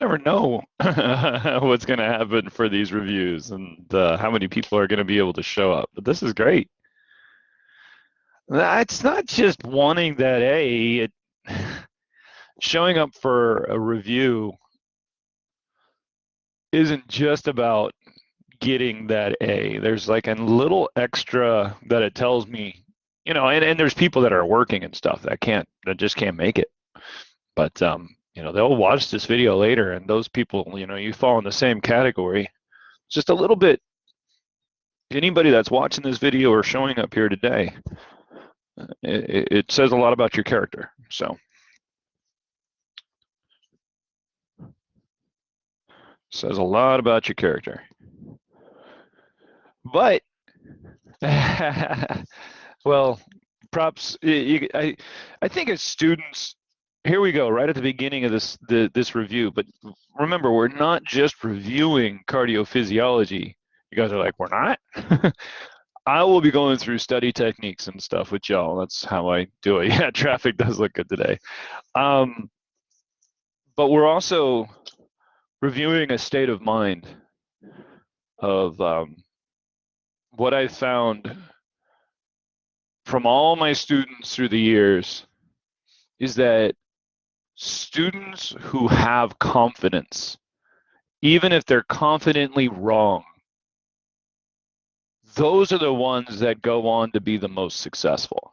never know what's going to happen for these reviews and how many people are going to be able to show up. But this is great. It's not just wanting that A. Showing up for a review isn't just about getting that A. There's like a little extra that it tells me, and there's people that are working and stuff that just can't make it. But they'll watch this video later, and those people, you fall in the same category. Just a little bit. Anybody that's watching this video or showing up here today, it says a lot about your character. So, says a lot about your character. But, well, props. I think as students, here we go, right at the beginning of this review. But remember, we're not just reviewing cardiophysiology. You guys are like, we're not? I will be going through study techniques and stuff with y'all. That's how I do it. Yeah, traffic does look good today. But we're also reviewing a state of mind of what I found from all my students through the years is that students who have confidence, even if they're confidently wrong, those are the ones that go on to be the most successful.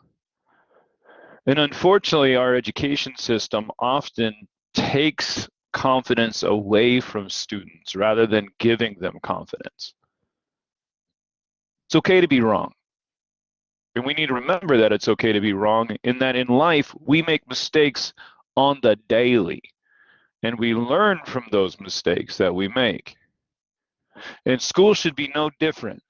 And unfortunately, our education system often takes confidence away from students rather than giving them confidence. It's okay to be wrong. And we need to remember that it's okay to be wrong, in that in life, we make mistakes on the daily. And we learn from those mistakes that we make. And school should be no different.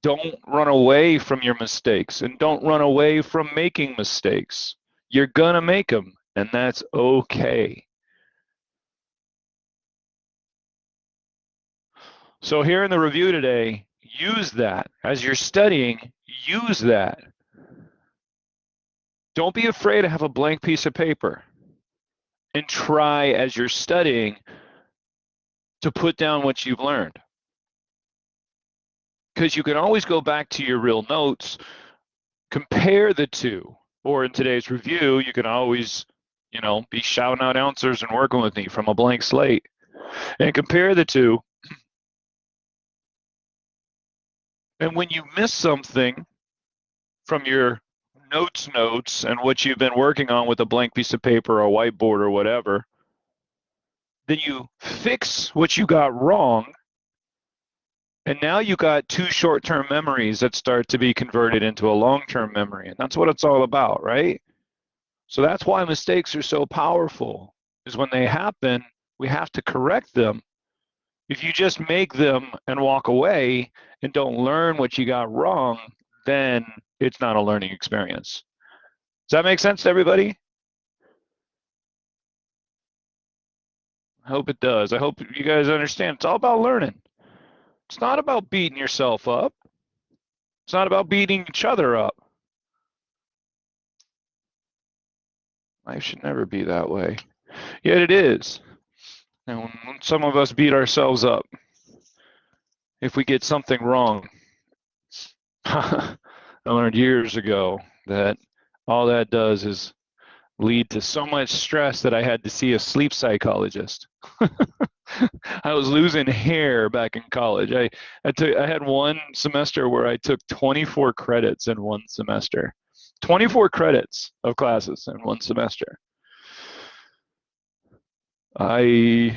Don't run away from your mistakes, and don't run away from making mistakes. You're going to make them, and that's okay. So here in the review today, use that. As you're studying, use that. Don't be afraid to have a blank piece of paper and try, as you're studying, to put down what you've learned. Because you can always go back to your real notes, compare the two. Or in today's review, you can always, be shouting out answers and working with me from a blank slate. And compare the two. And when you miss something from your notes and what you've been working on with a blank piece of paper or a whiteboard or whatever, then you fix what you got wrong. And now you got two short-term memories that start to be converted into a long-term memory. And that's what it's all about, right? So that's why mistakes are so powerful, is when they happen, we have to correct them. If you just make them and walk away and don't learn what you got wrong, then it's not a learning experience. Does that make sense to everybody? I hope it does. I hope you guys understand. It's all about learning. It's not about beating yourself up. It's not about beating each other up. Life should never be that way. Yet it is. And when some of us beat ourselves up, if we get something wrong, I learned years ago that all that does is lead to so much stress that I had to see a sleep psychologist. I was losing hair back in college. I had one semester where I took 24 credits in one semester. 24 credits of classes in one semester. I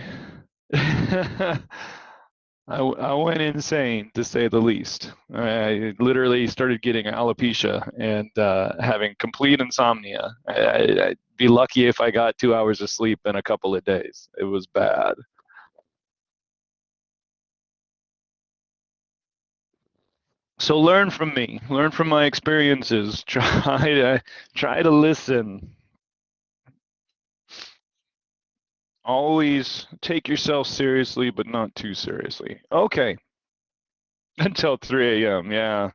I went insane, to say the least. I literally started getting alopecia and having complete insomnia. I'd be lucky if I got 2 hours of sleep in a couple of days. It was bad. So learn from me. Learn from my experiences. Try to listen. Always take yourself seriously, but not too seriously. Okay. Until 3 a.m. Yeah.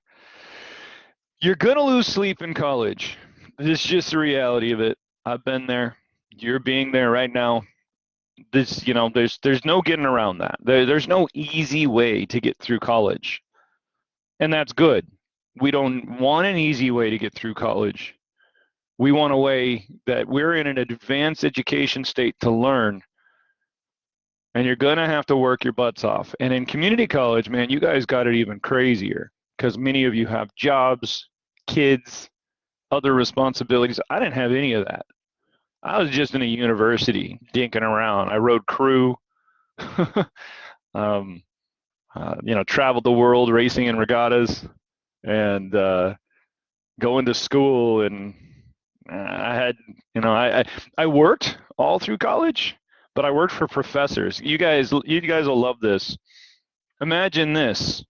You're going to lose sleep in college. It's just the reality of it. I've been there. You're being there right now. This, there's no getting around that. There's no easy way to get through college, and that's good. We don't want an easy way to get through college. We want a way that we're in an advanced education state to learn, and you're going to have to work your butts off. And in community college, man, you guys got it even crazier because many of you have jobs, kids, other responsibilities. I didn't have any of that. I was just in a university dinking around. I rode crew, um, traveled the world racing in regattas, and going to school. And I had, I worked all through college, but I worked for professors. You guys will love this. Imagine this.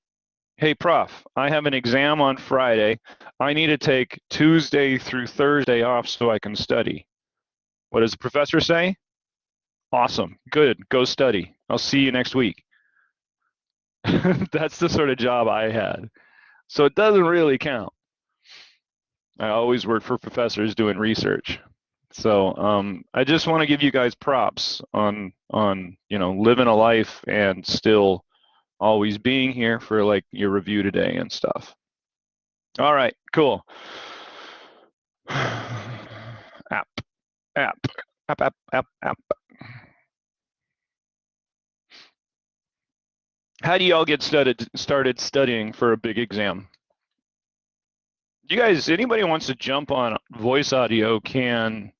Hey, prof, I have an exam on Friday. I need to take Tuesday through Thursday off so I can study. What does the professor say? Awesome. Good. Go study. I'll see you next week. That's the sort of job I had. So it doesn't really count. I always worked for professors doing research. So I just want to give you guys props on living a life and still always being here for like your review today and stuff. All right, cool. App. How do y'all get started studying for a big exam? You guys, anybody wants to jump on voice audio can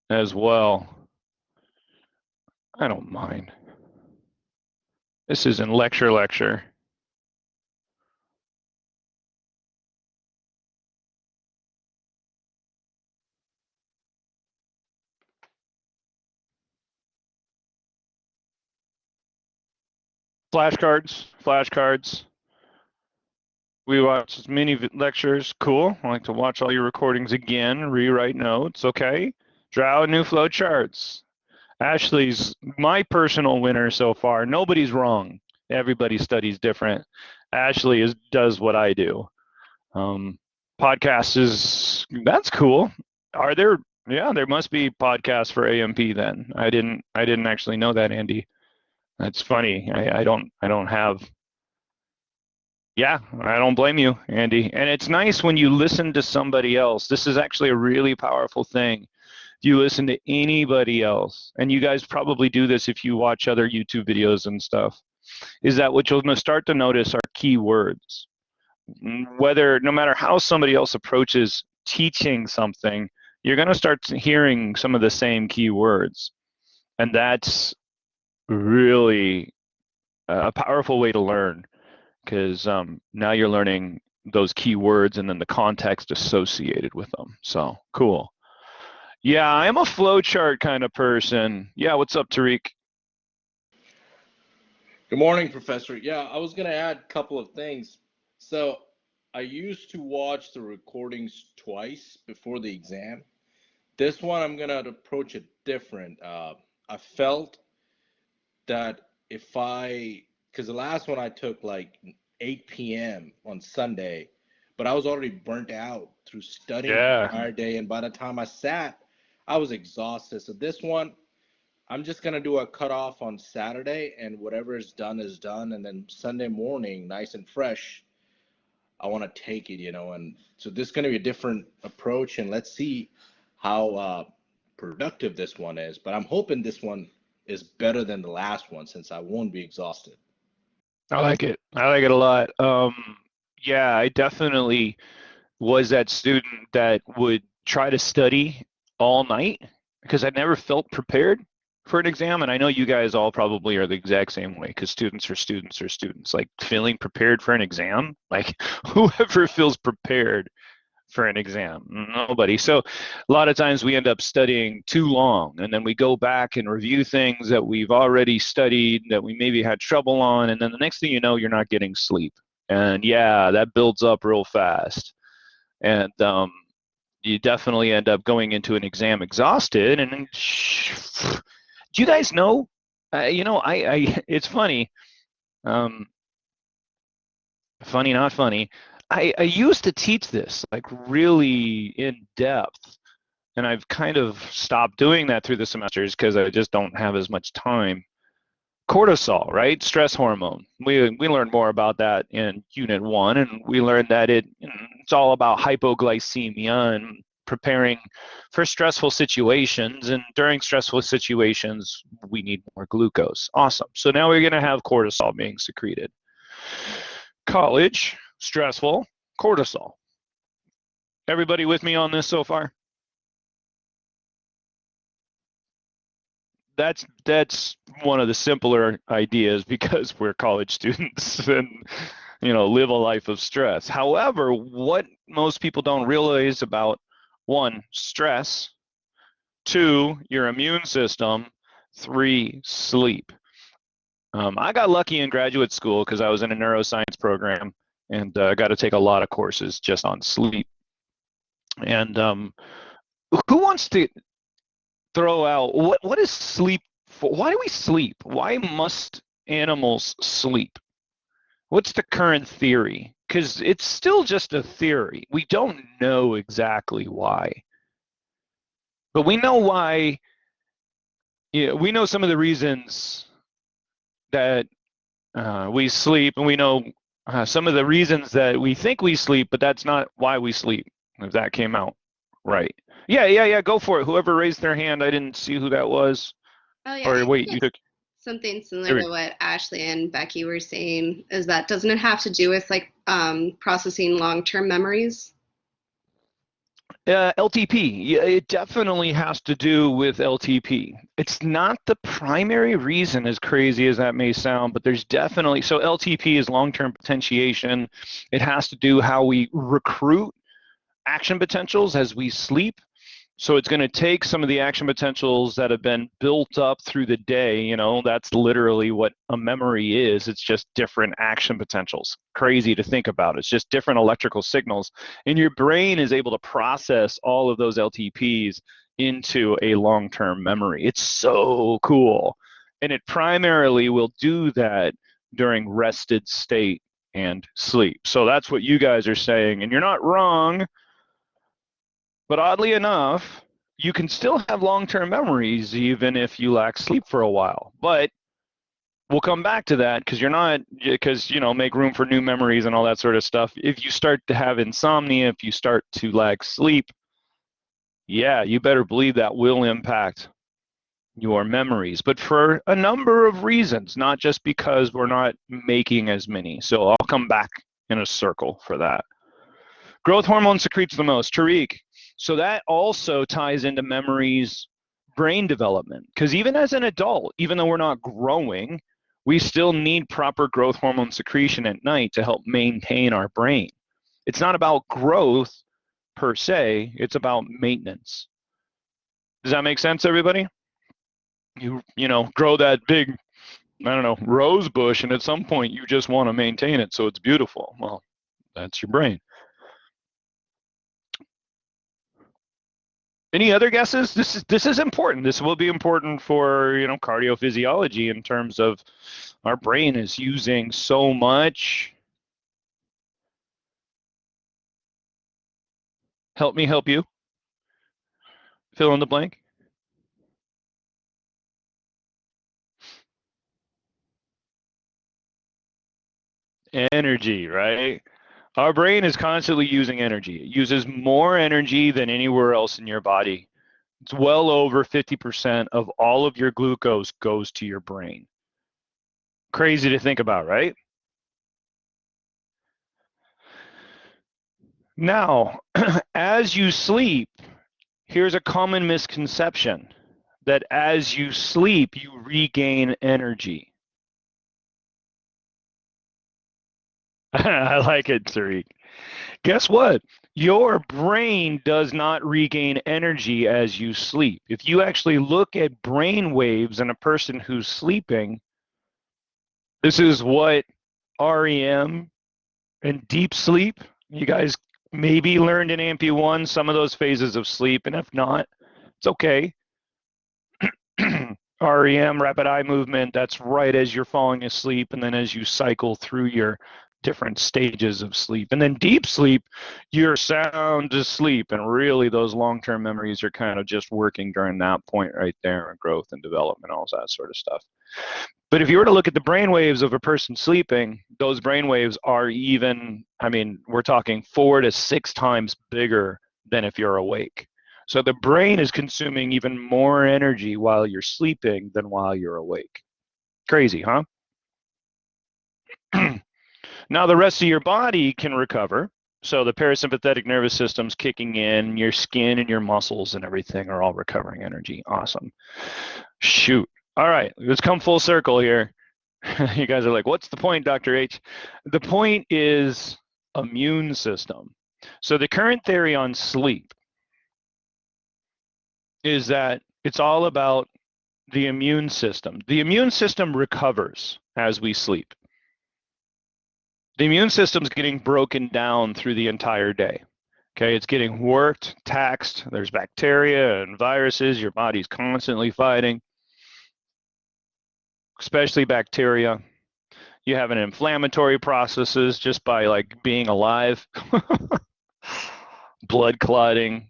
as well. I don't mind. This is in lecture. Flashcards. We watch as many lectures. Cool. I like to watch all your recordings again, rewrite notes. Okay. Draw new flow charts. Ashley's my personal winner so far. Nobody's wrong. Everybody studies different. Ashley does what I do. Podcast that's cool. Are there? Yeah, there must be podcasts for AMP then. I didn't actually know that, Andy. That's funny. I don't have. Yeah, I don't blame you, Andy. And it's nice when you listen to somebody else. This is actually a really powerful thing. You listen to anybody else, and you guys probably do this if you watch other YouTube videos and stuff, is that what you'll start to notice are keywords. No matter how somebody else approaches teaching something, you're going to start hearing some of the same keywords. And that's really a powerful way to learn, because now you're learning those keywords and then the context associated with them. So cool. Yeah, I'm a flowchart kind of person. Yeah, what's up, Tariq? Good morning, Professor. Yeah, I was going to add a couple of things. So, I used to watch the recordings twice before the exam. This one, I'm going to approach it different. I felt that because the last one I took like 8 p.m. on Sunday, but I was already burnt out through studying the Yeah. entire day. And by the time I sat, I was exhausted. So, this one, I'm just gonna do a cutoff on Saturday, and whatever is done is done. And then Sunday morning, nice and fresh, I want to take it, And so this is gonna be a different approach, and let's see how productive this one is. But I'm hoping this one is better than the last one, since I won't be exhausted. I like it. I like it a lot. Yeah, I definitely was that student that would try to study all night because I never felt prepared for an exam. And I know you guys all probably are the exact same way, because students are students are students. Like, feeling prepared for an exam, like whoever feels prepared for an exam? Nobody. So a lot of times we end up studying too long, and then we go back and review things that we've already studied that we maybe had trouble on, and then the next thing you know, you're not getting sleep. And yeah, that builds up real fast. And you definitely end up going into an exam exhausted. And do you guys know? It's funny. Um, Funny, not funny. I used to teach this like really in depth and I've kind of stopped doing that through the semesters because I just don't have as much time. Cortisol, right? Stress hormone. We learned more about that in Unit 1, and we learned that it's all about hypoglycemia and preparing for stressful situations. And during stressful situations, we need more glucose. Awesome. So now we're going to have cortisol being secreted. College, stressful, cortisol. Everybody with me on this so far? That's one of the simpler ideas because we're college students and live a life of stress. However, what most people don't realize about one, stress, two, your immune system, three, sleep. I got lucky in graduate school because I was in a neuroscience program and got to take a lot of courses just on sleep. And who wants to throw out what is sleep for? Why do we sleep? Why must animals sleep? What's the current theory? Because it's still just a theory. We don't know exactly why. But we know why. Yeah, we know some of the reasons that we sleep, and we know some of the reasons that we think we sleep, but that's not why we sleep, if that came out right. Yeah, go for it. Whoever raised their hand, I didn't see who that was. Oh yeah, Or I wait, think you it's took. something similar There we to what Ashley and Becky were saying, is that doesn't it have to do with like processing long-term memories? LTP, yeah, it definitely has to do with LTP. It's not the primary reason, as crazy as that may sound, but there's definitely, so LTP is long-term potentiation. It has to do how we recruit action potentials as we sleep. So it's going to take some of the action potentials that have been built up through the day. That's literally what a memory is. It's just different action potentials. Crazy to think about. It's just different electrical signals. And your brain is able to process all of those LTPs into a long-term memory. It's so cool. And it primarily will do that during rested state and sleep. So that's what you guys are saying. And you're not wrong. But oddly enough, you can still have long-term memories even if you lack sleep for a while. But we'll come back to that because make room for new memories and all that sort of stuff. If you start to have insomnia, if you start to lack sleep, yeah, you better believe that will impact your memories, but for a number of reasons, not just because we're not making as many. So I'll come back in a circle for that. Growth hormone secretes the most. Tariq. So that also ties into memories, brain development. Because even as an adult, even though we're not growing, we still need proper growth hormone secretion at night to help maintain our brain. It's not about growth per se, it's about maintenance. Does that make sense, everybody? You grow that big, I don't know, rose bush, and at some point you just want to maintain it so it's beautiful. Well, that's your brain. Any other guesses? This is important. This will be important for cardiophysiology in terms of our brain is using so much. Help me help you. Fill in the blank. Energy, right? Our brain is constantly using energy. It uses more energy than anywhere else in your body. It's well over 50% of all of your glucose goes to your brain. Crazy to think about, right? Now, as you sleep, here's a common misconception that as you sleep, you regain energy. I like it, Tariq. Guess what? Your brain does not regain energy as you sleep. If you actually look at brain waves in a person who's sleeping, this is what REM and deep sleep, you guys maybe learned in AMP1 some of those phases of sleep, and if not, it's okay. REM, rapid eye movement, that's right as you're falling asleep, and then as you cycle through your different stages of sleep. And then deep sleep, you're sound asleep, and really those long-term memories are kind of just working during that point right there, and growth and development, all that sort of stuff. But if you were to look at the brain waves of a person sleeping, those brain waves are even, I mean, we're talking 4 to 6 times bigger than if you're awake. So the brain is consuming even more energy while you're sleeping than while you're awake. Crazy, huh? Now the rest of your body can recover. So the parasympathetic nervous system's kicking in, your skin and your muscles and everything are all recovering energy. Awesome. Shoot. All right, let's come full circle here. You guys are like, what's the point, Dr. H? The point is immune system. So the current theory on sleep is that it's all about the immune system. The immune system recovers as we sleep. The immune system's getting broken down through the entire day. Okay, it's getting worked, taxed. There's bacteria and viruses your body's constantly fighting, especially bacteria. You have an inflammatory processes just by like being alive, blood clotting.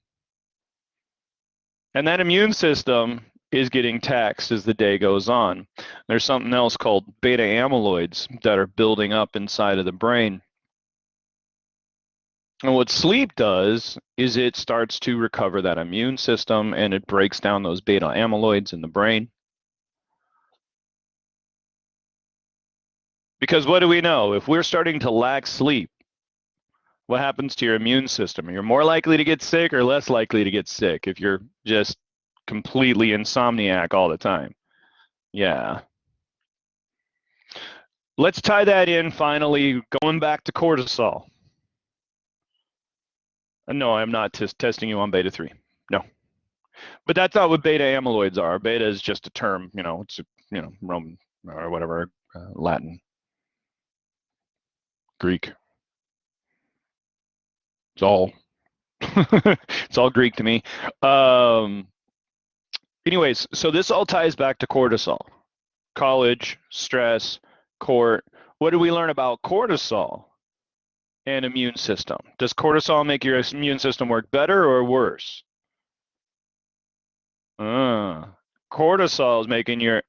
And that immune system is getting taxed as the day goes on. There's something else called beta amyloids that are building up inside of the brain. And what sleep does is it starts to recover that immune system, and it breaks down those beta amyloids in the brain. Because what do we know? If we're starting to lack sleep, what happens to your immune system? You're more likely to get sick or less likely to get sick if you're just completely insomniac all the time. Yeah. Let's tie that in finally, going back to cortisol. No, I'm not testing you on beta 3. No. But that's not what beta amyloids are. Beta is just a term, you know, it's, you know, Roman or whatever, Latin, Greek. It's all, it's all Greek to me. Anyways, so this all ties back to cortisol. College, stress, court. What do we learn about cortisol and immune system? Does cortisol make your immune system work better or worse? Cortisol is making your,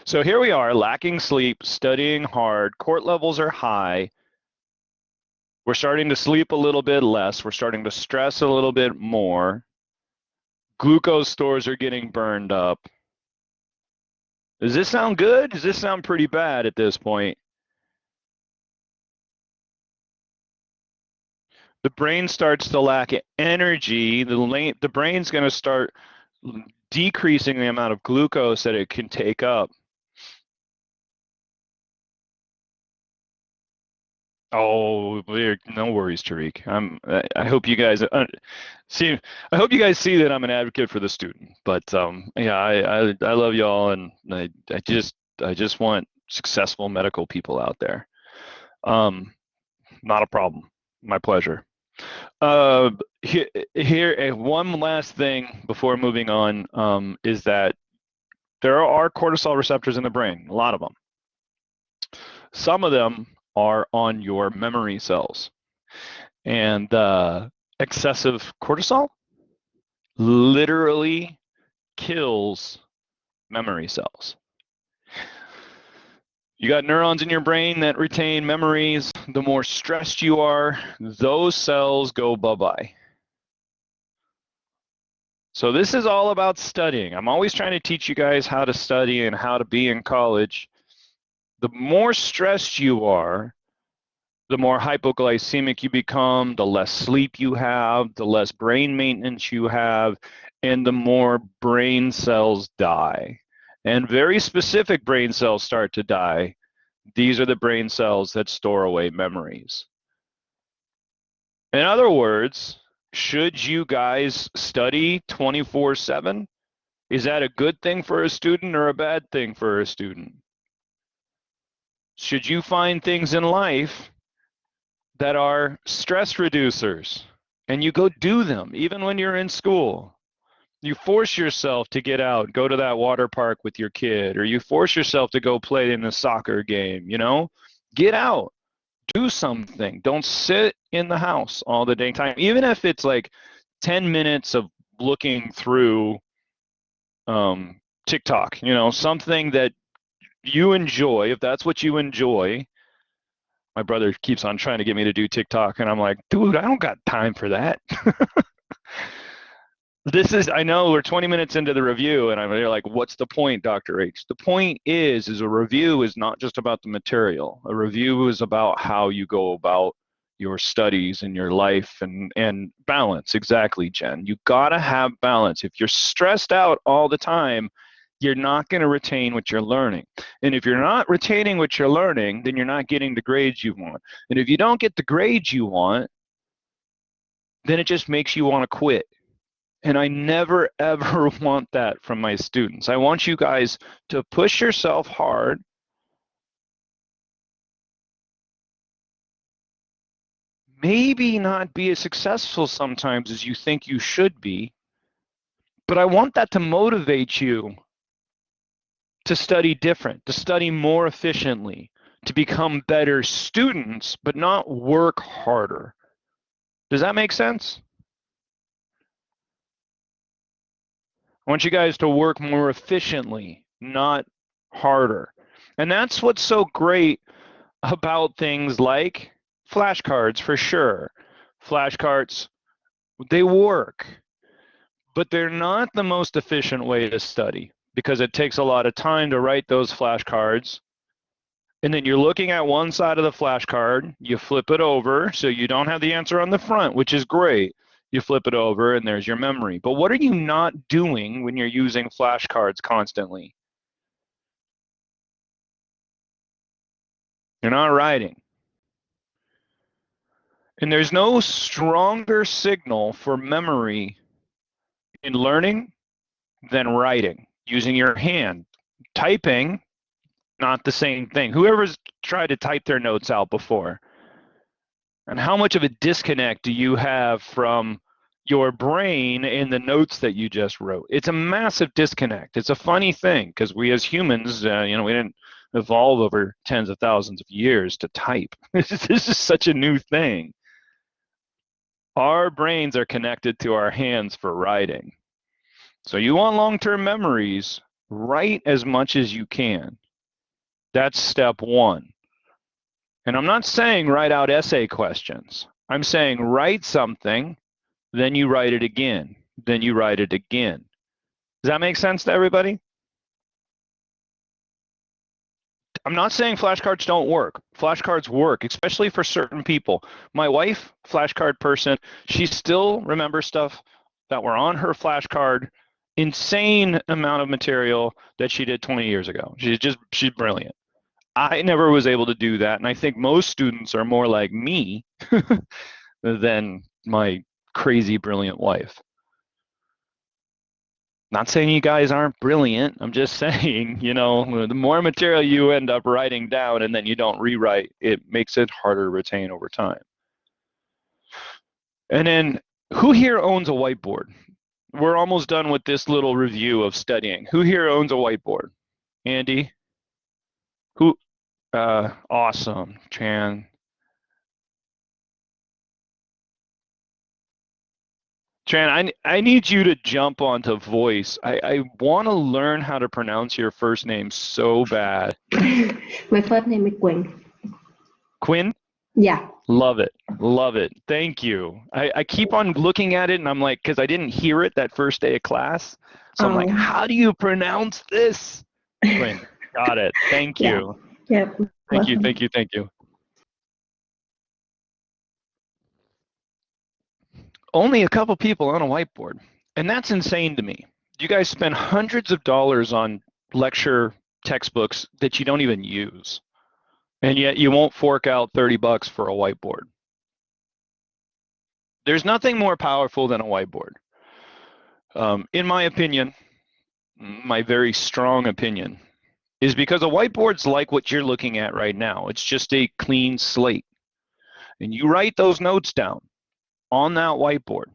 so here we are, lacking sleep, studying hard, court levels are high. We're starting to sleep a little bit less. We're starting to stress a little bit more. Glucose stores are getting burned up. Does this sound good? Does this sound pretty bad at this point? The brain starts to lack energy. The brain's going to start decreasing the amount of glucose that it can take up. Oh, no worries, Tariq. I hope you guys see. I hope you guys see that I'm an advocate for the student. But yeah, I love y'all, and I just want successful medical people out there. Not a problem. My pleasure. Here, one last thing before moving on is that there are cortisol receptors in the brain. A lot of them. Some of them are on your memory cells, and excessive cortisol literally kills memory cells. You got neurons in your brain that retain memories. The more stressed you are, those cells go bye-bye. So this is all about studying. I'm always trying to teach you guys how to study and how to be in college. The more stressed you are, the more hypoglycemic you become, the less sleep you have, the less brain maintenance you have, and the more brain cells die. And very specific brain cells start to die. These are the brain cells that store away memories. In other words, should you guys study 24/7? Is that a good thing for a student or a bad thing for a student? Should you find things in life that are stress reducers and you go do them even when you're in school? You force yourself to get out, go to that water park with your kid, or you force yourself to go play in a soccer game, you know? Get out, Do something. Don't sit in the house all the dang time. Even if it's like 10 minutes of looking through TikTok, you know, something that you enjoy, if that's what you enjoy. My brother keeps on trying to get me to do TikTok, and I'm like, dude, I don't got time for that. I know we're 20 minutes into the review, and they're like, what's the point, Dr. H? The point is a review is not just about the material. A review is about how you go about your studies and your life and balance. Exactly, Jen. You gotta have balance. If you're stressed out all the time, you're not going to retain what you're learning. And if you're not retaining what you're learning, then you're not getting the grades you want. And if you don't get the grades you want, then it just makes you want to quit. And I never, ever want that from my students. I want you guys to push yourself hard. Maybe not be as successful sometimes as you think you should be, but I want that to motivate you to study different, to study more efficiently, to become better students, but not work harder. Does that make sense? I want you guys to work more efficiently, not harder. And that's what's so great about things like flashcards, for sure. Flashcards, they work, but they're not the most efficient way to study because it takes a lot of time to write those flashcards. And then you're looking at one side of the flashcard, you flip it over, so you don't have the answer on the front, which is great. You flip it over and there's your memory. But what are you not doing when you're using flashcards constantly? You're not writing. And there's no stronger signal for memory in learning than writing, using your hand. Typing, not the same thing. Whoever's tried to type their notes out before, and how much of a disconnect do you have from your brain and the notes that you just wrote? It's a massive disconnect. It's a funny thing because we as humans, we didn't evolve over tens of thousands of years to type. This is such a new thing. Our brains are connected to our hands for writing. So you want long-term memories, write as much as you can. That's step one. And I'm not saying write out essay questions. I'm saying write something, then you write it again, then you write it again. Does that make sense to everybody? I'm not saying flashcards don't work. Flashcards work, especially for certain people. My wife, flashcard person, she still remembers stuff that were on her flashcard, insane amount of material that she did 20 years ago. She's brilliant. I never was able to do that, and I think most students are more like me than my crazy brilliant wife. Not saying you guys aren't brilliant. I'm just saying, the more material you end up writing down and then you don't rewrite, it makes it harder to retain over time. And then, who here owns a whiteboard? We're almost done with this little review of studying. Who here owns a whiteboard? Andy? Who? Awesome, Chan. Tran, I need you to jump onto voice. I want to learn how to pronounce your first name so bad. My first name is Quinn. Quinn? Yeah. Love it. Love it. Thank you. I keep on looking at it and I'm like, because I didn't hear it that first day of class. So I'm like, how do you pronounce this? Quinn. Got it. Thank you. Yeah. Thank you. Thank you. Thank you. Only a couple people on a whiteboard. And that's insane to me. You guys spend hundreds of dollars on lecture textbooks that you don't even use. And yet you won't fork out $30 for a whiteboard. There's nothing more powerful than a whiteboard. In my opinion, my very strong opinion, is because a whiteboard's like what you're looking at right now. It's just a clean slate. And you write those notes down on that whiteboard,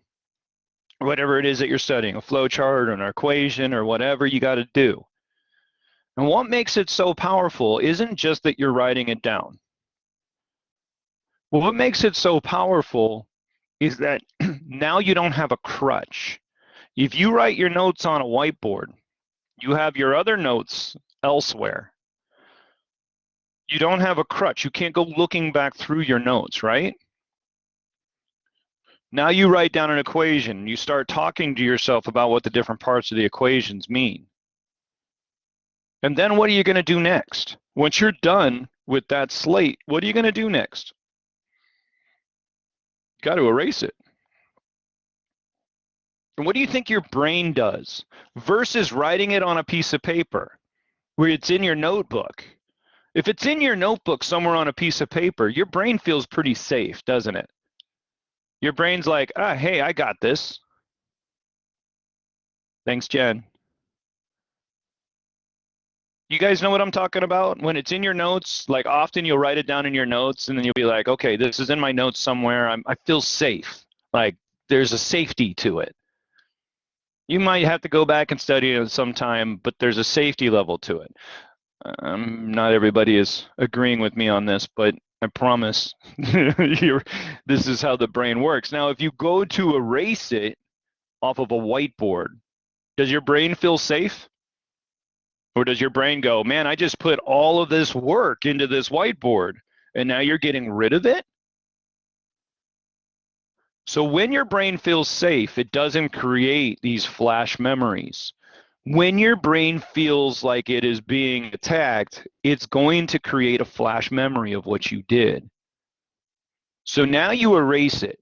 whatever it is that you're studying, a flow chart or an equation or whatever you got to do. And what makes it so powerful isn't just that you're writing it down. Well, what makes it so powerful is that now you don't have a crutch. If you write your notes on a whiteboard, you have your other notes elsewhere. You don't have a crutch. You can't go looking back through your notes, right? Now you write down an equation. You start talking to yourself about what the different parts of the equations mean. And then what are you going to do next? Once you're done with that slate, what are you going to do next? You got to erase it. And what do you think your brain does versus writing it on a piece of paper where it's in your notebook? If it's in your notebook somewhere on a piece of paper, your brain feels pretty safe, doesn't it? Your brain's like, ah, hey, I got this. Thanks, Jen. You guys know what I'm talking about? When it's in your notes, like often you'll write it down in your notes and then you'll be like, okay, this is in my notes somewhere. I feel safe. Like there's a safety to it. You might have to go back and study it sometime, but there's a safety level to it. Not everybody is agreeing with me on this, but I promise this is how the brain works. Now, if you go to erase it off of a whiteboard, does your brain feel safe? Or does your brain go, man, I just put all of this work into this whiteboard and now you're getting rid of it? So when your brain feels safe, it doesn't create these flash memories. When your brain feels like it is being attacked, it's going to create a flash memory of what you did. So now you erase it.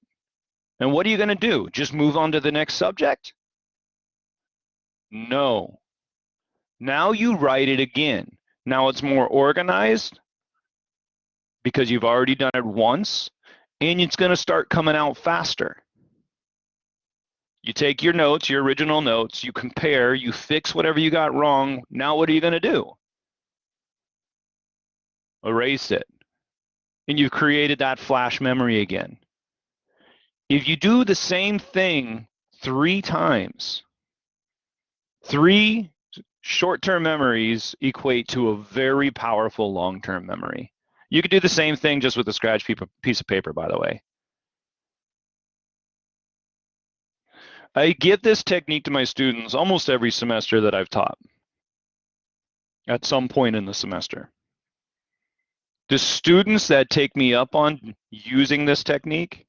And what are you going to do? Just move on to the next subject? No. Now you write it again. Now it's more organized because you've already done it once, and it's going to start coming out faster. You take your notes, your original notes, you compare, you fix whatever you got wrong. Now what are you going to do? Erase it. And you've created that flash memory again. If you do the same thing 3 times, 3 short-term memories equate to a very powerful long-term memory. You could do the same thing just with a scratch piece of paper, by the way. I give this technique to my students almost every semester that I've taught, at some point in the semester. The students that take me up on using this technique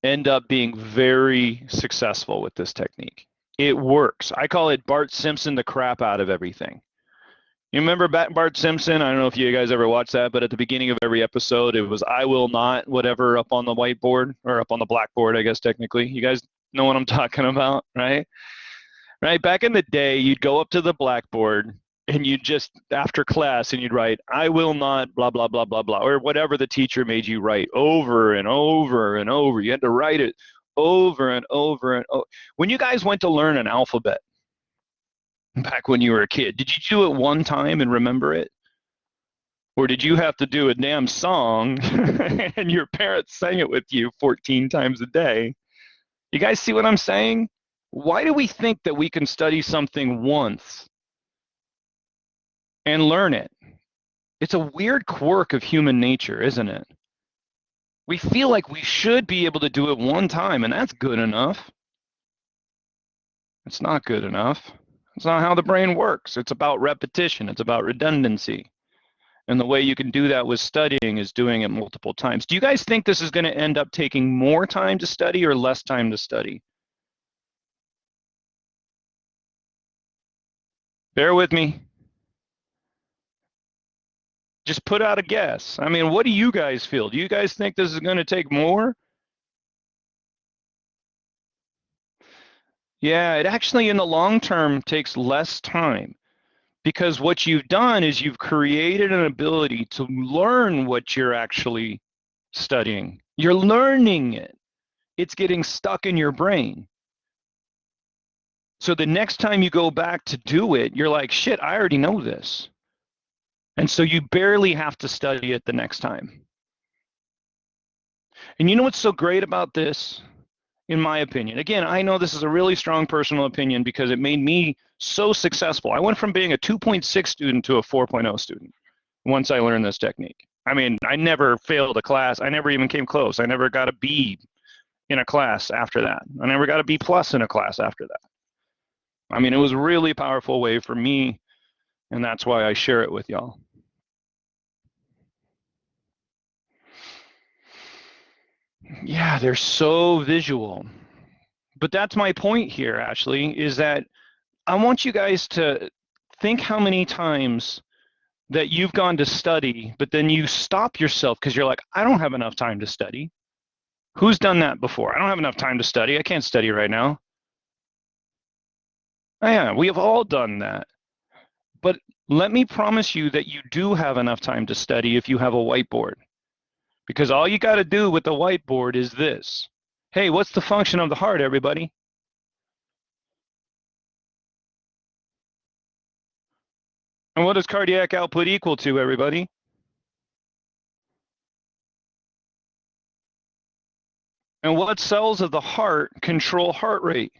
end up being very successful with this technique. It works. I call it Bart Simpson the crap out of everything. You remember Bart Simpson? I don't know if you guys ever watched that, but at the beginning of every episode, it was I will not, whatever, up on the whiteboard, or up on the blackboard, I guess, technically. You guys know what I'm talking about, right? Right? Back in the day, you'd go up to the blackboard, and you'd just, after class, and you'd write, I will not, blah, blah, blah, blah, blah, or whatever the teacher made you write over and over and over. You had to write it over and over and over. When you guys went to learn an alphabet, back when you were a kid, did you do it one time and remember it? Or did you have to do a damn song and your parents sang it with you 14 times a day? You guys see what I'm saying? Why do we think that we can study something once and learn it? It's a weird quirk of human nature, isn't it? We feel like we should be able to do it one time, and that's good enough. It's not good enough. It's not how the brain works. It's about repetition. It's about redundancy. And the way you can do that with studying is doing it multiple times. Do you guys think this is going to end up taking more time to study or less time to study? Bear with me. Just put out a guess. I mean, what do you guys feel? Do you guys think this is going to take more? Yeah, it actually in the long term takes less time, because what you've done is you've created an ability to learn what you're actually studying. You're learning it. It's getting stuck in your brain. So the next time you go back to do it, you're like, shit, I already know this. And so you barely have to study it the next time. And you know what's so great about this? In my opinion, again, I know this is a really strong personal opinion because it made me so successful. I went from being a 2.6 student to a 4.0 student once I learned this technique. I mean, I never failed a class. I never even came close. I never got a B in a class after that. I never got a B plus in a class after that. I mean, it was a really powerful way for me, and that's why I share it with y'all. Yeah, they're so visual. But that's my point here, Ashley, is that I want you guys to think how many times that you've gone to study, but then you stop yourself because you're like, I don't have enough time to study. Who's done that before? I don't have enough time to study. I can't study right now. Oh, yeah, we have all done that. But let me promise you that you do have enough time to study if you have a whiteboard. Because all you got to do with the whiteboard is this. Hey, what's the function of the heart, everybody? And what does cardiac output equal to, everybody? And what cells of the heart control heart rate?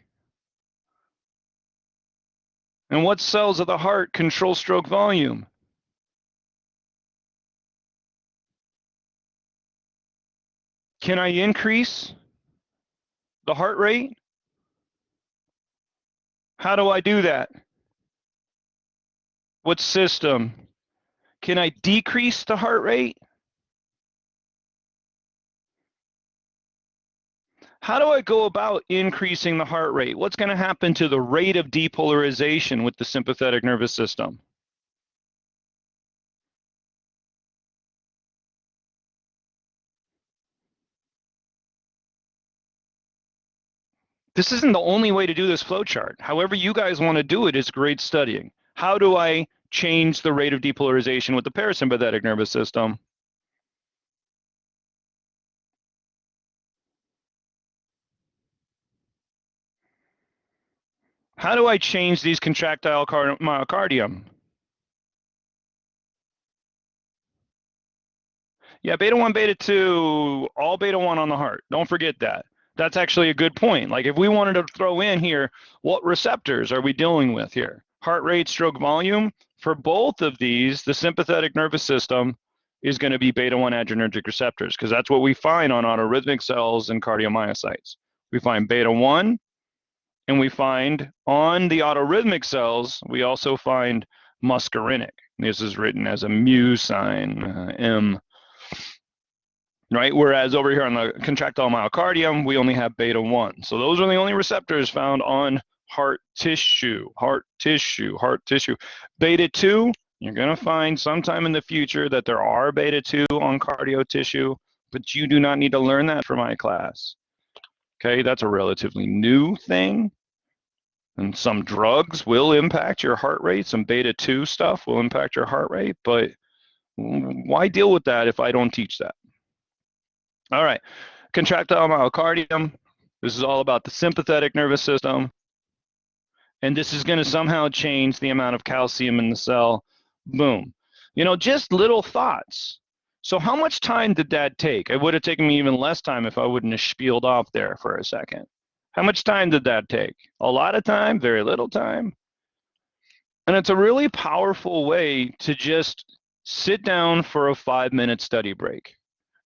And what cells of the heart control stroke volume? Can I increase the heart rate? How do I do that? What system? Can I decrease the heart rate? How do I go about increasing the heart rate? What's going to happen to the rate of depolarization with the sympathetic nervous system? This isn't the only way to do this flowchart. However you guys want to do it is great studying. How do I change the rate of depolarization with the parasympathetic nervous system? How do I change these contractile myocardium? Yeah, beta 1, beta 2, all beta 1 on the heart. Don't forget that. That's actually a good point. Like if we wanted to throw in here, what receptors are we dealing with here? Heart rate, stroke volume. For both of these, the sympathetic nervous system is going to be beta 1 adrenergic receptors because that's what we find on autorhythmic cells and cardiomyocytes. We find beta 1, and we find on the autorhythmic cells, we also find muscarinic. This is written as a mu sign, M. Right? Whereas over here on the contractile myocardium, we only have beta 1. So those are the only receptors found on heart tissue, heart tissue, heart tissue. Beta 2, you're going to find sometime in the future that there are beta 2 on cardio tissue, but you do not need to learn that for my class. Okay, that's a relatively new thing. And some drugs will impact your heart rate. Some beta 2 stuff will impact your heart rate, but why deal with that if I don't teach that? All right, contractile myocardium. This is all about the sympathetic nervous system. And this is going to somehow change the amount of calcium in the cell. Boom. You know, just little thoughts. So how much time did that take? It would have taken me even less time if I wouldn't have spieled off there for a second. How much time did that take? A lot of time, very little time. And it's a really powerful way to just sit down for a 5-minute study break.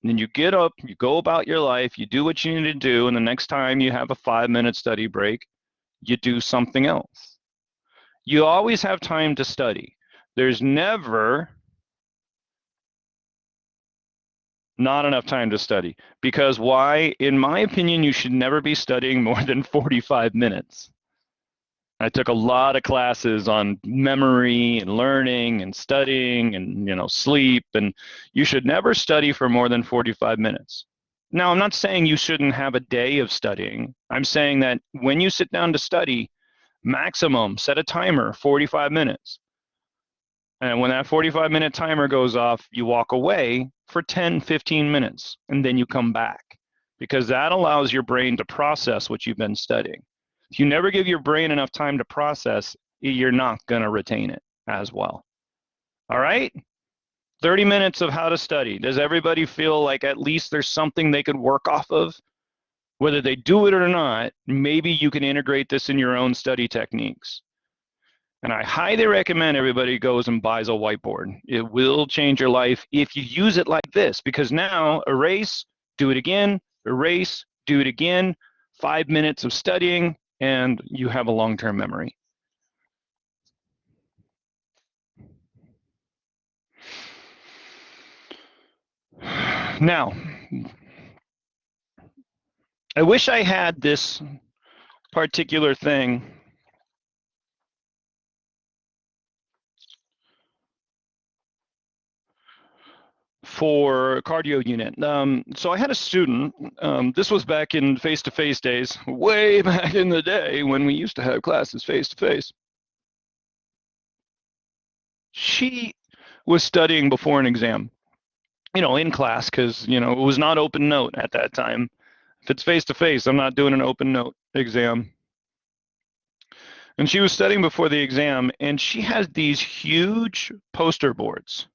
And then you get up, you go about your life, you do what you need to do, and the next time you have a 5-minute study break, you do something else. You always have time to study. There's never not enough time to study. Because why? In my opinion, you should never be studying more than 45 minutes. I took a lot of classes on memory and learning and studying and, you know, sleep, and you should never study for more than 45 minutes. Now, I'm not saying you shouldn't have a day of studying. I'm saying that when you sit down to study, maximum, set a timer, 45 minutes. And when that 45-minute timer goes off, you walk away for 10, 15 minutes, and then you come back, because that allows your brain to process what you've been studying. If you never give your brain enough time to process, you're not going to retain it as well. All right? 30 minutes of how to study. Does everybody feel like at least there's something they could work off of? Whether they do it or not, maybe you can integrate this in your own study techniques. And I highly recommend everybody goes and buys a whiteboard. It will change your life if you use it like this, because now erase, do it again, erase, do it again, 5 minutes of studying, and you have a long-term memory. Now, I wish I had this particular thing for cardio unit. So I had a student, this was back in face-to-face days, way back in the day when we used to have classes face-to-face. She was studying before an exam, you know, in class, because, you know, it was not open note at that time. If it's face-to-face, I'm not doing an open note exam. And she was studying before the exam, and she has these huge poster boards.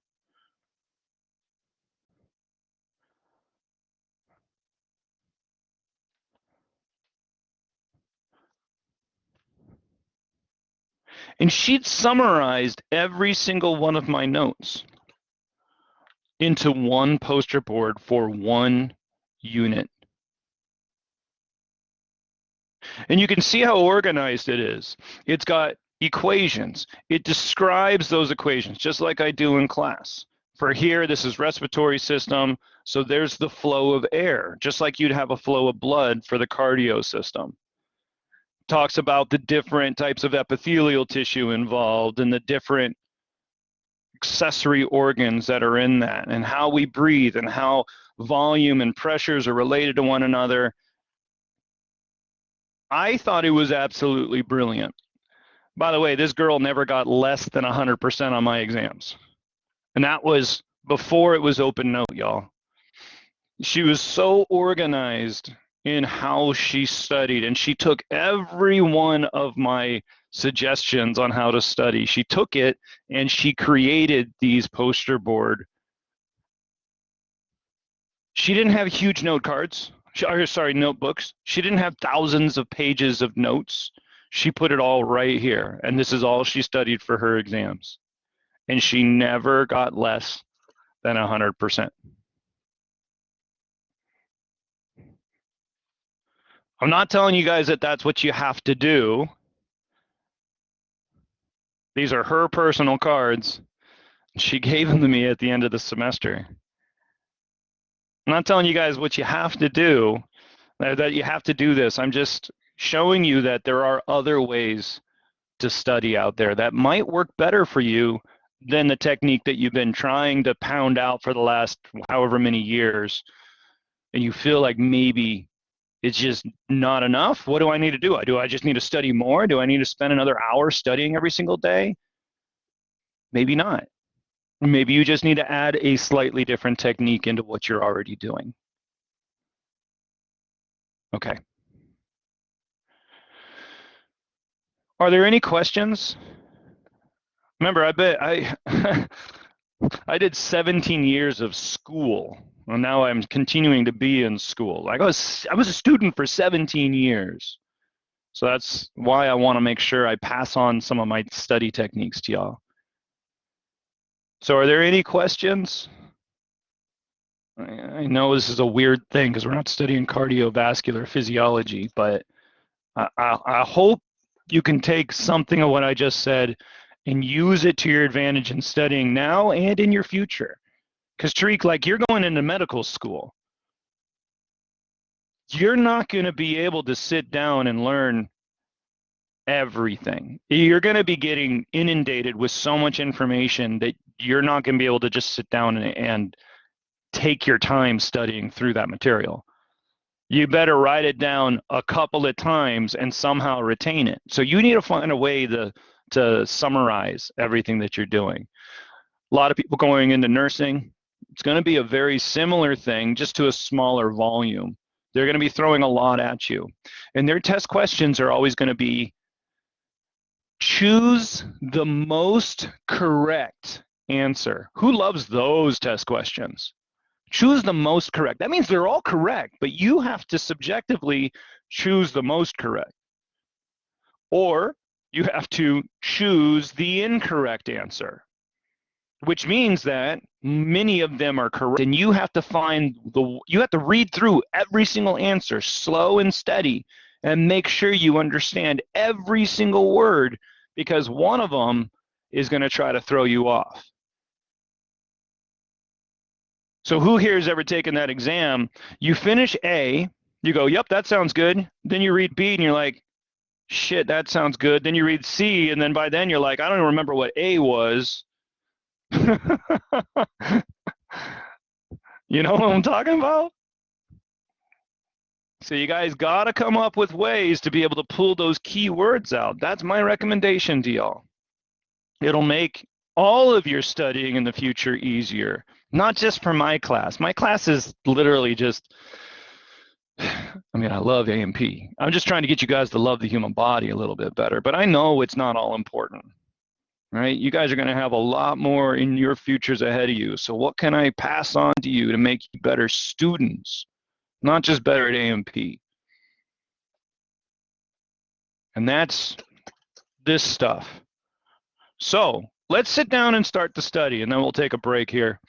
And she'd summarized every single one of my notes into one poster board for one unit. And you can see how organized it is. It's got equations. It describes those equations, just like I do in class. For here, this is respiratory system, so there's the flow of air, just like you'd have a flow of blood for the cardio system. Talks about the different types of epithelial tissue involved and the different accessory organs that are in that, and how we breathe and how volume and pressures are related to one another. I thought it was absolutely brilliant. By the way, this girl never got less than 100% on my exams. And that was before it was open note, y'all. She was so organized in how she studied, and she took every one of my suggestions on how to study. She took it and she created these poster board. She didn't have huge note cards. Notebooks. She didn't have thousands of pages of notes. She put it all right here, and this is all she studied for her exams. And she never got less than 100%. I'm not telling you guys that that's what you have to do. These are her personal cards. She gave them to me at the end of the semester. I'm not telling you guys what you have to do, that you have to do this. I'm just showing you that there are other ways to study out there that might work better for you than the technique that you've been trying to pound out for the last however many years, and you feel like maybe it's just not enough. What do I need to do? Do I just need to study more? Do I need to spend another hour studying every single day? Maybe not. Maybe you just need to add a slightly different technique into what you're already doing. Okay. Are there any questions? Remember, I did 17 years of school. Well, now I'm continuing to be in school. I was a student for 17 years. So that's why I want to make sure I pass on some of my study techniques to y'all. So are there any questions? I know this is a weird thing because we're not studying cardiovascular physiology, but I hope you can take something of what I just said and use it to your advantage in studying now and in your future. Because Tariq, like, you're going into medical school. You're not going to be able to sit down and learn everything. You're going to be getting inundated with so much information that you're not going to be able to just sit down and take your time studying through that material. You better write it down a couple of times and somehow retain it. So you need to find a way to summarize everything that you're doing. A lot of people going into nursing, it's going to be a very similar thing, just to a smaller volume. They're going to be throwing a lot at you. And their test questions are always going to be, choose the most correct answer. Who loves those test questions? Choose the most correct. That means they're all correct, but you have to subjectively choose the most correct. Or you have to choose the incorrect answer, which means that many of them are correct, and you have to read through every single answer slow and steady and make sure you understand every single word, because one of them is going to try to throw you off. So who here has ever taken that exam? You finish A, you go, yep, that sounds good. Then you read B and you're like, shit, that sounds good. Then you read C, and then by then you're like, I don't even remember what A was. You know what I'm talking about? So you guys got to come up with ways to be able to pull those key words out. That's my recommendation to y'all. It'll make all of your studying in the future easier, not just for my class. My class is literally just, I mean, I love AMP. I'm just trying to get you guys to love the human body a little bit better, but I know it's not all important, right? You guys are going to have a lot more in your futures ahead of you. So what can I pass on to you to make you better students, not just better at AMP? And that's this stuff. So let's sit down and start the study, and then we'll take a break here.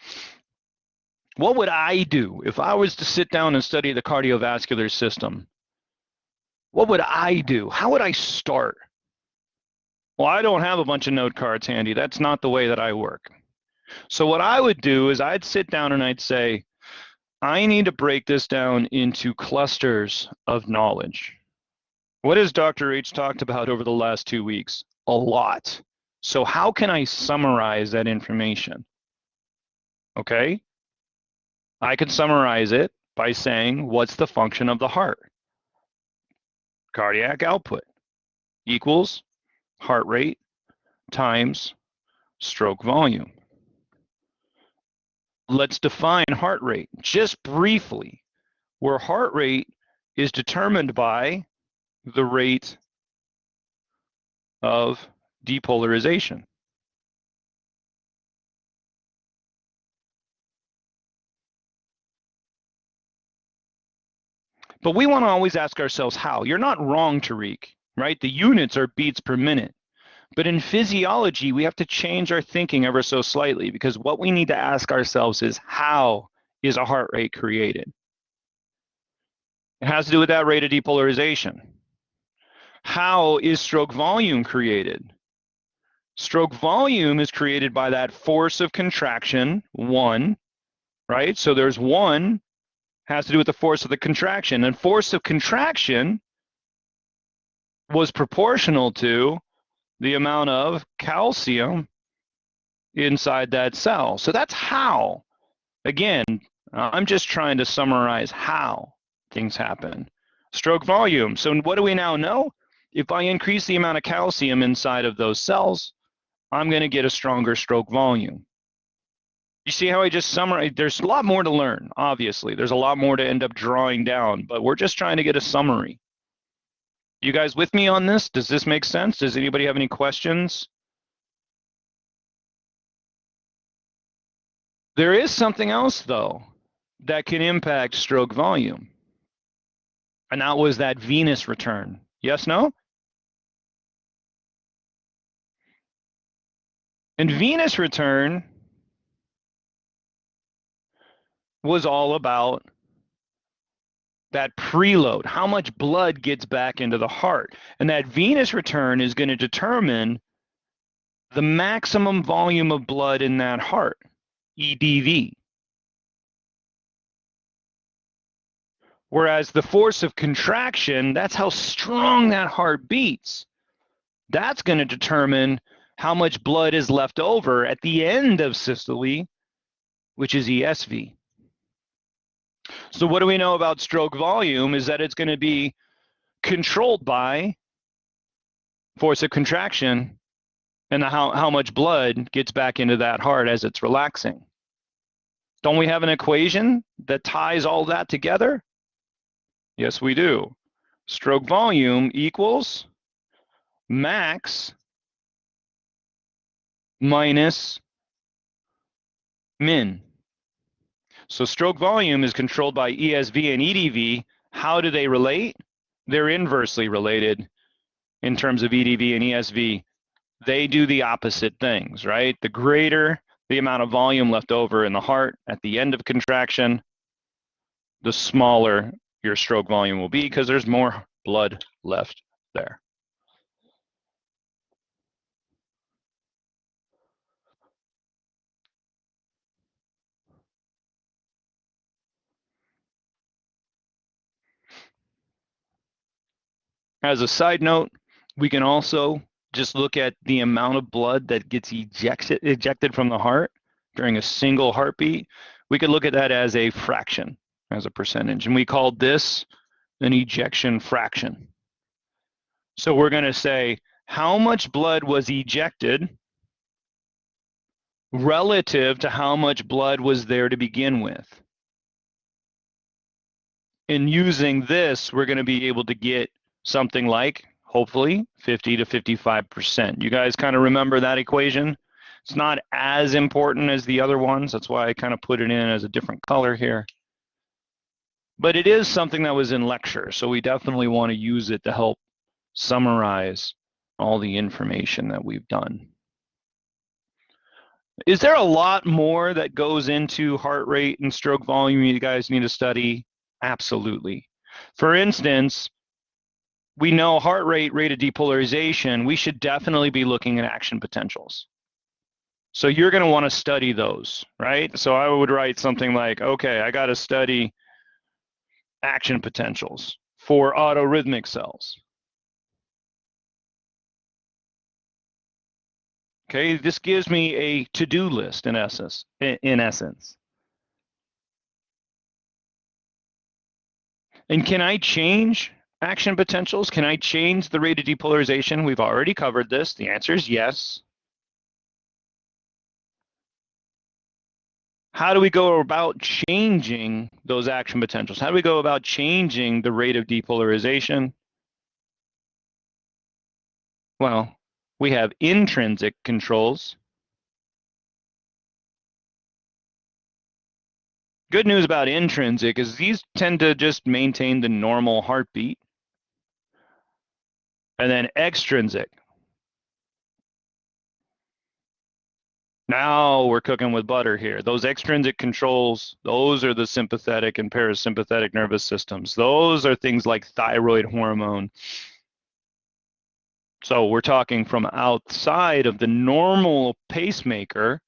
What would I do if I was to sit down and study the cardiovascular system? What would I do? How would I start? Well, I don't have a bunch of note cards handy. That's not the way that I work. So what I would do is I'd sit down and I'd say, I need to break this down into clusters of knowledge. What has Dr. H talked about over the last 2 weeks? A lot. So how can I summarize that information? Okay? I can summarize it by saying, what's the function of the heart? Cardiac output equals heart rate times stroke volume. Let's define heart rate just briefly, where heart rate is determined by the rate of depolarization. But we want to always ask ourselves how. You're not wrong, Tariq, right? The units are beats per minute. But in physiology, we have to change our thinking ever so slightly, because what we need to ask ourselves is, how is a heart rate created? It has to do with that rate of depolarization. How is stroke volume created? Stroke volume is created by that force of contraction, 1, right? So there's 1 has to do with the force of the contraction, and force of contraction was proportional to the amount of calcium inside that cell. So that's how. Again, I'm just trying to summarize how things happen. Stroke volume. So what do we now know? If I increase the amount of calcium inside of those cells, I'm going to get a stronger stroke volume. You see how I just summarized? There's a lot more to learn, obviously. There's a lot more to end up drawing down, but we're just trying to get a summary. You guys with me on this? Does this make sense? Does anybody have any questions? There is something else, though, that can impact stroke volume. And that was that venous return. Yes, no? And venous return was all about that preload, how much blood gets back into the heart. And that venous return is going to determine the maximum volume of blood in that heart, EDV. Whereas the force of contraction, that's how strong that heart beats. That's going to determine how much blood is left over at the end of systole, which is ESV. So what do we know about stroke volume is that it's going to be controlled by force of contraction and how much blood gets back into that heart as it's relaxing. Don't we have an equation that ties all that together? Yes, we do. Stroke volume equals max minus min. So stroke volume is controlled by ESV and EDV. How do they relate? They're inversely related. in terms of EDV and ESV, they do the opposite things, right? The greater the amount of volume left over in the heart at the end of contraction, the smaller your stroke volume will be because there's more blood left there. As a side note, we can also just look at the amount of blood that gets ejected from the heart during a single heartbeat. We could look at that as a fraction, as a percentage, and we called this an ejection fraction. So we're going to say how much blood was ejected relative to how much blood was there to begin with. And using this, we're going to be able to get something like, hopefully, 50 to 55%. You guys kind of remember that equation? It's not as important as the other ones. That's why I kind of put it in as a different color here. But it is something that was in lecture, so we definitely want to use it to help summarize all the information that we've done. Is there a lot more that goes into heart rate and stroke volume you guys need to study? Absolutely. For instance, we know heart rate, rate of depolarization, we should definitely be looking at action potentials. So you're going to want to study those, right? So I would write something like, okay, I got to study action potentials for autorhythmic cells. Okay, this gives me a to-do list in essence. And can I change action potentials? Can I change the rate of depolarization? We've already covered this. The answer is yes. How do we go about changing those action potentials? How do we go about changing the rate of depolarization? Well, we have intrinsic controls. Good news about intrinsic is these tend to just maintain the normal heartbeat. And then extrinsic. Now we're cooking with butter here. Those extrinsic controls, those are the sympathetic and parasympathetic nervous systems. Those are things like thyroid hormone. So we're talking from outside of the normal pacemaker.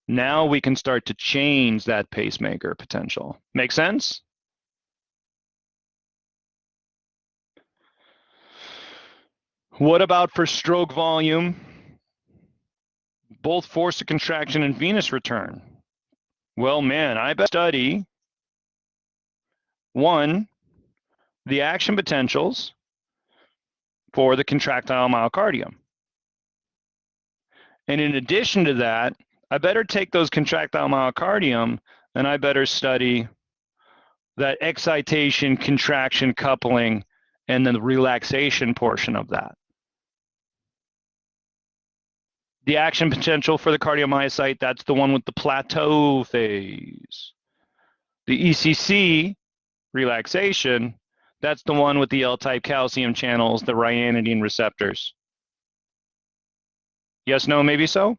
Now we can start to change that pacemaker potential. Make sense? What about for stroke volume? Both force of contraction and venous return. Well, man, I bet study one, the action potentials for the contractile myocardium. And in addition to that, I better take those contractile myocardium and I better study that excitation, contraction, coupling, and then the relaxation portion of that. The action potential for the cardiomyocyte, that's the one with the plateau phase. The ECC, relaxation, that's the one with the L-type calcium channels, the ryanodine receptors. Yes, no, maybe so?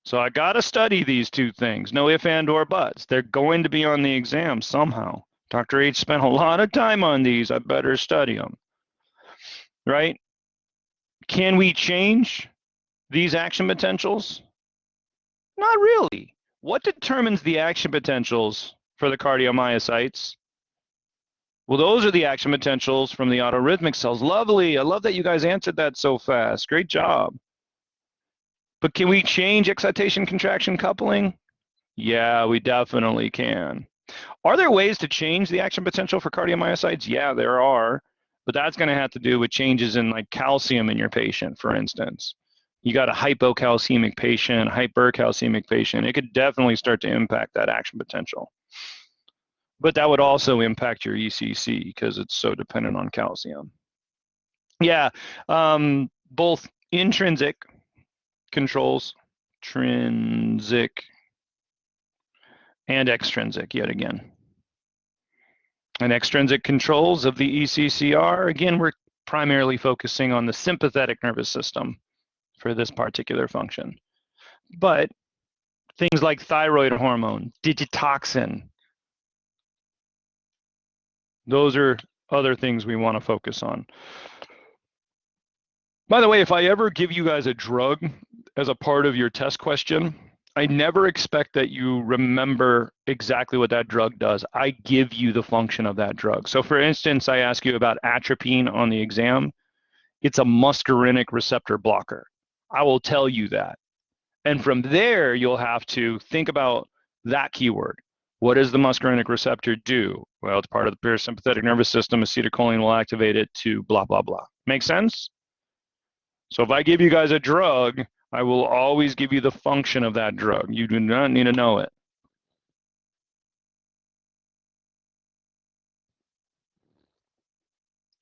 So I got to study these two things. No ifs and or buts. They're going to be on the exam somehow. Dr. H spent a lot of time on these. I better study them. Right? Can we change these action potentials? Not really. What determines the action potentials for the cardiomyocytes? Well, those are the action potentials from the autorhythmic cells. Lovely. I love that you guys answered that so fast. Great job. But can we change excitation, contraction, coupling? Yeah, we definitely can. Are there ways to change the action potential for cardiomyocytes? Yeah, there are. But that's going to have to do with changes in like calcium in your patient, for instance. You got a hypocalcemic patient, hypercalcemic patient. It could definitely start to impact that action potential. But that would also impact your ECC because it's so dependent on calcium. Yeah, both intrinsic controls, intrinsic and extrinsic yet again. And extrinsic controls of the ECCR, again, we're primarily focusing on the sympathetic nervous system for this particular function. But things like thyroid hormone, digitoxin, those are other things we want to focus on. By the way, if I ever give you guys a drug as a part of your test question, I never expect that you remember exactly what that drug does. I give you the function of that drug. So for instance, I ask you about atropine on the exam. It's a muscarinic receptor blocker. I will tell you that. And from there, you'll have to think about that keyword. What does the muscarinic receptor do? Well, it's part of the parasympathetic nervous system. Acetylcholine will activate it to blah, blah, blah. Make sense? So if I give you guys a drug, I will always give you the function of that drug. You do not need to know it.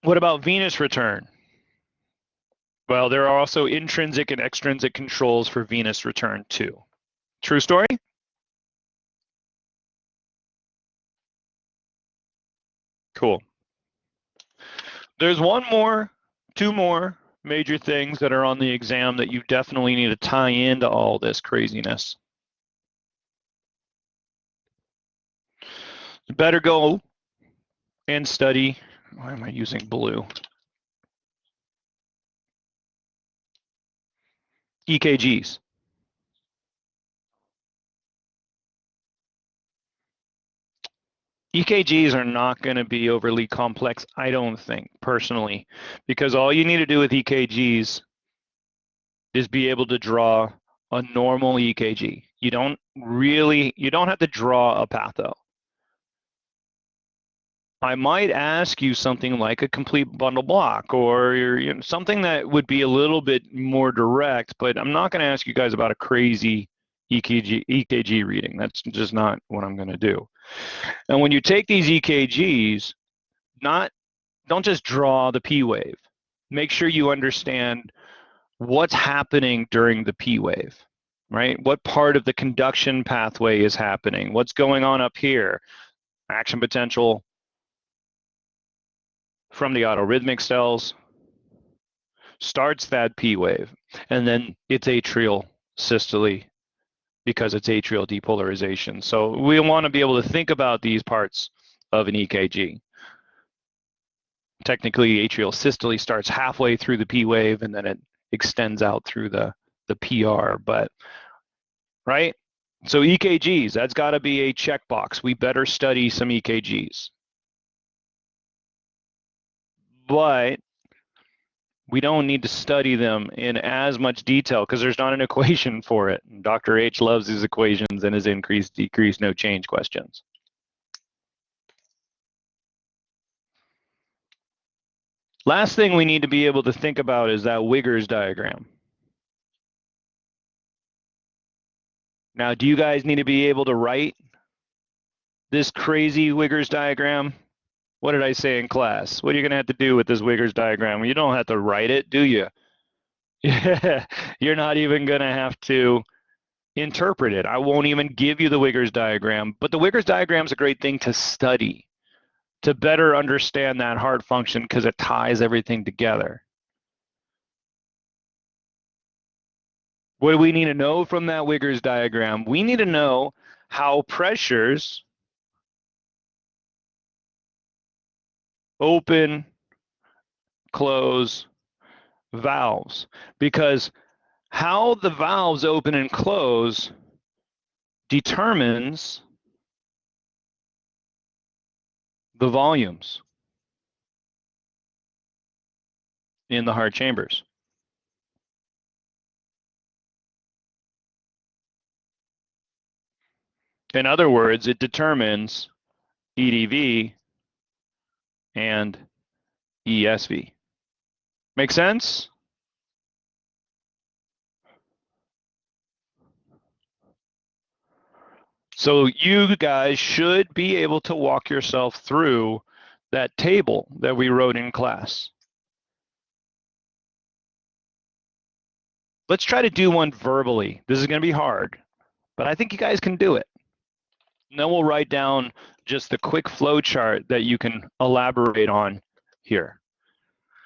What about venous return? Well, there are also intrinsic and extrinsic controls for venous return too. True story? Cool. There's two more major things that are on the exam that you definitely need to tie into all this craziness. You better go and study. Why am I using blue? EKGs. EKGs are not going to be overly complex, I don't think, personally, because all you need to do with EKGs is be able to draw a normal EKG. You don't have to draw a patho. I might ask you something like a complete bundle block or something that would be a little bit more direct, but I'm not going to ask you guys about a crazy EKG reading. That's just not what I'm going to do. And when you take these EKGs, don't just draw the P wave. Make sure you understand what's happening during the P wave, right? What part of the conduction pathway is happening? What's going on up here? Action potential from the autorhythmic cells starts that P wave, and then it's atrial systole because it's atrial depolarization. So we want to be able to think about these parts of an EKG. Technically, atrial systole starts halfway through the P wave and then it extends out through the PR, but right? So EKGs, that's got to be a checkbox. We better study some EKGs. But we don't need to study them in as much detail because there's not an equation for it. Dr. H loves his equations and his increase, decrease, no change questions. Last thing we need to be able to think about is that Wiggers diagram. Now, do you guys need to be able to write this crazy Wiggers diagram? What did I say in class? What are you going to have to do with this Wiggers diagram? You don't have to write it, do you? You're not even going to have to interpret it. I won't even give you the Wiggers diagram, but the Wiggers diagram is a great thing to study, to better understand that heart function because it ties everything together. What do we need to know from that Wiggers diagram? We need to know how pressures open, close valves, because how the valves open and close determines the volumes in the heart chambers. In other words, it determines EDV and ESV. Make sense? So you guys should be able to walk yourself through that table that we wrote in class. Let's try to do one verbally. This is going to be hard, but I think you guys can do it. And then we'll write down just the quick flow chart that you can elaborate on here.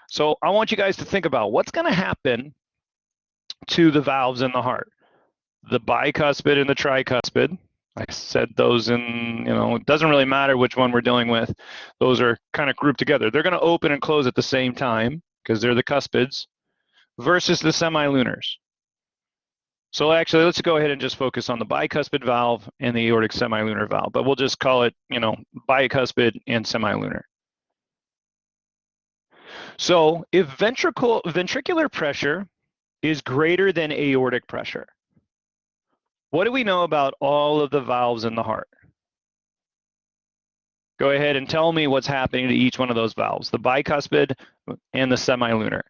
So I want you guys to think about what's going to happen to the valves in the heart. The bicuspid and the tricuspid. I said those in, it doesn't really matter which one we're dealing with. Those are kind of grouped together. They're going to open and close at the same time because they're the cuspids versus the semilunars. So actually, let's go ahead and just focus on the bicuspid valve and the aortic semilunar valve, but we'll just call it, bicuspid and semilunar. So if ventricular pressure is greater than aortic pressure, what do we know about all of the valves in the heart? Go ahead and tell me what's happening to each one of those valves, the bicuspid and the semilunar.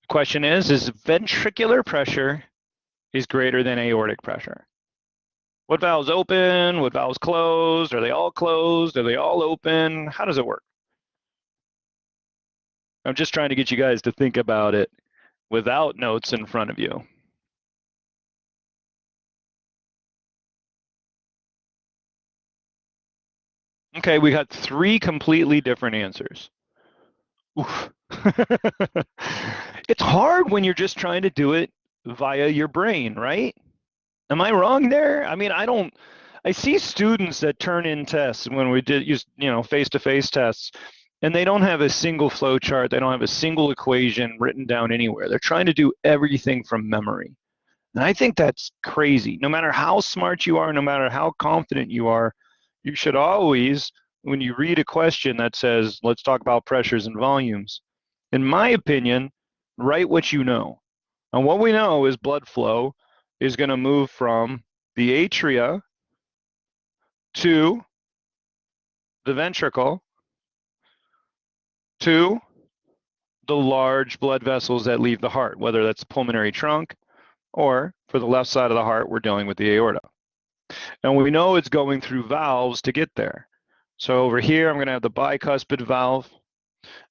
The question is ventricular pressure is greater than aortic pressure? What valves open? What valves closed? Are they all closed? Are they all open? How does it work? I'm just trying to get you guys to think about it without notes in front of you. Okay, we got 3 completely different answers. Oof. It's hard when you're just trying to do it via your brain, right? Am I wrong there? I mean, I see students that turn in tests when we did use, face-to-face tests, and they don't have a single flow chart. They don't have a single equation written down anywhere. They're trying to do everything from memory. And I think that's crazy. No matter how smart you are, no matter how confident you are, you should always, when you read a question that says, let's talk about pressures and volumes, in my opinion, write what you know. And what we know is blood flow is going to move from the atria to the ventricle to the large blood vessels that leave the heart, whether that's the pulmonary trunk or for the left side of the heart, we're dealing with the aorta. And we know it's going through valves to get there. So over here, I'm going to have the bicuspid valve,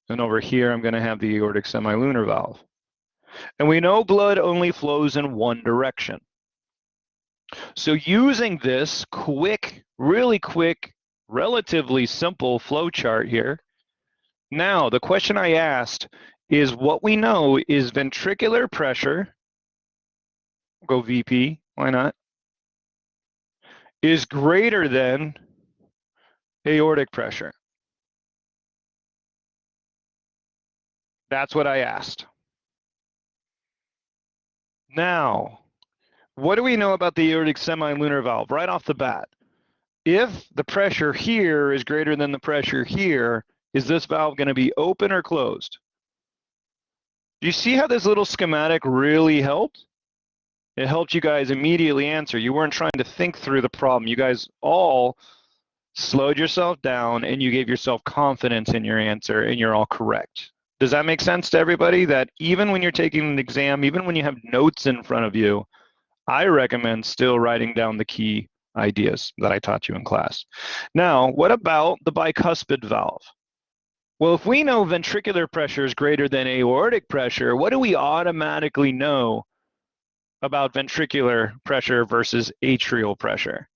and over here, I'm going to have the aortic semilunar valve. And we know blood only flows in one direction. So using this quick, really quick, relatively simple flow chart here, now the question I asked is what we know is ventricular pressure, go VP, why not, is greater than aortic pressure. That's what I asked. Now, what do we know about the aortic semilunar valve right off the bat? If the pressure here is greater than the pressure here, is this valve going to be open or closed? Do you see how this little schematic really helped? It helped you guys immediately answer. You weren't trying to think through the problem. You guys all slowed yourself down and you gave yourself confidence in your answer and you're all correct. Does that make sense to everybody? That even when you're taking an exam, even when you have notes in front of you, I recommend still writing down the key ideas that I taught you in class. Now, what about the bicuspid valve? Well, if we know ventricular pressure is greater than aortic pressure, what do we automatically know about ventricular pressure versus atrial pressure?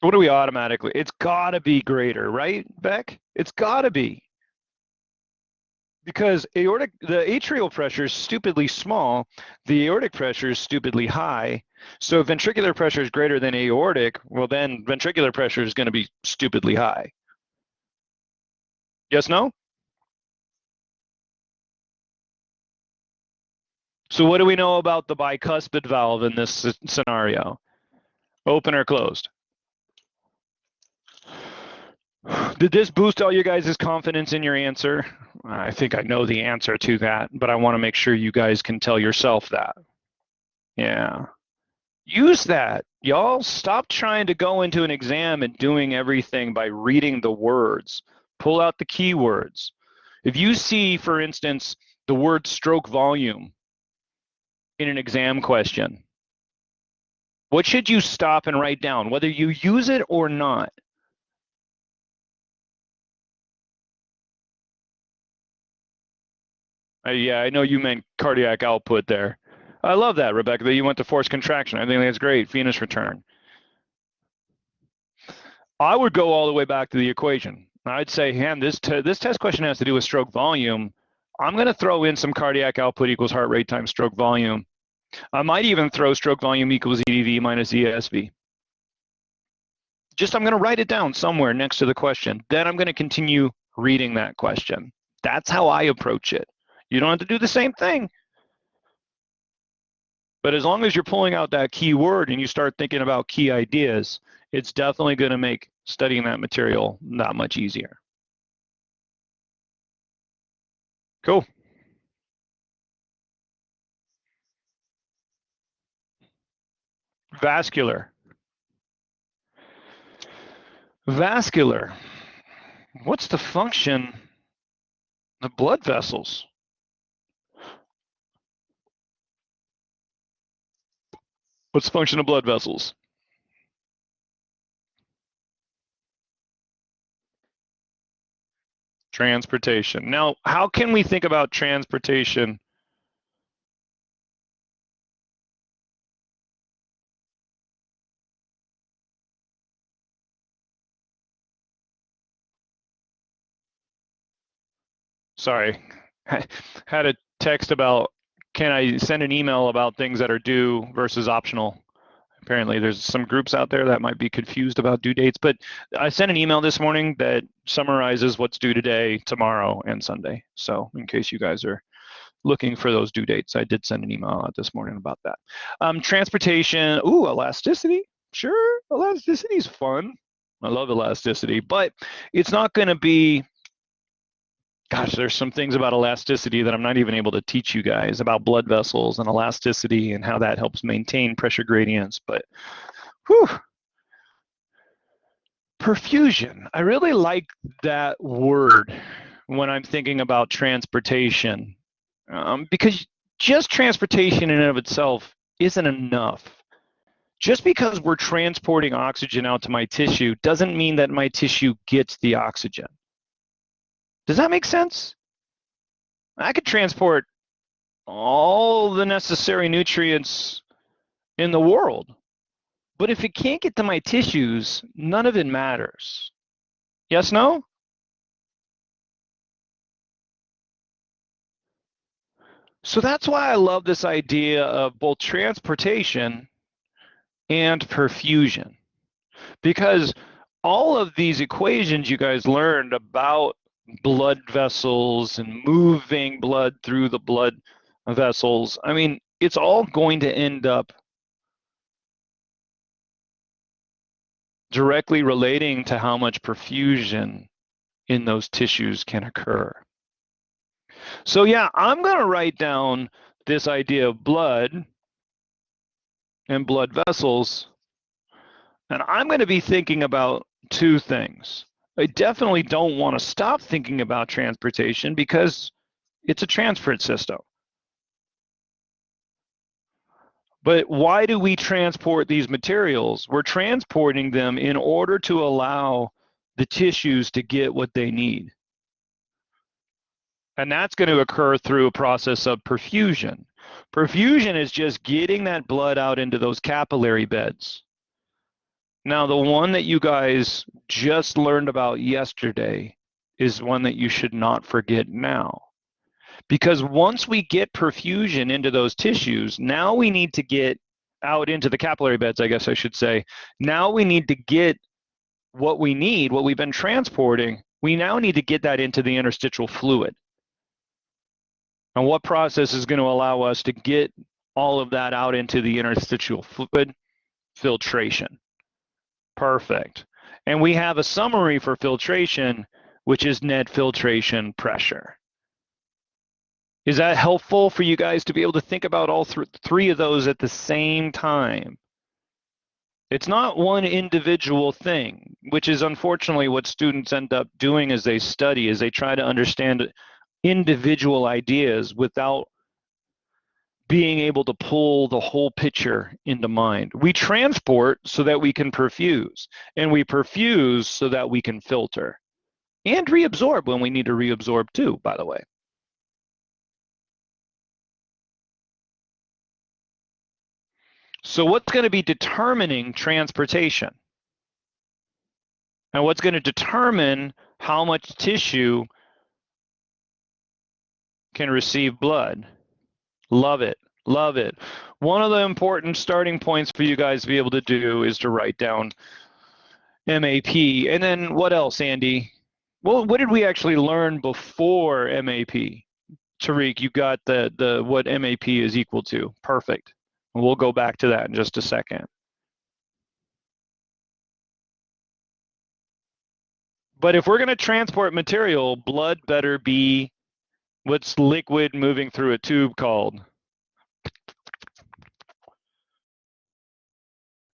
What do we automatically? It's got to be greater, right, Beck? It's got to be. Because the atrial pressure is stupidly small, the aortic pressure is stupidly high. So if ventricular pressure is greater than aortic, well then ventricular pressure is going to be stupidly high. Yes, no? So what do we know about the bicuspid valve in this scenario? Open or closed? Did this boost all you guys' confidence in your answer? I think I know the answer to that, but I want to make sure you guys can tell yourself that. Yeah. Use that, y'all. Stop trying to go into an exam and doing everything by reading the words. Pull out the keywords. If you see, for instance, the word stroke volume in an exam question, what should you stop and write down, whether you use it or not? Yeah, I know you meant cardiac output there. I love that, Rebecca, that you went to forced contraction. I think that's great. Venous return. I would go all the way back to the equation. I'd say, this test question has to do with stroke volume. I'm going to throw in some cardiac output equals heart rate times stroke volume. I might even throw stroke volume equals EDV minus ESV. I'm going to write it down somewhere next to the question. Then I'm going to continue reading that question. That's how I approach it. You don't have to do the same thing. But as long as you're pulling out that key word and you start thinking about key ideas, it's definitely going to make studying that material that much easier. Cool. Vascular. Vascular. What's the function of blood vessels? What's the function of blood vessels? Transportation. Now, how can we think about transportation? Sorry, I had a text about, can I send an email about things that are due versus optional? Apparently there's some groups out there that might be confused about due dates, but I sent an email this morning that summarizes what's due today, tomorrow, and Sunday. So in case you guys are looking for those due dates, I did send an email out this morning about that. Transportation, elasticity, sure, elasticity is fun. I love elasticity, but it's not gonna be, gosh, there's some things about elasticity that I'm not even able to teach you guys about blood vessels and elasticity and how that helps maintain pressure gradients, but whew. Perfusion, I really like that word when I'm thinking about transportation, because just transportation in and of itself isn't enough. Just because we're transporting oxygen out to my tissue doesn't mean that my tissue gets the oxygen. Does that make sense? I could transport all the necessary nutrients in the world, but if it can't get to my tissues, none of it matters. Yes, no? So that's why I love this idea of both transportation and perfusion, because all of these equations you guys learned about blood vessels and moving blood through the blood vessels, I mean, it's all going to end up directly relating to how much perfusion in those tissues can occur. So yeah, I'm going to write down this idea of blood and blood vessels, and I'm going to be thinking about two things. I definitely don't want to stop thinking about transportation because it's a transport system. But why do we transport these materials? We're transporting them in order to allow the tissues to get what they need. And that's going to occur through a process of perfusion. Perfusion is just getting that blood out into those capillary beds. Now, the one that you guys just learned about yesterday is one that you should not forget now. Because once we get perfusion into those tissues, now we need to get out into the capillary beds, I guess I should say. Now we need to get what we need, what we've been transporting, we now need to get that into the interstitial fluid. And what process is going to allow us to get all of that out into the interstitial fluid? Filtration. Perfect. And we have a summary for filtration, which is net filtration pressure. Is that helpful for you guys to be able to think about all three of those at the same time? It's not one individual thing, which is unfortunately what students end up doing as they study, is they try to understand individual ideas without being able to pull the whole picture into mind. We transport so that we can perfuse, and we perfuse so that we can filter and reabsorb when we need to reabsorb too, by the way. So what's going to be determining transportation? And what's going to determine how much tissue can receive blood? Love it. Love it. One of the important starting points for you guys to be able to do is to write down MAP. And then what else, Andy? Well, what did we actually learn before MAP? Tariq, you got the what MAP is equal to. Perfect. We'll go back to that in just a second. But if we're going to transport material, blood better be what's liquid moving through a tube called?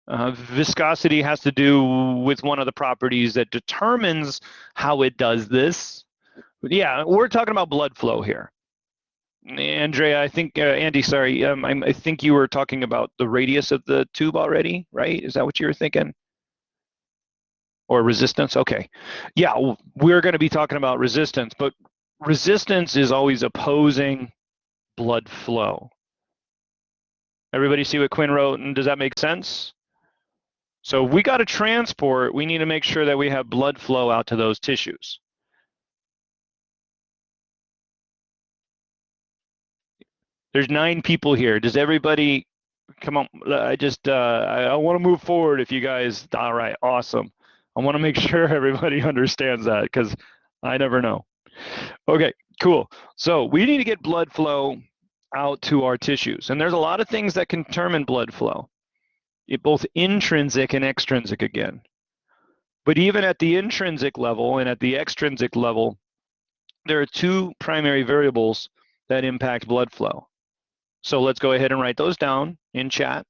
Viscosity has to do with one of the properties that determines how it does this. But yeah, we're talking about blood flow here. Andrea, I think, Andy, sorry, I think you were talking about the radius of the tube already, right? Is that what you were thinking? Or resistance? Okay. Yeah, we're going to be talking about resistance, but resistance is always opposing blood flow. Everybody see what Quinn wrote, and does that make sense? So if we got to transport, we need to make sure that we have blood flow out to those tissues. There's 9 people here. Does everybody, come on, I want to move forward if you guys, all right, awesome. I want to make sure everybody understands that because I never know. Okay, cool. So we need to get blood flow out to our tissues. And there's a lot of things that can determine blood flow, both intrinsic and extrinsic again. But even at the intrinsic level and at the extrinsic level, there are 2 primary variables that impact blood flow. So let's go ahead and write those down in chat.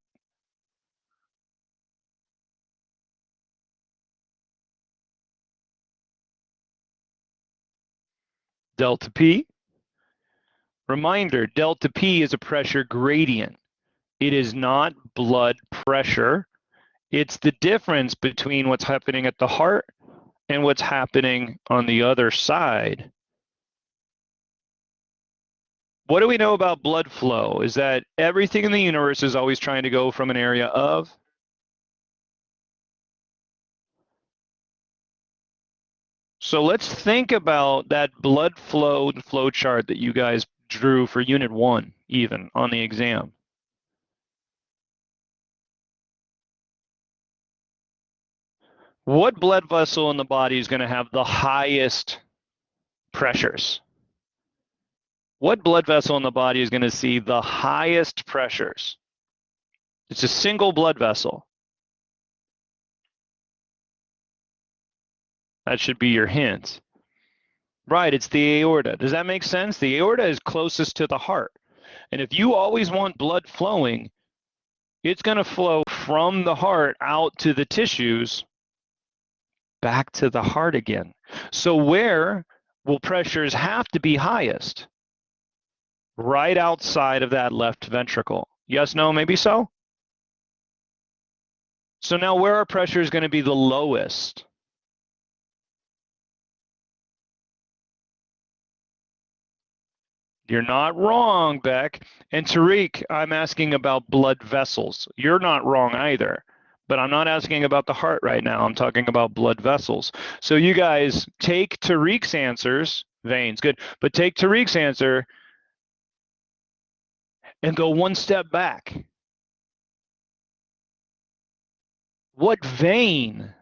Delta P. Reminder, delta P is a pressure gradient. It is not blood pressure. It's the difference between what's happening at the heart and what's happening on the other side. What do we know about blood flow? Is that everything in the universe is always trying to go from an area of? So let's think about that blood flow chart that you guys drew for Unit 1, even on the exam. What blood vessel in the body is going to have the highest pressures? What blood vessel in the body is going to see the highest pressures? It's a single blood vessel. That should be your hint. Right, it's the aorta. Does that make sense? The aorta is closest to the heart. And if you always want blood flowing, it's going to flow from the heart out to the tissues, back to the heart again. So where will pressures have to be highest? Right outside of that left ventricle. Yes, no, maybe so? So now where are pressures going to be the lowest? You're not wrong, Beck. And Tariq, I'm asking about blood vessels. You're not wrong either. But I'm not asking about the heart right now. I'm talking about blood vessels. So you guys take Tariq's answers, veins, good. But take Tariq's answer and go one step back. What vein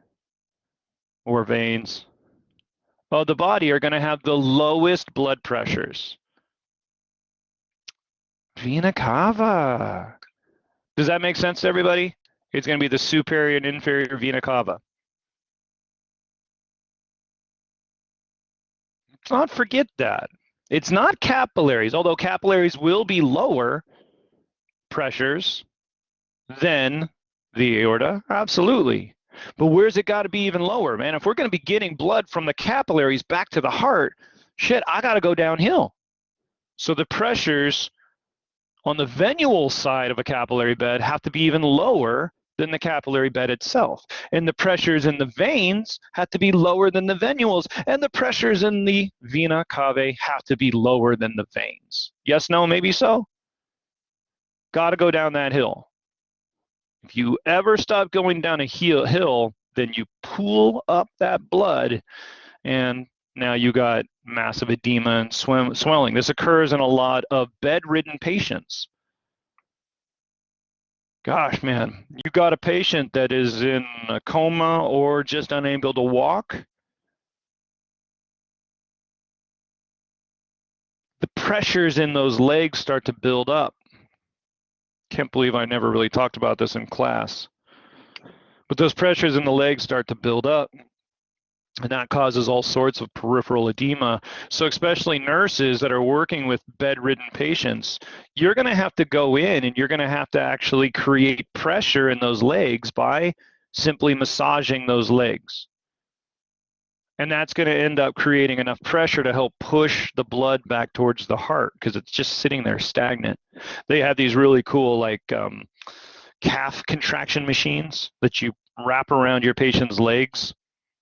or veins of the body are going to have the lowest blood pressures? Vena cava. Does that make sense to everybody? It's going to be the superior and inferior vena cava. Let's not forget that. It's not capillaries, although capillaries will be lower pressures than the aorta, absolutely. But where's it got to be even lower, man? If we're going to be getting blood from the capillaries back to the heart, shit, I got to go downhill. So the pressures on the venule side of a capillary bed have to be even lower than the capillary bed itself. And the pressures in the veins have to be lower than the venules. And the pressures in the vena cava have to be lower than the veins. Yes, no, maybe so? Got to go down that hill. If you ever stop going down a hill, then you pool up that blood, and now you got massive edema and swelling. This occurs in a lot of bedridden patients. Gosh, man, you got a patient that is in a coma or just unable to walk. The pressures in those legs start to build up. Can't believe I never really talked about this in class. But those pressures in the legs start to build up, and that causes all sorts of peripheral edema. So especially nurses that are working with bedridden patients, you're going to have to go in and you're going to have to actually create pressure in those legs by simply massaging those legs. And that's going to end up creating enough pressure to help push the blood back towards the heart, because it's just sitting there stagnant. They have these really cool calf contraction machines that you wrap around your patient's legs,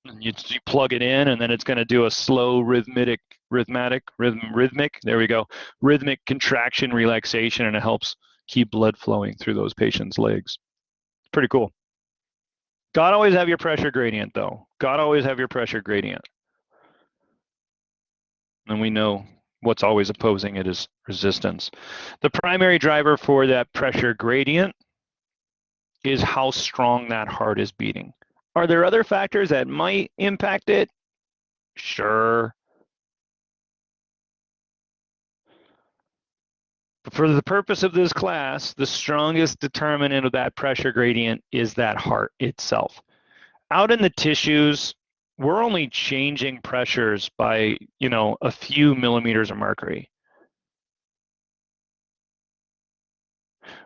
and you plug it in, and then it's going to do a slow rhythmic contraction relaxation, and it helps keep blood flowing through those patients' legs. It's pretty cool. Gotta always have your pressure gradient, though. Gotta always have your pressure gradient. And we know what's always opposing it is resistance. The primary driver for that pressure gradient is how strong that heart is beating. Are there other factors that might impact it? Sure. But for the purpose of this class, the strongest determinant of that pressure gradient is that heart itself. Out in the tissues, we're only changing pressures by, a few millimeters of mercury.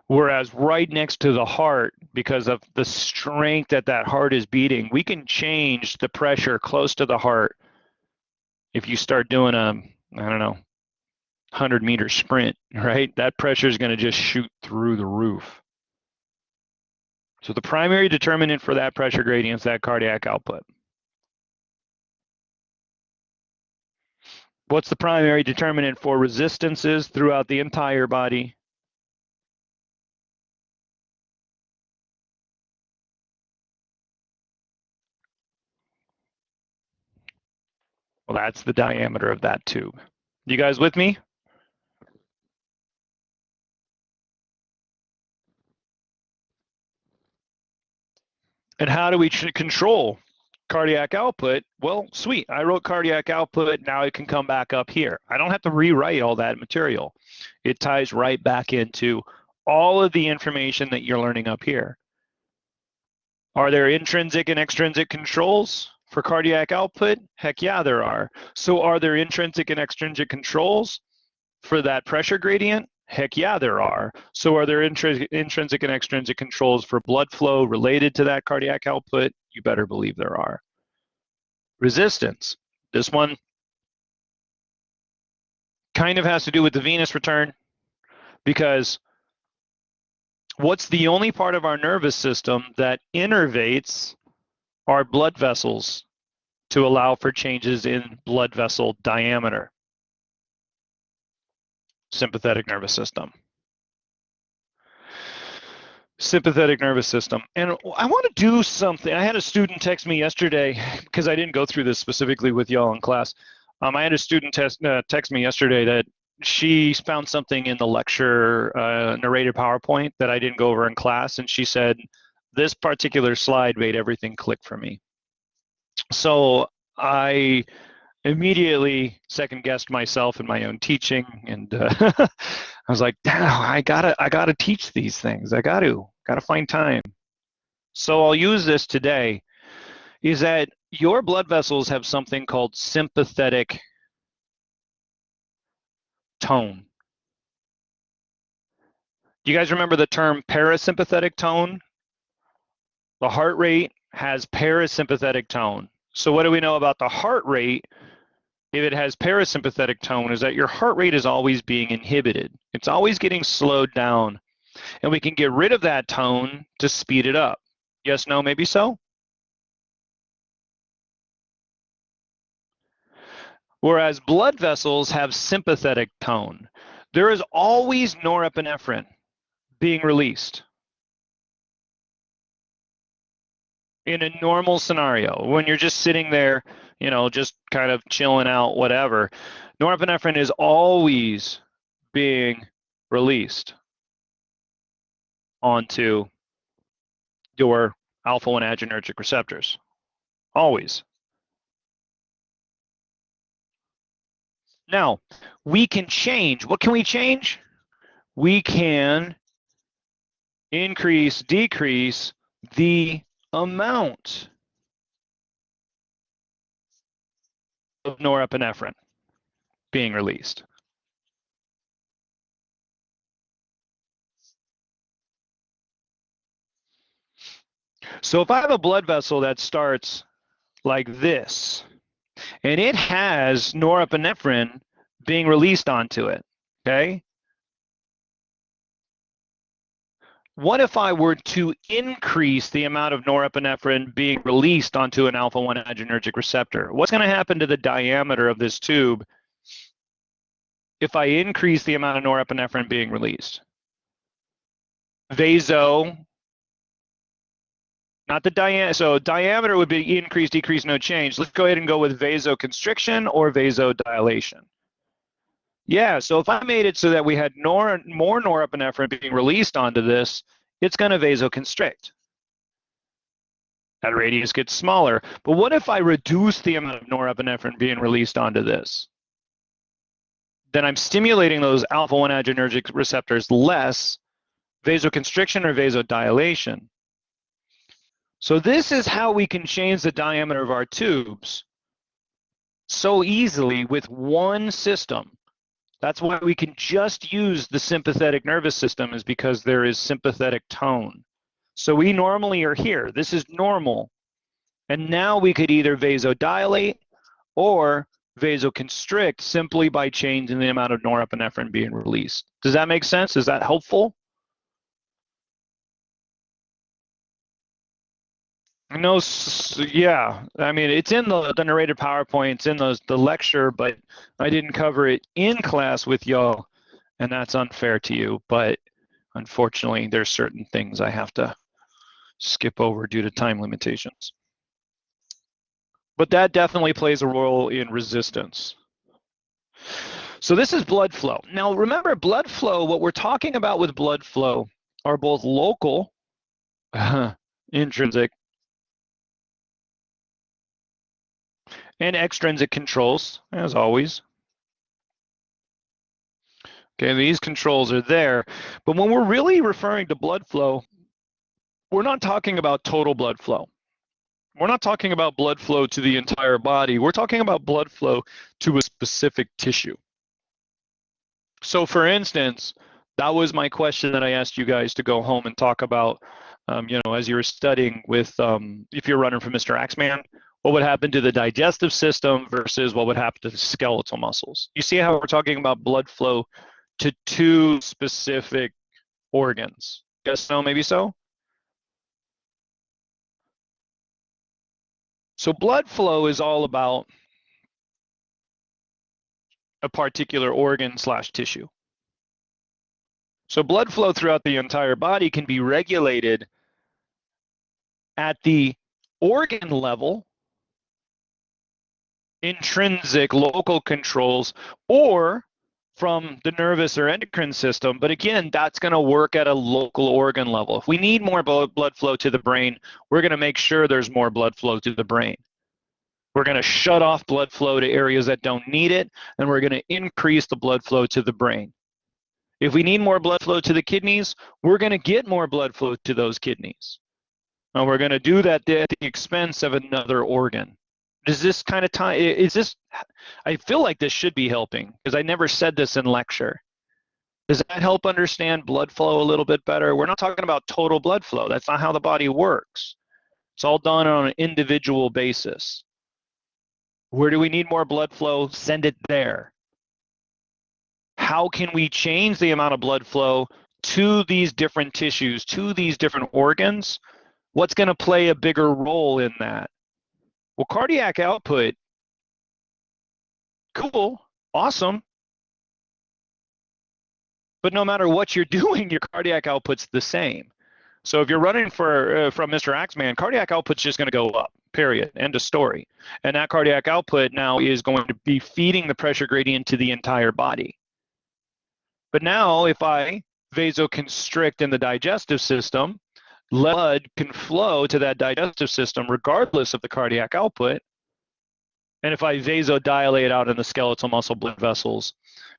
Whereas right next to the heart, because of the strength that that heart is beating, we can change the pressure close to the heart. If you start doing a, 100-meter sprint, right? That pressure is going to just shoot through the roof. So the primary determinant for that pressure gradient is that cardiac output. What's the primary determinant for resistances throughout the entire body? Well, that's the diameter of that tube. You guys with me? And how do we control cardiac output? Well, sweet, I wrote cardiac output, now it can come back up here. I don't have to rewrite all that material. It ties right back into all of the information that you're learning up here. Are there intrinsic and extrinsic controls for cardiac output? Heck yeah, there are. So are there intrinsic and extrinsic controls for that pressure gradient? Heck yeah, there are. So are there intrinsic and extrinsic controls for blood flow related to that cardiac output? You better believe there are. Resistance. This one kind of has to do with the venous return, because what's the only part of our nervous system that innervates our blood vessels to allow for changes in blood vessel diameter? Sympathetic nervous system. Sympathetic nervous system. And I want to do something. I had a student text me yesterday, because I didn't go through this specifically with y'all in class. I had a student text me yesterday that she found something in the lecture narrated PowerPoint that I didn't go over in class, and she said, this particular slide made everything click for me. So I immediately second-guessed myself in my own teaching, and I was like, damn, I gotta teach these things. I gotta find time. So I'll use this today, is that your blood vessels have something called sympathetic tone. Do you guys remember the term parasympathetic tone? The heart rate has parasympathetic tone. So what do we know about the heart rate if it has parasympathetic tone? Is that your heart rate is always being inhibited. It's always getting slowed down. And we can get rid of that tone to speed it up. Yes, no, maybe so? Whereas blood vessels have sympathetic tone. There is always norepinephrine being released. in a normal scenario, when you're just sitting there, you know, just kind of chilling out, whatever, norepinephrine is always being released onto your alpha-1 adrenergic receptors. Always. Now, we can change. What can we change? We can increase, decrease the amount of norepinephrine being released. So if I have a blood vessel that starts like this, and it has norepinephrine being released onto it, okay? What if I were to increase the amount of norepinephrine being released onto an alpha-1 adrenergic receptor? What's going to happen to the diameter of this tube if I increase the amount of norepinephrine being released? Vaso, not the diameter, so diameter would be increase, decrease, no change. Let's go ahead and go with vasoconstriction or vasodilation. Yeah, so if I made it so that we had more norepinephrine being released onto this, it's going to vasoconstrict. That radius gets smaller. But what if I reduce the amount of norepinephrine being released onto this? Then I'm stimulating those alpha-1 adrenergic receptors less, vasoconstriction or vasodilation. So this is how we can change the diameter of our tubes so easily with one system. That's why we can just use the sympathetic nervous system, is because there is sympathetic tone. So we normally are here. This is normal. And now we could either vasodilate or vasoconstrict simply by changing the amount of norepinephrine being released. Does that make sense? Is that helpful? No, yeah. I mean, it's in the narrated PowerPoints in the lecture, but I didn't cover it in class with y'all, and that's unfair to you. But unfortunately, there's certain things I have to skip over due to time limitations. But that definitely plays a role in resistance. So this is blood flow. Now remember, blood flow, what we're talking about with blood flow are both local, intrinsic, and extrinsic controls, as always. Okay, these controls are there. But when we're really referring to blood flow, we're not talking about total blood flow. We're not talking about blood flow to the entire body. We're talking about blood flow to a specific tissue. So for instance, that was my question that I asked you guys to go home and talk about, you know, as you were studying with, if you're running for Mr. Axeman, what would happen to the digestive system versus what would happen to the skeletal muscles. You see how we're talking about blood flow to two specific organs? Yes, no, maybe so? So blood flow is all about a particular organ / tissue. So blood flow throughout the entire body can be regulated at the organ level, intrinsic local controls, or from the nervous or endocrine system. But again, that's going to work at a local organ level. If we need more blood flow to the brain, we're going to make sure there's more blood flow to the brain. We're going to shut off blood flow to areas that don't need it, and we're going to increase the blood flow to the brain. If we need more blood flow to the kidneys, we're going to get more blood flow to those kidneys. And we're going to do that at the expense of another organ. Does this kind of time, is this, I feel like this should be helping because I never said this in lecture. Does that help understand blood flow a little bit better? We're not talking about total blood flow. That's not how the body works. It's all done on an individual basis. Where do we need more blood flow? Send it there. How can we change the amount of blood flow to these different tissues, to these different organs? What's going to play a bigger role in that? Well, cardiac output, cool, awesome. But no matter what you're doing, your cardiac output's the same. So if you're running for from Mr. Axeman, cardiac output's just going to go up, period, end of story. And that cardiac output now is going to be feeding the pressure gradient to the entire body. But now if I vasoconstrict in the digestive system, blood can flow to that digestive system regardless of the cardiac output. And if I vasodilate out in the skeletal muscle blood vessels,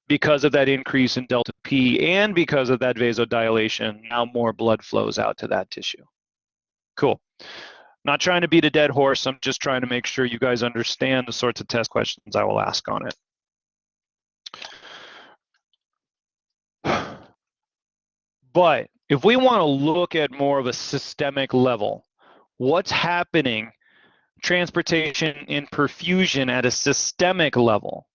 because of that increase in delta P and because of that vasodilation, now more blood flows out to that tissue. Cool. Not trying to beat a dead horse. I'm just trying to make sure you guys understand the sorts of test questions I will ask on it. But if we want to look at more of a systemic level, what's happening, transportation and perfusion at a systemic level?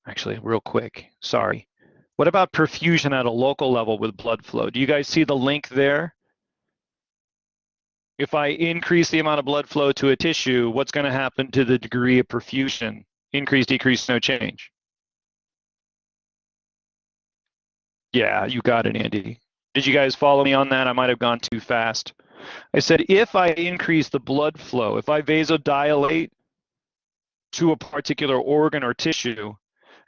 Actually, real quick, sorry. What about perfusion at a local level with blood flow? Do you guys see the link there? If I increase the amount of blood flow to a tissue, what's going to happen to the degree of perfusion? Increase, decrease, no change. Yeah, you got it, Andy. Did you guys follow me on that? I might have gone too fast. I said if I increase the blood flow, if I vasodilate to a particular organ or tissue,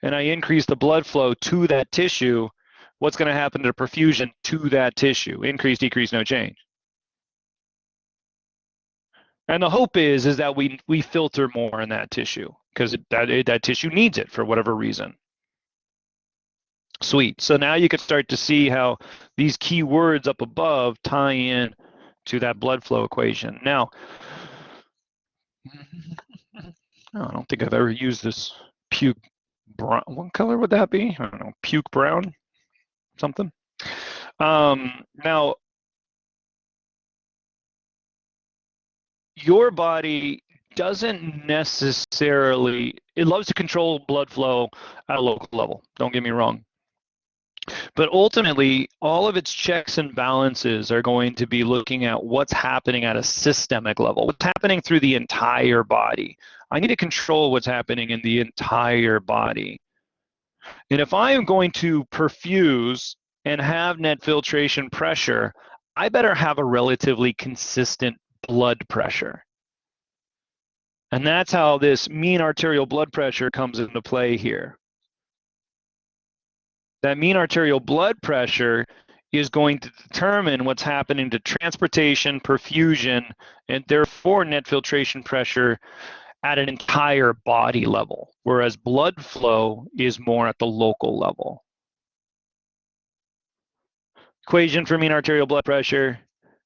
and I increase the blood flow to that tissue, what's going to happen to perfusion to that tissue? Increase, decrease, no change. And the hope is that we filter more in that tissue because that tissue needs it for whatever reason. Sweet. So now you can start to see how these key words up above tie in to that blood flow equation. Now, I don't think I've ever used this puke brown. What color would that be? I don't know. Puke brown, something. Now, your body doesn't necessarily, it loves to control blood flow at a local level. Don't get me wrong. But ultimately, all of its checks and balances are going to be looking at what's happening at a systemic level, what's happening through the entire body. I need to control what's happening in the entire body. And if I am going to perfuse and have net filtration pressure, I better have a relatively consistent blood pressure. And that's how this mean arterial blood pressure comes into play here. That mean arterial blood pressure is going to determine what's happening to transportation, perfusion, and therefore net filtration pressure at an entire body level, whereas blood flow is more at the local level. Equation for mean arterial blood pressure,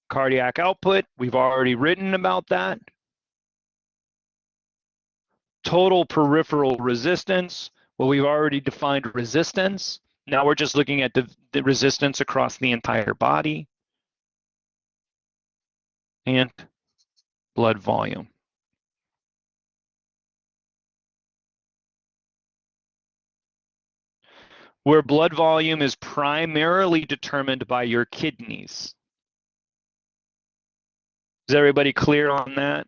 cardiac output, we've already written about that. Total peripheral resistance, well, we've already defined resistance. Now we're just looking at the resistance across the entire body. And blood volume. Where blood volume is primarily determined by your kidneys. Is everybody clear on that?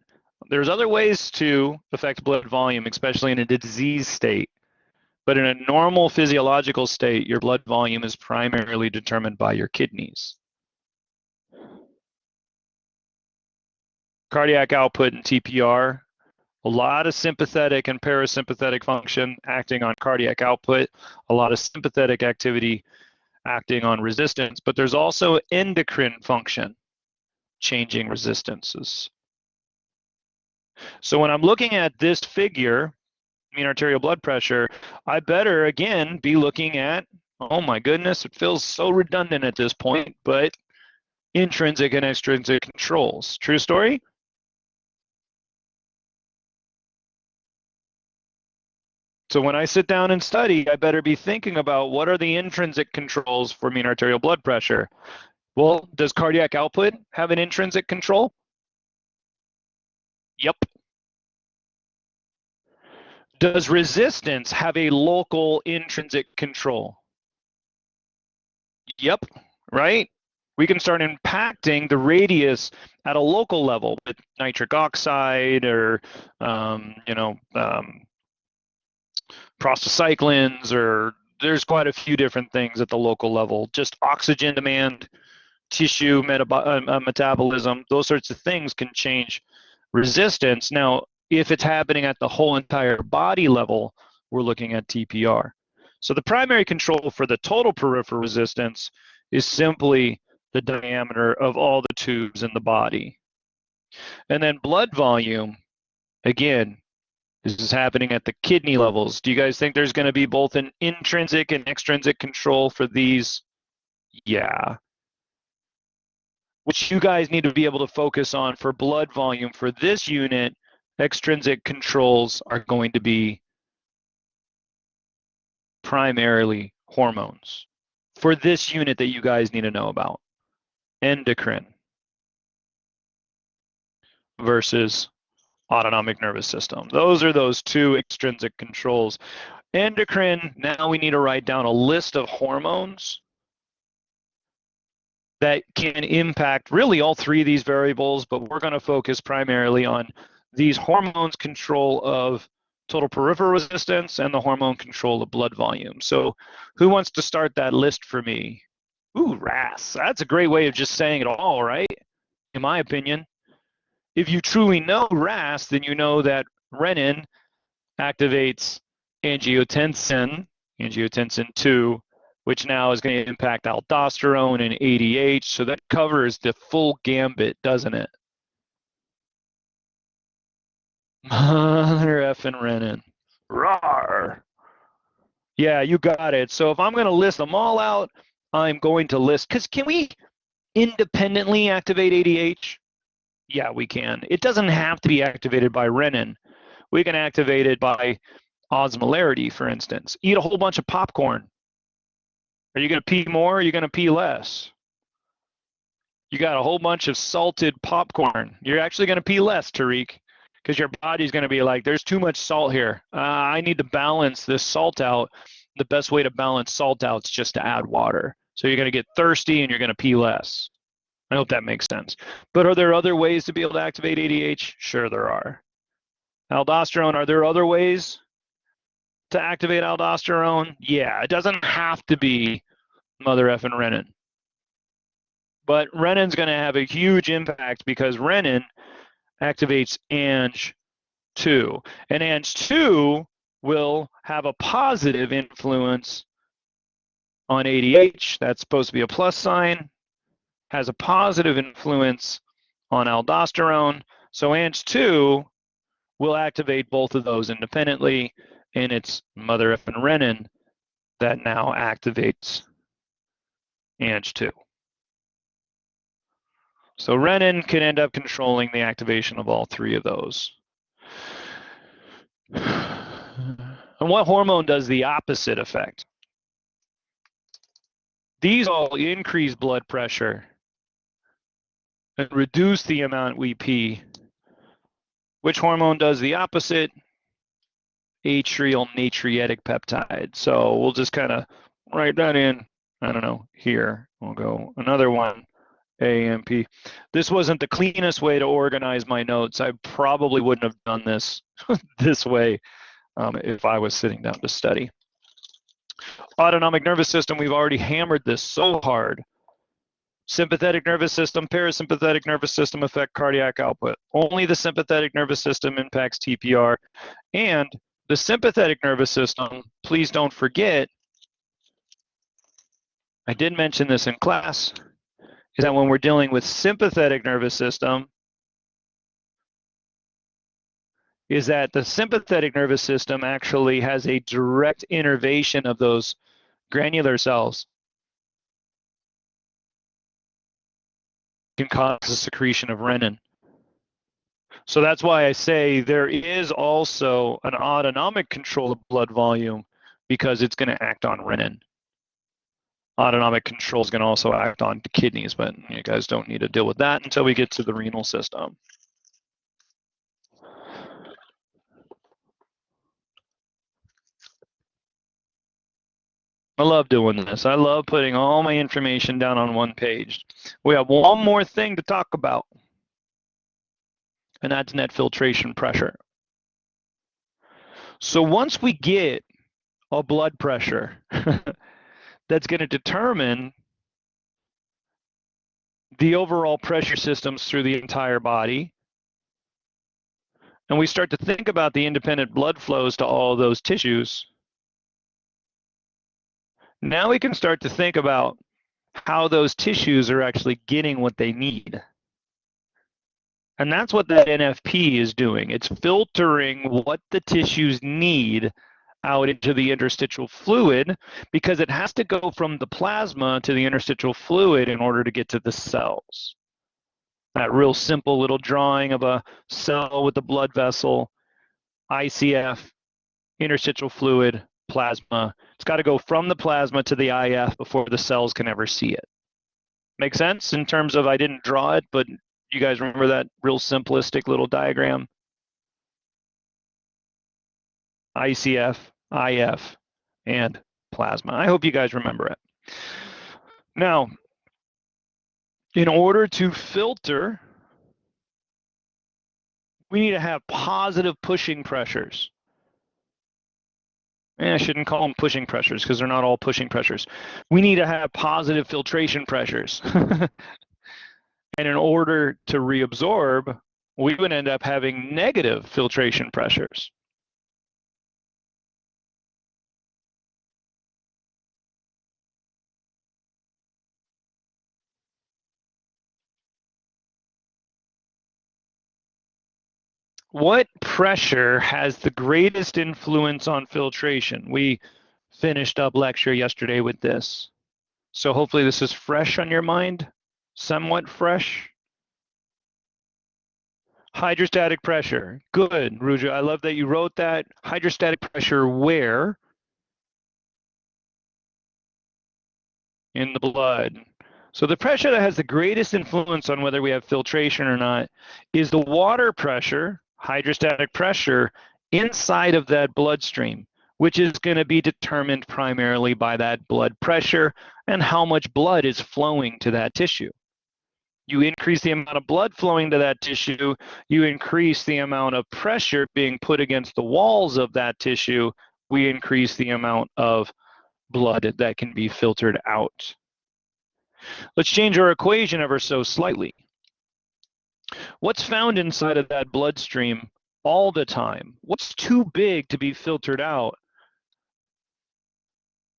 There's other ways to affect blood volume, especially in a disease state. But in a normal physiological state, your blood volume is primarily determined by your kidneys. Cardiac output and TPR, a lot of sympathetic and parasympathetic function acting on cardiac output, a lot of sympathetic activity acting on resistance, but there's also endocrine function changing resistances. So when I'm looking at this figure, mean arterial blood pressure, I better again be looking at, oh my goodness, it feels so redundant at this point, but intrinsic and extrinsic controls. True story? So when I sit down and study, I better be thinking about what are the intrinsic controls for mean arterial blood pressure. Well, does cardiac output have an intrinsic control? Yep. Does resistance have a local intrinsic control? Yep, right? We can start impacting the radius at a local level with nitric oxide or, prostacyclins, or there's quite a few different things at the local level. Just oxygen demand, tissue metabolism, those sorts of things can change resistance. Now, if it's happening at the whole entire body level, we're looking at TPR. So the primary control for the total peripheral resistance is simply the diameter of all the tubes in the body. And then blood volume, again, this is happening at the kidney levels. Do you guys think there's going to be both an intrinsic and extrinsic control for these? Yeah. Which you guys need to be able to focus on for blood volume. For this unit, extrinsic controls are going to be primarily hormones. For this unit that you guys need to know about, endocrine versus autonomic nervous system. Those are those two extrinsic controls. Endocrine, now we need to write down a list of hormones that can impact really all three of these variables, but we're going to focus primarily on these hormones control of total peripheral resistance and the hormone control of blood volume. So who wants to start that list for me? Ooh, RAS. That's a great way of just saying it all, right? In my opinion. If you truly know RAS, then you know that renin activates angiotensin 2, which now is going to impact aldosterone and ADH. So that covers the full gambit, doesn't it? Mother effing renin. Rawr. Yeah, you got it. So if I'm going to list them all out, I'm going to list, because can we independently activate ADH? Yeah, we can. It doesn't have to be activated by renin. We can activate it by osmolarity, for instance. Eat a whole bunch of popcorn. Are you going to pee more or are you going to pee less? You got a whole bunch of salted popcorn. You're actually going to pee less, Tariq, because your body's going to be like, there's too much salt here. I need to balance this salt out. The best way to balance salt out is just to add water. So you're going to get thirsty and you're going to pee less. I hope that makes sense. But are there other ways to be able to activate ADH? Sure, there are. Aldosterone, are there other ways to activate aldosterone? Yeah, it doesn't have to be mother effing renin. But renin's going to have a huge impact because renin activates Ang2. And Ang2 will have a positive influence on ADH. That's supposed to be a plus sign. Has a positive influence on aldosterone. So Ang2 will activate both of those independently, and it's mother effing renin that now activates Ang2. So renin can end up controlling the activation of all three of those. And what hormone does the opposite effect? These all increase blood pressure and reduce the amount we pee. Which hormone does the opposite? Atrial natriuretic peptide. So we'll just kind of write that in, I don't know, here. We'll go another one, AMP. This wasn't the cleanest way to organize my notes. I probably wouldn't have done this this way if I was sitting down to study. Autonomic nervous system, we've already hammered this so hard. Sympathetic nervous system, parasympathetic nervous system affect cardiac output. Only the sympathetic nervous system impacts TPR. And the sympathetic nervous system, please don't forget, I did mention this in class, is that when we're dealing with sympathetic nervous system, is that the sympathetic nervous system actually has a direct innervation of those granular cells. Can cause the secretion of renin. So that's why I say there is also an autonomic control of blood volume because it's going to act on renin. Autonomic control is going to also act on the kidneys, but you guys don't need to deal with that until we get to the renal system. I love doing this. I love putting all my information down on one page. We have one more thing to talk about, and that's net filtration pressure. So once we get a blood pressure that's going to determine the overall pressure systems through the entire body. And we start to think about the independent blood flows to all of those tissues. Now we can start to think about how those tissues are actually getting what they need. And that's what that NFP is doing. It's filtering what the tissues need out into the interstitial fluid, because it has to go from the plasma to the interstitial fluid in order to get to the cells. That real simple little drawing of a cell with a blood vessel, ICF, interstitial fluid, plasma. It's got to go from the plasma to the IF before the cells can ever see it. Make sense in terms of, I didn't draw it, but you guys remember that real simplistic little diagram? ICF, IF, and plasma. I hope you guys remember it. Now, in order to filter, we need to have positive pushing pressures. I shouldn't call them pushing pressures because they're not all pushing pressures. We need to have positive filtration pressures. And in order to reabsorb, we would end up having negative filtration pressures. What pressure has the greatest influence on filtration? We finished up lecture yesterday with this. So hopefully this is fresh on your mind, somewhat fresh. Hydrostatic pressure. Good, Ruja. I love that you wrote that. Hydrostatic pressure where? In the blood. So the pressure that has the greatest influence on whether we have filtration or not is the water pressure, hydrostatic pressure, inside of that bloodstream, which is going to be determined primarily by that blood pressure and how much blood is flowing to that tissue. You increase the amount of blood flowing to that tissue, you increase the amount of pressure being put against the walls of that tissue, we increase the amount of blood that can be filtered out. Let's change our equation ever so slightly. What's found inside of that bloodstream all the time? What's too big to be filtered out?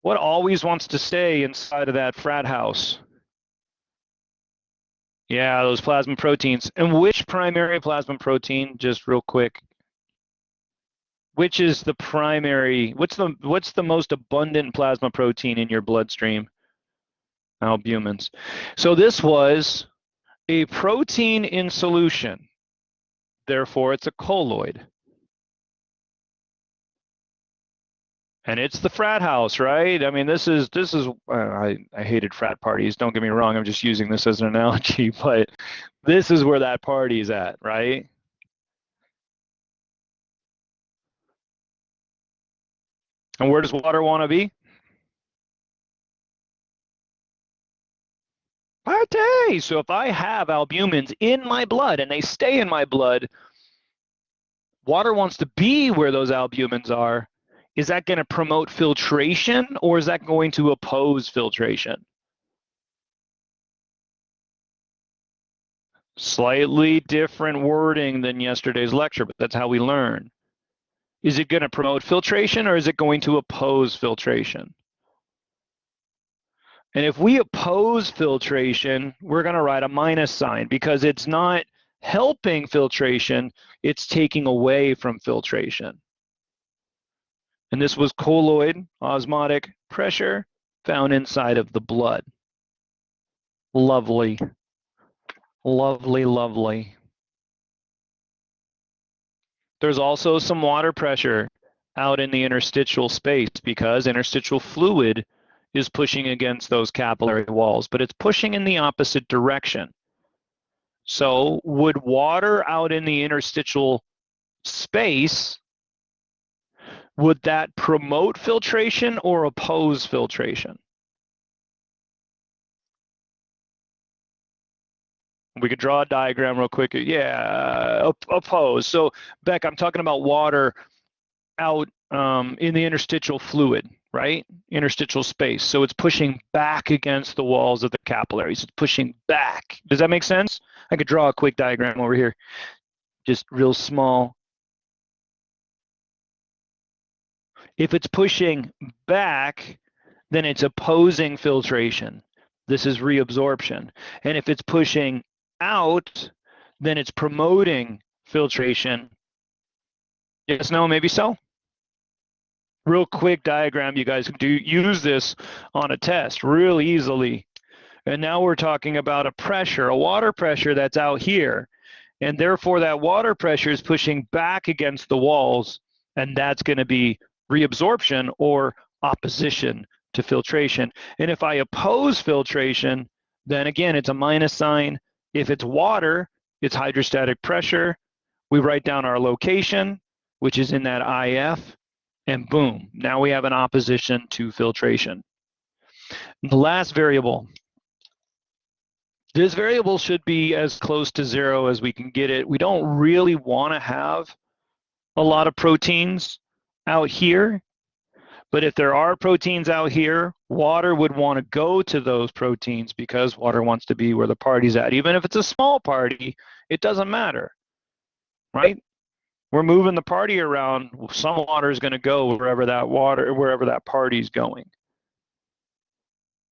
What always wants to stay inside of that frat house? Yeah, those plasma proteins. And which primary plasma protein, just real quick, which is the primary, what's the most abundant plasma protein in your bloodstream? Albumins. So this was a protein in solution. Therefore, it's a colloid. And it's the frat house, right? I mean, this is I hated frat parties. Don't get me wrong. I'm just using this as an analogy, but this is where that party's at, right? And where does water want to be? Party. So if I have albumins in my blood and they stay in my blood, water wants to be where those albumins are. Is that going to promote filtration or is that going to oppose filtration? Slightly different wording than yesterday's lecture, but that's how we learn. Is it going to promote filtration or is it going to oppose filtration? And if we oppose filtration, we're going to write a minus sign because it's not helping filtration, it's taking away from filtration. And this was colloid osmotic pressure found inside of the blood. Lovely, lovely, lovely. There's also some water pressure out in the interstitial space because interstitial fluid is pushing against those capillary walls, but it's pushing in the opposite direction. So would water out in the interstitial space, would that promote filtration or oppose filtration? We could draw a diagram real quick. Yeah, oppose. So Beck, I'm talking about water out in the interstitial fluid, right? Interstitial space. So it's pushing back against the walls of the capillaries. It's pushing back. Does that make sense? I could draw a quick diagram over here, just real small. If it's pushing back, then it's opposing filtration. This is reabsorption. And if it's pushing out, then it's promoting filtration. Yes, no, maybe so. Real quick diagram, you guys do use this on a test real easily. And now we're talking about a pressure, a water pressure that's out here. And therefore that water pressure is pushing back against the walls, and that's going to be reabsorption or opposition to filtration. And if I oppose filtration, then again, it's a minus sign. If it's water, it's hydrostatic pressure. We write down our location, which is in that IF, and boom, now we have an opposition to filtration. The last variable. This variable should be as close to 0 as we can get it. We don't really want to have a lot of proteins out here, but if there are proteins out here, water would want to go to those proteins because water wants to be where the party's at. Even if it's a small party, it doesn't matter, right? We're moving the party around. Some water is going to go wherever that party's going.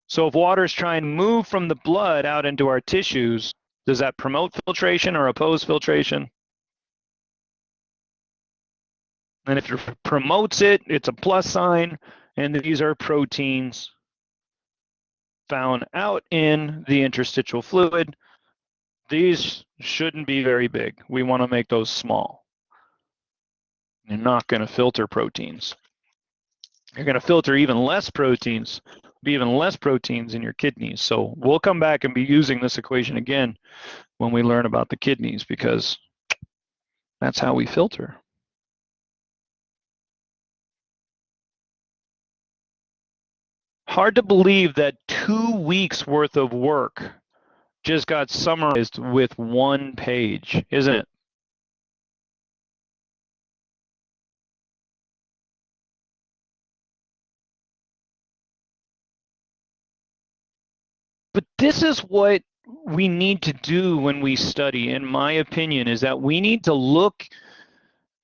So if water is trying to move from the blood out into our tissues, does that promote filtration or oppose filtration? And if it promotes it, it's a plus sign, and these are proteins found out in the interstitial fluid. These shouldn't be very big. We want to make those small. You're not going to filter proteins. You're going to filter even less proteins, be even less proteins in your kidneys. So we'll come back and be using this equation again when we learn about the kidneys, because that's how we filter. Hard to believe that 2 weeks worth of work just got summarized with 1 page, isn't it? But this is what we need to do when we study, in my opinion, is that we need to look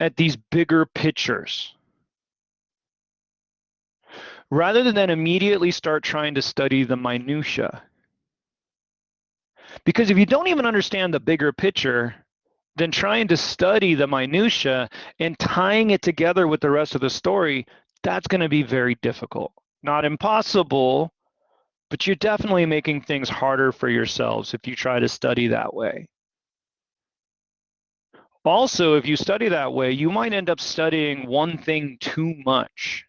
at these bigger pictures rather than immediately start trying to study the minutia. Because if you don't even understand the bigger picture, then trying to study the minutia and tying it together with the rest of the story, that's going to be very difficult. Not impossible, but you're definitely making things harder for yourselves if you try to study that way. Also, if you study that way, you might end up studying one thing too much.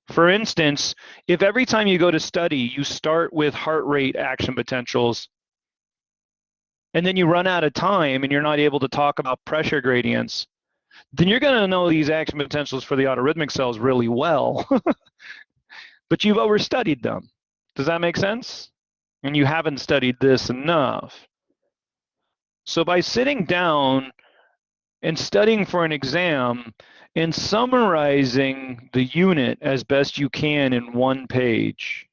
For instance, if every time you go to study, you start with heart rate action potentials, and then you run out of time and you're not able to talk about pressure gradients, then you're going to know these action potentials for the autorhythmic cells really well, but you've overstudied them. Does that make sense? And you haven't studied this enough. So by sitting down and studying for an exam and summarizing the unit as best you can in 1 page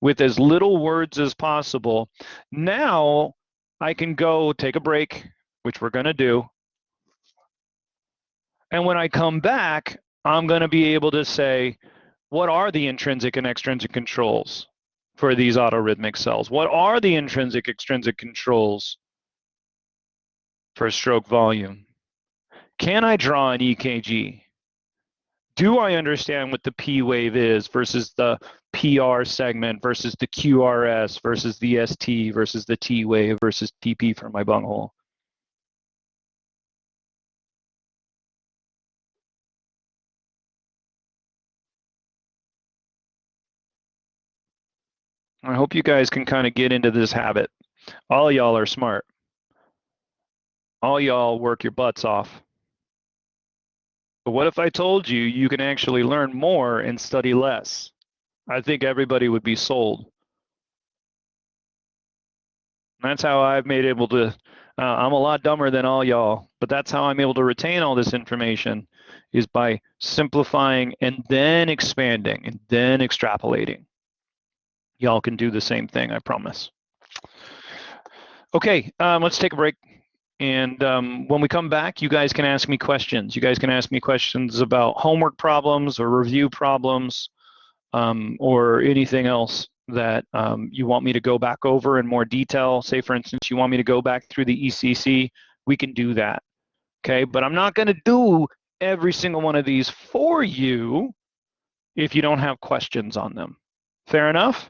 with as little words as possible, now I can go take a break, which we're going to do. And when I come back, I'm going to be able to say, what are the intrinsic and extrinsic controls for these autorhythmic cells? What are the intrinsic, extrinsic controls for stroke volume? Can I draw an EKG? Do I understand what the P wave is versus the PR segment versus the QRS versus the ST versus the T wave versus TP for my bunghole? I hope you guys can kind of get into this habit. All y'all are smart. All y'all work your butts off. But what if I told you you can actually learn more and study less? I think everybody would be sold. And that's how I've I'm a lot dumber than all y'all, but that's how I'm able to retain all this information is by simplifying and then expanding and then extrapolating. Y'all can do the same thing, I promise. Okay, let's take a break. And when we come back, you guys can ask me questions. You guys can ask me questions about homework problems or review problems or anything else that you want me to go back over in more detail. Say, for instance, you want me to go back through the ECC, we can do that. Okay, but I'm not going to do every single one of these for you if you don't have questions on them. Fair enough?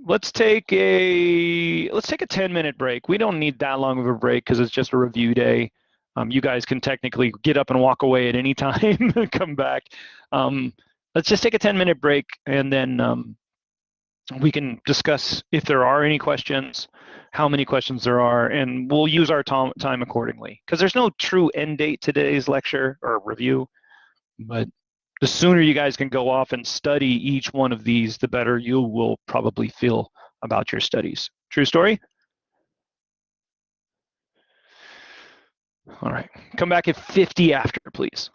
Let's take a 10-minute break. We don't need that long of a break because it's just a review day. You guys can technically get up and walk away at any time and come back. Let's just take a 10-minute break and then we can discuss if there are any questions, how many questions there are, and we'll use our time accordingly. Because there's no true end date to today's lecture or review, but the sooner you guys can go off and study each one of these, the better you will probably feel about your studies. True story? All right. Come back at 50 after, please.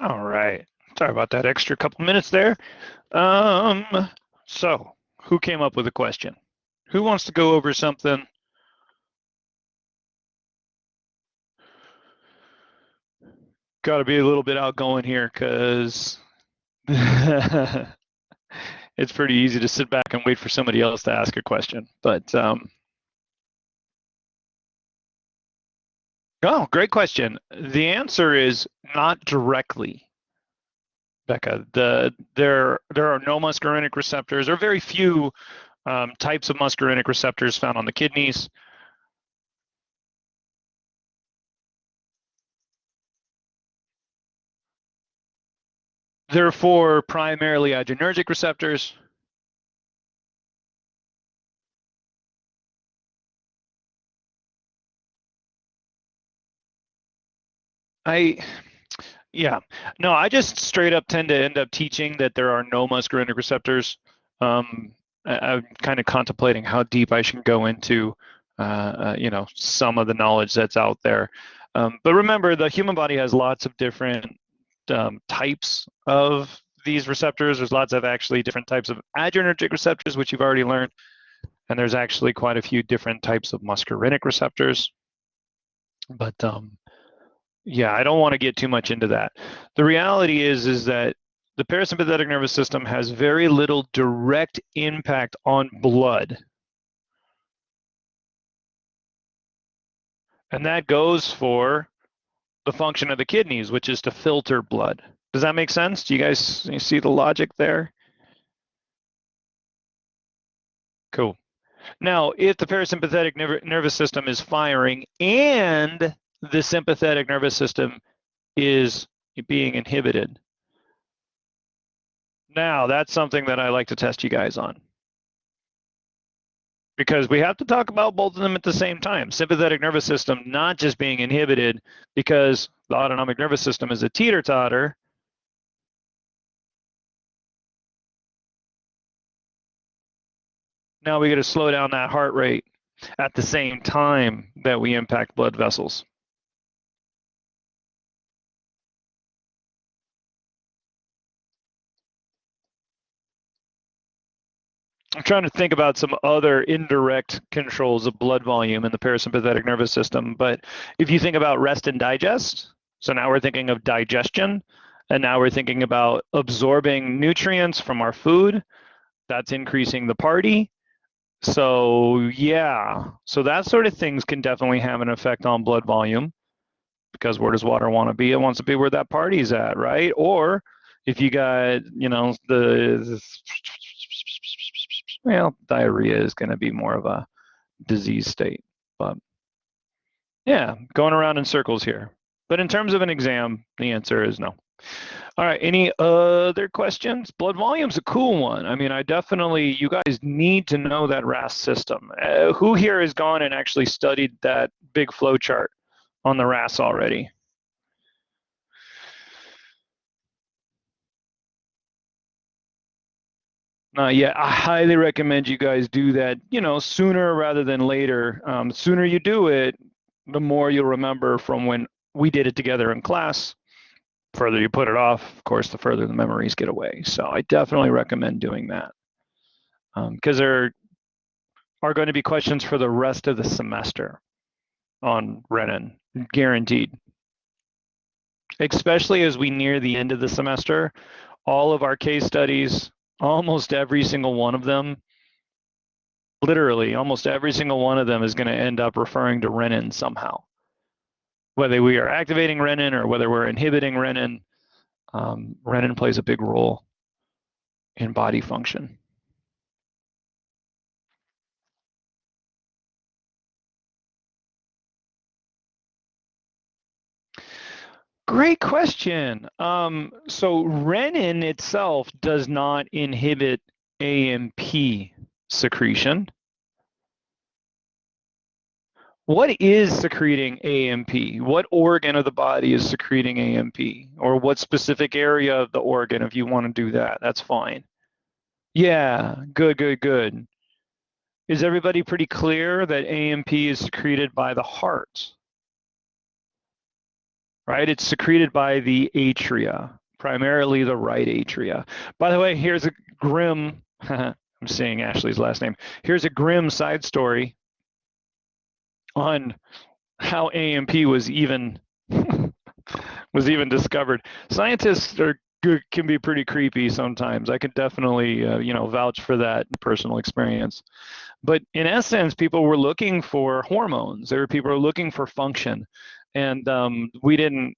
All right. Sorry about that extra couple minutes there. So who came up with a question? Who wants to go over something? Got to be a little bit outgoing here because it's pretty easy to sit back and wait for somebody else to ask a question. But oh, great question. The answer is not directly, Becca. There are no muscarinic receptors, or very few types of muscarinic receptors found on the kidneys. Therefore, primarily adrenergic receptors. Yeah, no, I just straight up tend to end up teaching that there are no muscarinic receptors. I'm kind of contemplating how deep I should go into, some of the knowledge that's out there. But remember, the human body has lots of different types of these receptors. There's lots of actually different types of adrenergic receptors, which you've already learned. And there's actually quite a few different types of muscarinic receptors. But yeah, I don't want to get too much into that. The reality is that the parasympathetic nervous system has very little direct impact on blood. And that goes for the function of the kidneys, which is to filter blood. Does that make sense? Do you guys see the logic there? Cool. Now, if the parasympathetic nervous system is firing and the sympathetic nervous system is being inhibited, now that's something that I like to test you guys on. Because we have to talk about both of them at the same time. Sympathetic nervous system not just being inhibited because the autonomic nervous system is a teeter-totter. Now we got to slow down that heart rate at the same time that we impact blood vessels. I'm trying to think about some other indirect controls of blood volume in the parasympathetic nervous system. But if you think about rest and digest, so now we're thinking of digestion, and now we're thinking about absorbing nutrients from our food. That's increasing the party. So yeah, so that sort of things can definitely have an effect on blood volume, because where does water want to be? It wants to be where that party's at, right? Or if you got, diarrhea is going to be more of a disease state. But yeah, going around in circles here. But in terms of an exam, the answer is no. All right, any other questions? Blood volume's a cool one. I mean, you guys need to know that RAS system. Who here has gone and actually studied that big flow chart on the RAS already? Not yet. I highly recommend you guys do that, sooner rather than later. Sooner you do it, the more you'll remember from when we did it together in class. Further you put it off, of course, the further the memories get away. So I definitely recommend doing that, because there are going to be questions for the rest of the semester on renin, guaranteed. Especially as we near the end of the semester, all of our case studies, almost every single one of them, literally almost every single one of them is going to end up referring to renin somehow. Whether we are activating renin or whether we're inhibiting renin, renin plays a big role in body function. Great question. So renin itself does not inhibit AMP secretion. What is secreting AMP? What organ of the body is secreting AMP? Or what specific area of the organ, if you want to do that, that's fine. Yeah, good. Is everybody pretty clear that AMP is secreted by the heart? right? It's secreted by the atria, primarily the right atria. By the way, here's a grim, I'm saying Ashley's last name. Here's a grim side story on how AMP was even discovered. Scientists can be pretty creepy sometimes. I can definitely vouch for that personal experience. But in essence, people were looking for hormones. There were people who were looking for function, and we didn't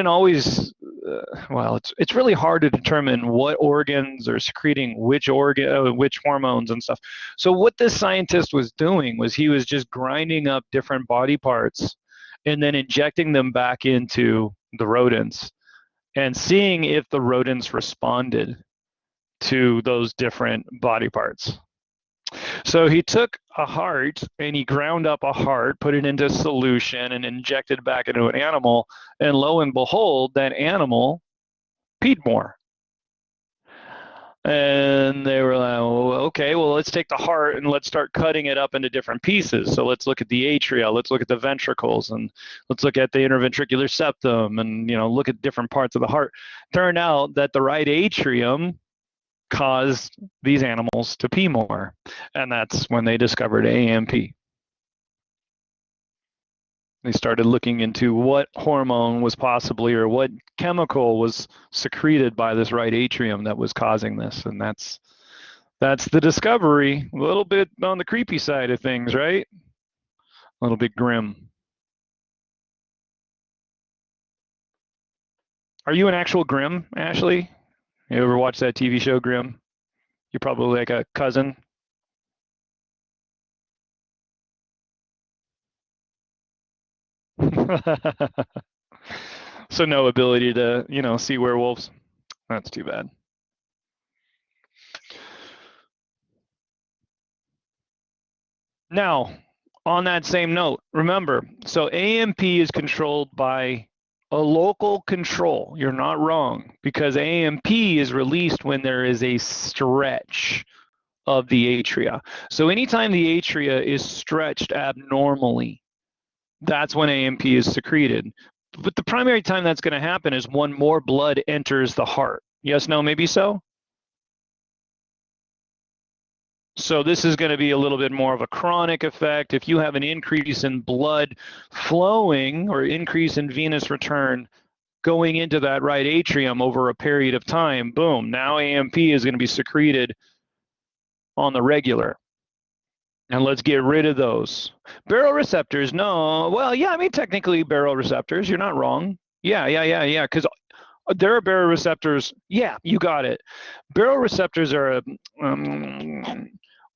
always. Well, it's really hard to determine what organs are secreting which hormones and stuff. So what this scientist was doing was he was just grinding up different body parts and then injecting them back into the rodents and seeing if the rodents responded to those different body parts. So he took a heart and he ground up a heart, put it into solution, and injected it back into an animal. And lo and behold, that animal peed more. And they were like, well, okay, well, let's take the heart and let's start cutting it up into different pieces. So let's look at the atria, let's look at the ventricles, and let's look at the interventricular septum, and look at different parts of the heart. Turned out that the right atrium caused these animals to pee more, and that's when they discovered AMP. They started looking into what hormone was possibly, or what chemical was secreted by this right atrium that was causing this, and that's the discovery. A little bit on the creepy side of things, right? A little bit grim. Are you an actual Grimm, Ashley? You ever watch that TV show Grimm? You're probably like a cousin. So no ability to, see werewolves. That's too bad. Now, on that same note, remember, so AMP is controlled by a local control. You're not wrong, because AMP is released when there is a stretch of the atria. So anytime the atria is stretched abnormally, that's when AMP is secreted. But the primary time that's going to happen is when more blood enters the heart. Yes, no, maybe so? So this is going to be a little bit more of a chronic effect. If you have an increase in blood flowing or increase in venous return going into that right atrium over a period of time, boom, now AMP is going to be secreted on the regular. And let's get rid of those. Baroreceptors, no. Well, yeah, I mean, technically baroreceptors, you're not wrong. Yeah, because there are baroreceptors. Yeah, you got it. Baroreceptors are,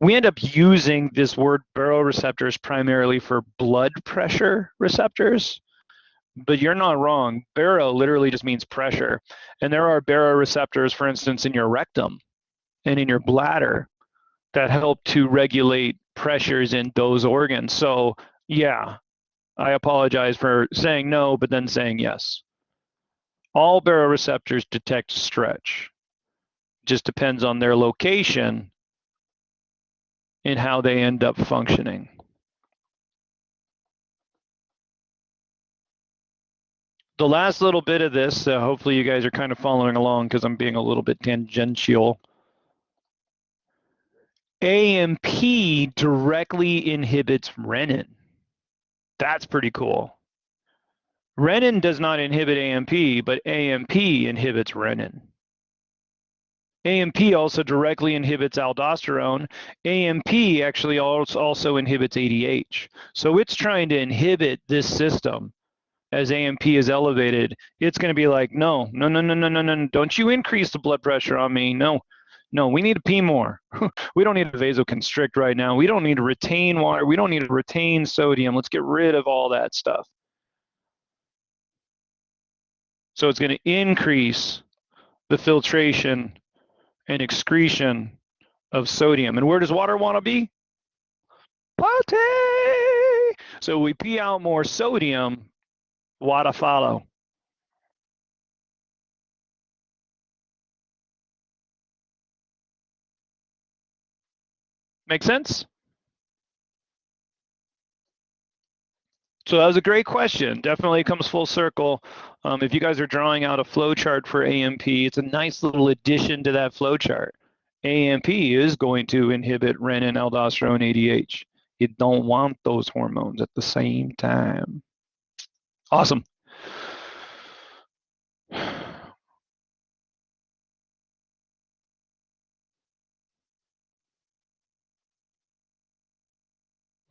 we end up using this word baroreceptors primarily for blood pressure receptors, but you're not wrong. Baro literally just means pressure. And there are baroreceptors, for instance, in your rectum and in your bladder that help to regulate pressures in those organs. So yeah, I apologize for saying no, but then saying yes. All baroreceptors detect stretch. Just depends on their location and how they end up functioning. The last little bit of this, hopefully you guys are kind of following along because I'm being a little bit tangential. AMP directly inhibits renin. That's pretty cool. Renin does not inhibit AMP, but AMP inhibits renin. AMP also directly inhibits aldosterone. AMP actually also inhibits ADH. So it's trying to inhibit this system. As AMP is elevated, it's going to be like, no, don't you increase the blood pressure on me. No, we need to pee more. We don't need to vasoconstrict right now. We don't need to retain water. We don't need to retain sodium. Let's get rid of all that stuff. So it's going to increase the filtration and excretion of sodium. And where does water want to be? Potty! So we pee out more sodium, water follow. Make sense? So that was a great question. Definitely comes full circle. If you guys are drawing out a flow chart for AMP, it's a nice little addition to that flow chart. AMP is going to inhibit renin, aldosterone, ADH. You don't want those hormones at the same time. Awesome.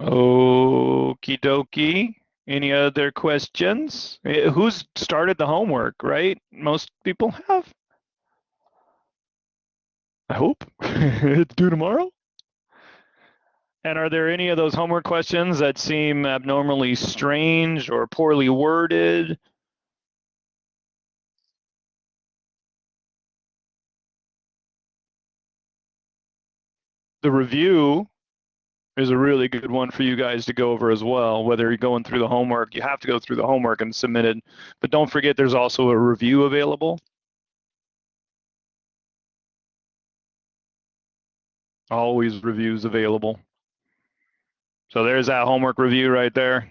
Okie dokie. Any other questions? Who's started the homework, right? Most people have. I hope. It's due tomorrow. And are there any of those homework questions that seem abnormally strange or poorly worded? The review is a really good one for you guys to go over as well. Whether you're going through the homework, you have to go through the homework and submit it. But don't forget, there's also a review available. Always reviews available. So there's that homework review right there.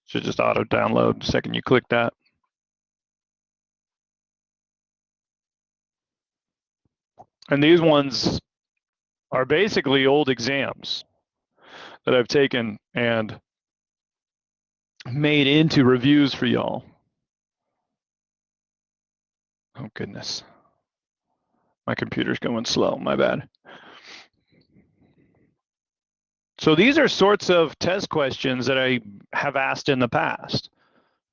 Should just auto download the second you click that. And these ones are basically old exams that I've taken and made into reviews for y'all. Oh goodness. My computer's going slow, my bad. So these are sorts of test questions that I have asked in the past,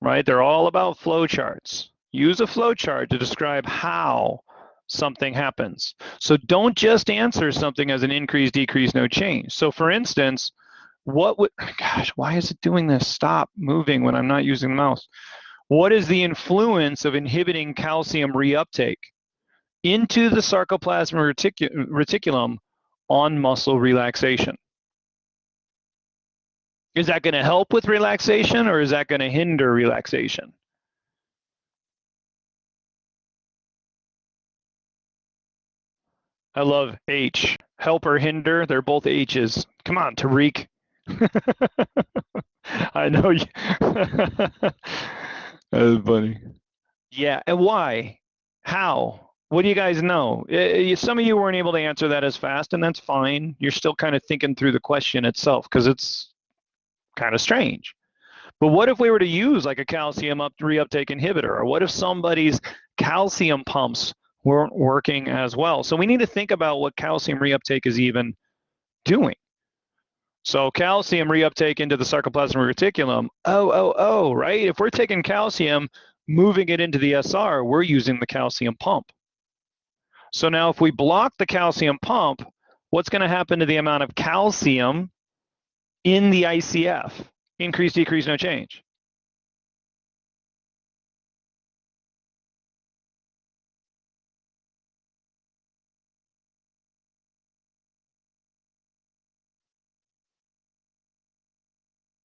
right? They're all about flowcharts. Use a flowchart to describe how something happens. So don't just answer something as an increase, decrease, no change. So for instance, what would, gosh, why is it doing this? Stop moving when I'm not using the mouse. What is the influence of inhibiting calcium reuptake into the sarcoplasmic reticulum on muscle relaxation? Is that going to help with relaxation or is that going to hinder relaxation? I love H. Help or hinder, they're both H's. Come on, Tariq. I know you. That's funny. Yeah, and why? How? What do you guys know? Some of you weren't able to answer that as fast, and that's fine. You're still kind of thinking through the question itself because it's kind of strange. But what if we were to use like a calcium reuptake inhibitor? Or what if somebody's calcium pumps weren't working as well? So we need to think about what calcium reuptake is even doing. So calcium reuptake into the sarcoplasmic reticulum, right? If we're taking calcium, moving it into the SR, we're using the calcium pump. So now if we block the calcium pump, what's going to happen to the amount of calcium in the ICF? Increase, decrease, no change.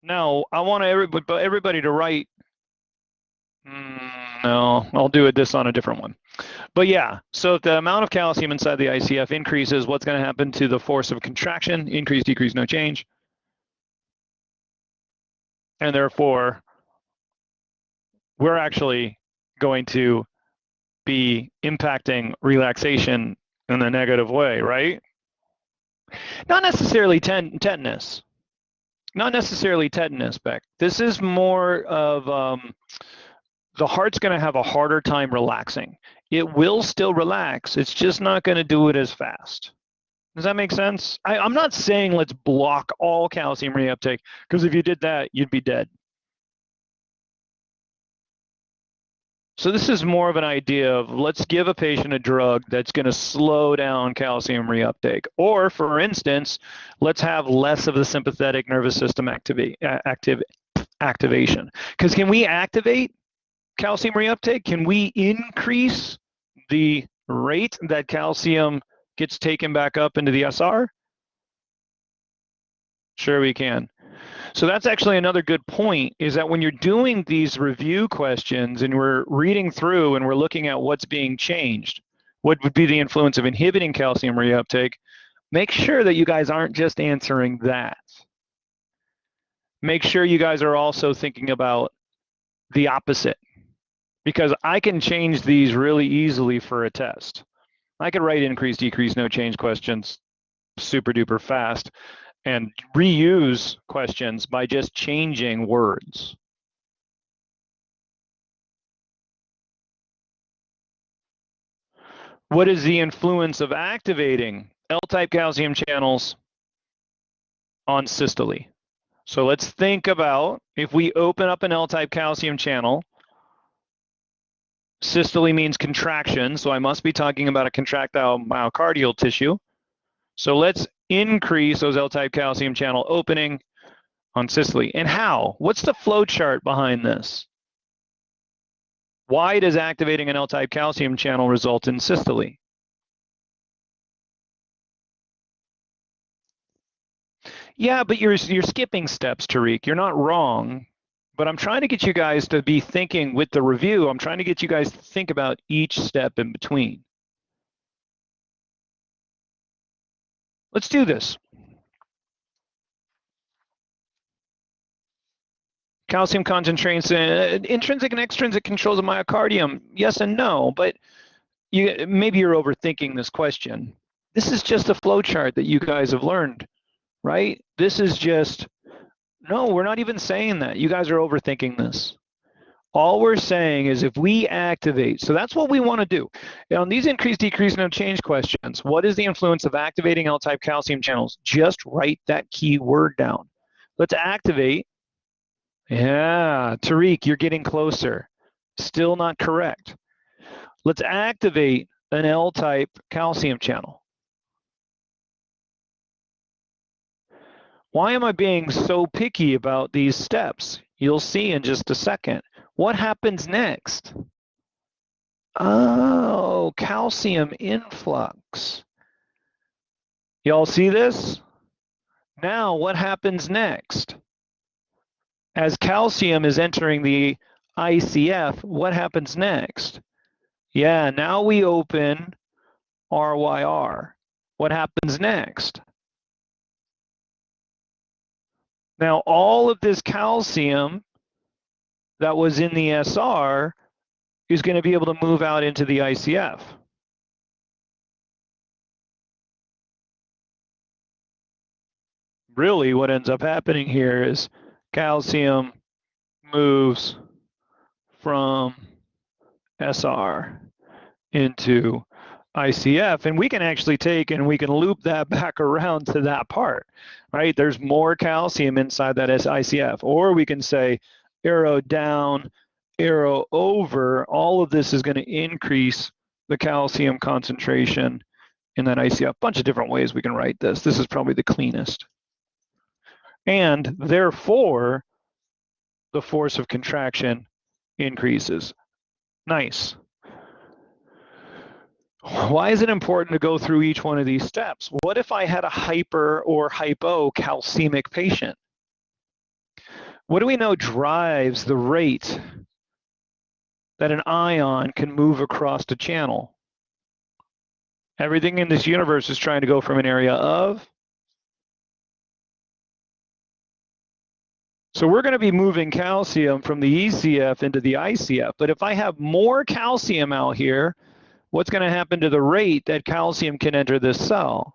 Now, I want everybody to write. No, I'll do this on a different one. But yeah, so if the amount of calcium inside the ICF increases, what's going to happen to the force of contraction? Increase, decrease, no change. And therefore, we're actually going to be impacting relaxation in a negative way, right? Not necessarily tetanus. Not necessarily tetanus, Beck. This is more of the heart's going to have a harder time relaxing. It will still relax. It's just not going to do it as fast. Does that make sense? I'm not saying let's block all calcium reuptake, because if you did that, you'd be dead. So this is more of an idea of let's give a patient a drug that's going to slow down calcium reuptake. Or, for instance, let's have less of the sympathetic nervous system activation. Because can we activate calcium reuptake? Can we increase the rate that calcium gets taken back up into the SR? Sure we can. So that's actually another good point, is that when you're doing these review questions and we're reading through and we're looking at what's being changed, what would be the influence of inhibiting calcium reuptake, make sure that you guys aren't just answering that. make sure you guys are also thinking about the opposite, because I can change these really easily for a test. I could write increase, decrease, no change questions super duper fast and reuse questions by just changing words. What is the influence of activating L-type calcium channels on systole? So let's think about if we open up an L-type calcium channel, systole means contraction, so I must be talking about a contractile myocardial tissue. So let's increase those L-type calcium channel opening on systole. And how? What's the flow chart behind this? Why does activating an L-type calcium channel result in systole? Yeah, but you're skipping steps, Tariq. You're not wrong. But I'm trying to get you guys to be thinking with the review. I'm trying to get you guys to think about each step in between. Let's do this. Calcium concentration, intrinsic and extrinsic controls of myocardium. Yes and no, but maybe you're overthinking this question. This is just a flow chart that you guys have learned, right? This is just, no, we're not even saying that. You guys are overthinking this. All we're saying is if we activate, so that's what we want to do. On these increase, decrease, no change questions, what is the influence of activating L-type calcium channels? Just write that key word down. Let's activate. Yeah, Tariq, you're getting closer. Still not correct. Let's activate an L-type calcium channel. Why am I being so picky about these steps? You'll see in just a second. What happens next? Oh, calcium influx. Y'all see this? Now, what happens next? As calcium is entering the ICF, what happens next? Yeah, now we open RYR. What happens next? Now, all of this calcium that was in the SR is going to be able to move out into the ICF. Really, what ends up happening here is calcium moves from SR into ICF, and we can actually take and we can loop that back around to that part, right? There's more calcium inside that ICF, or we can say arrow down, arrow over. All of this is going to increase the calcium concentration in that ICF. A bunch of different ways we can write this. This is probably the cleanest. And therefore, the force of contraction increases. Nice. Why is it important to go through each one of these steps? What if I had a hyper or hypocalcemic patient? What do we know drives the rate that an ion can move across the channel? Everything in this universe is trying to go from an area of. So we're going to be moving calcium from the ECF into the ICF. But if I have more calcium out here, what's going to happen to the rate that calcium can enter this cell?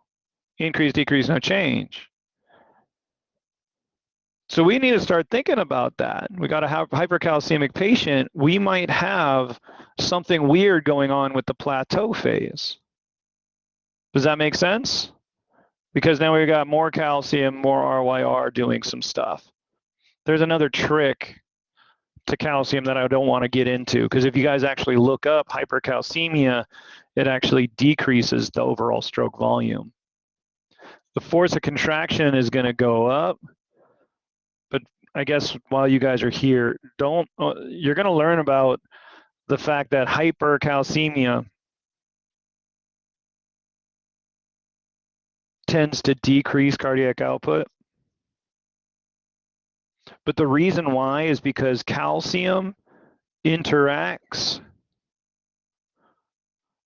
Increase, decrease, no change. So we need to start thinking about that. We got a hypercalcemic patient. We might have something weird going on with the plateau phase. Does that make sense? Because now we've got more calcium, more RYR doing some stuff. There's another trick to calcium that I don't want to get into, because if you guys actually look up hypercalcemia, it actually decreases the overall stroke volume. The force of contraction is going to go up, but I guess while you guys are here, you're going to learn about the fact that hypercalcemia tends to decrease cardiac output. But the reason why is because calcium interacts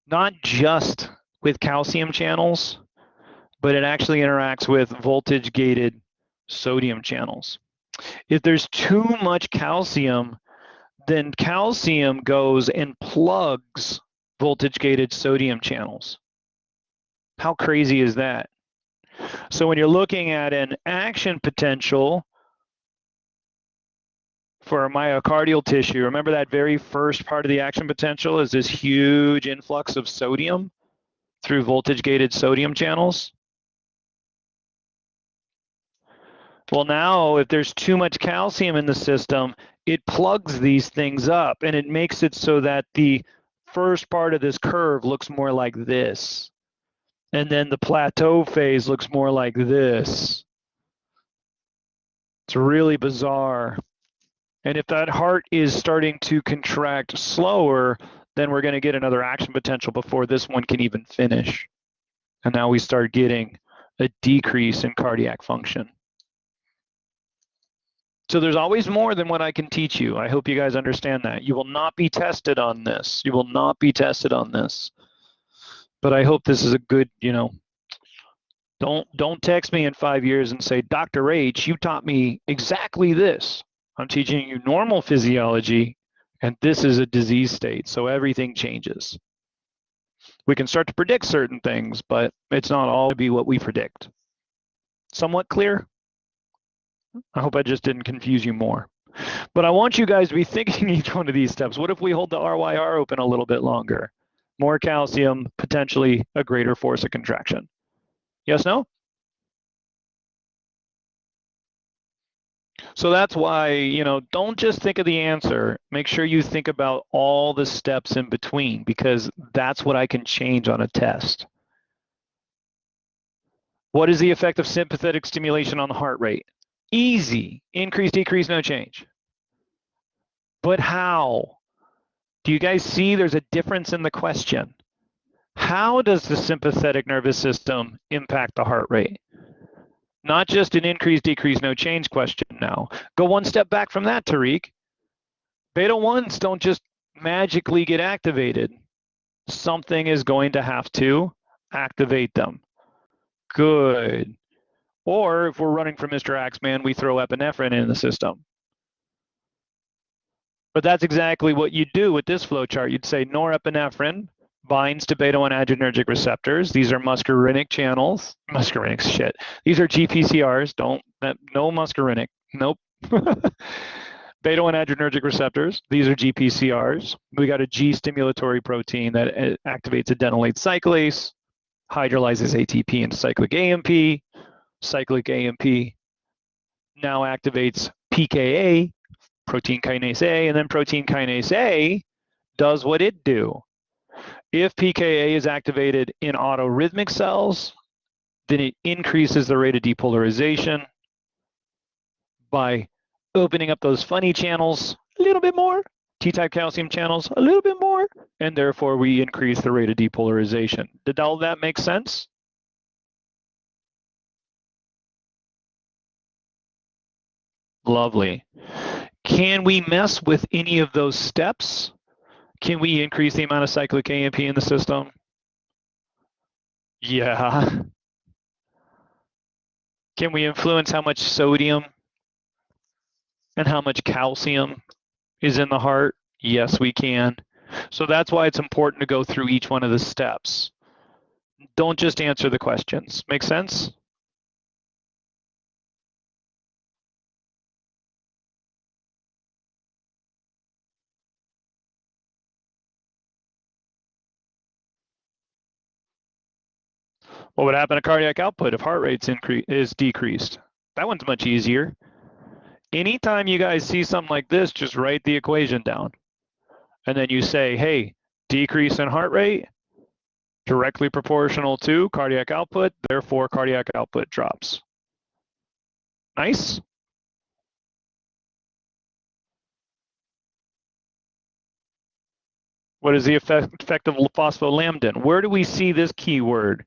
not just with calcium channels, but it actually interacts with voltage-gated sodium channels. If there's too much calcium, then calcium goes and plugs voltage-gated sodium channels. How crazy is that? So when you're looking at an action potential for myocardial tissue, remember that very first part of the action potential is this huge influx of sodium through voltage-gated sodium channels? Well, now if there's too much calcium in the system, it plugs these things up and it makes it so that the first part of this curve looks more like this. And then the plateau phase looks more like this. It's really bizarre. And if that heart is starting to contract slower, then we're going to get another action potential before this one can even finish. And now we start getting a decrease in cardiac function. So there's always more than what I can teach you. I hope you guys understand that. You will not be tested on this. You will not be tested on this. But I hope this is a good, don't text me in 5 years and say, Dr. H, you taught me exactly this. I'm teaching you normal physiology, and this is a disease state, so everything changes. We can start to predict certain things, but it's not all to be what we predict. Somewhat clear? I hope I just didn't confuse you more. But I want you guys to be thinking each one of these steps. What if we hold the RYR open a little bit longer? More calcium, potentially a greater force of contraction. Yes, no? So that's why, don't just think of the answer. Make sure you think about all the steps in between, because that's what I can change on a test. What is the effect of sympathetic stimulation on the heart rate? Easy. Increase, decrease, no change. But how? Do you guys see there's a difference in the question? How does the sympathetic nervous system impact the heart rate? Not just an increase, decrease, no change question now. Go one step back from that, Tariq. Beta 1s don't just magically get activated. Something is going to have to activate them. Good. Or if we're running from Mr. Axeman, we throw epinephrine in the system. But that's exactly what you do with this flow chart. You'd say norepinephrine binds to beta 1 adrenergic receptors. These are muscarinic channels. Muscarinic shit. These are GPCRs. No muscarinic. Nope. Beta 1 adrenergic receptors. These are GPCRs. We got a G stimulatory protein that activates adenylate cyclase, hydrolyzes ATP into cyclic AMP. Cyclic AMP now activates PKA, protein kinase A, and then protein kinase A does what it do. If PKA is activated in autorhythmic cells, then it increases the rate of depolarization by opening up those funny channels a little bit more, T-type calcium channels a little bit more, and therefore we increase the rate of depolarization. Did all that make sense? Lovely. Can we mess with any of those steps? Can we increase the amount of cyclic AMP in the system? Yeah. Can we influence how much sodium and how much calcium is in the heart? Yes, we can. So that's why it's important to go through each one of the steps. Don't just answer the questions. Make sense? What would happen to cardiac output if heart rate's is decreased? That one's much easier. Anytime you guys see something like this, just write the equation down. And then you say, hey, decrease in heart rate, directly proportional to cardiac output, therefore cardiac output drops. Nice? What is the effect of phospholambdin? Where do we see this keyword?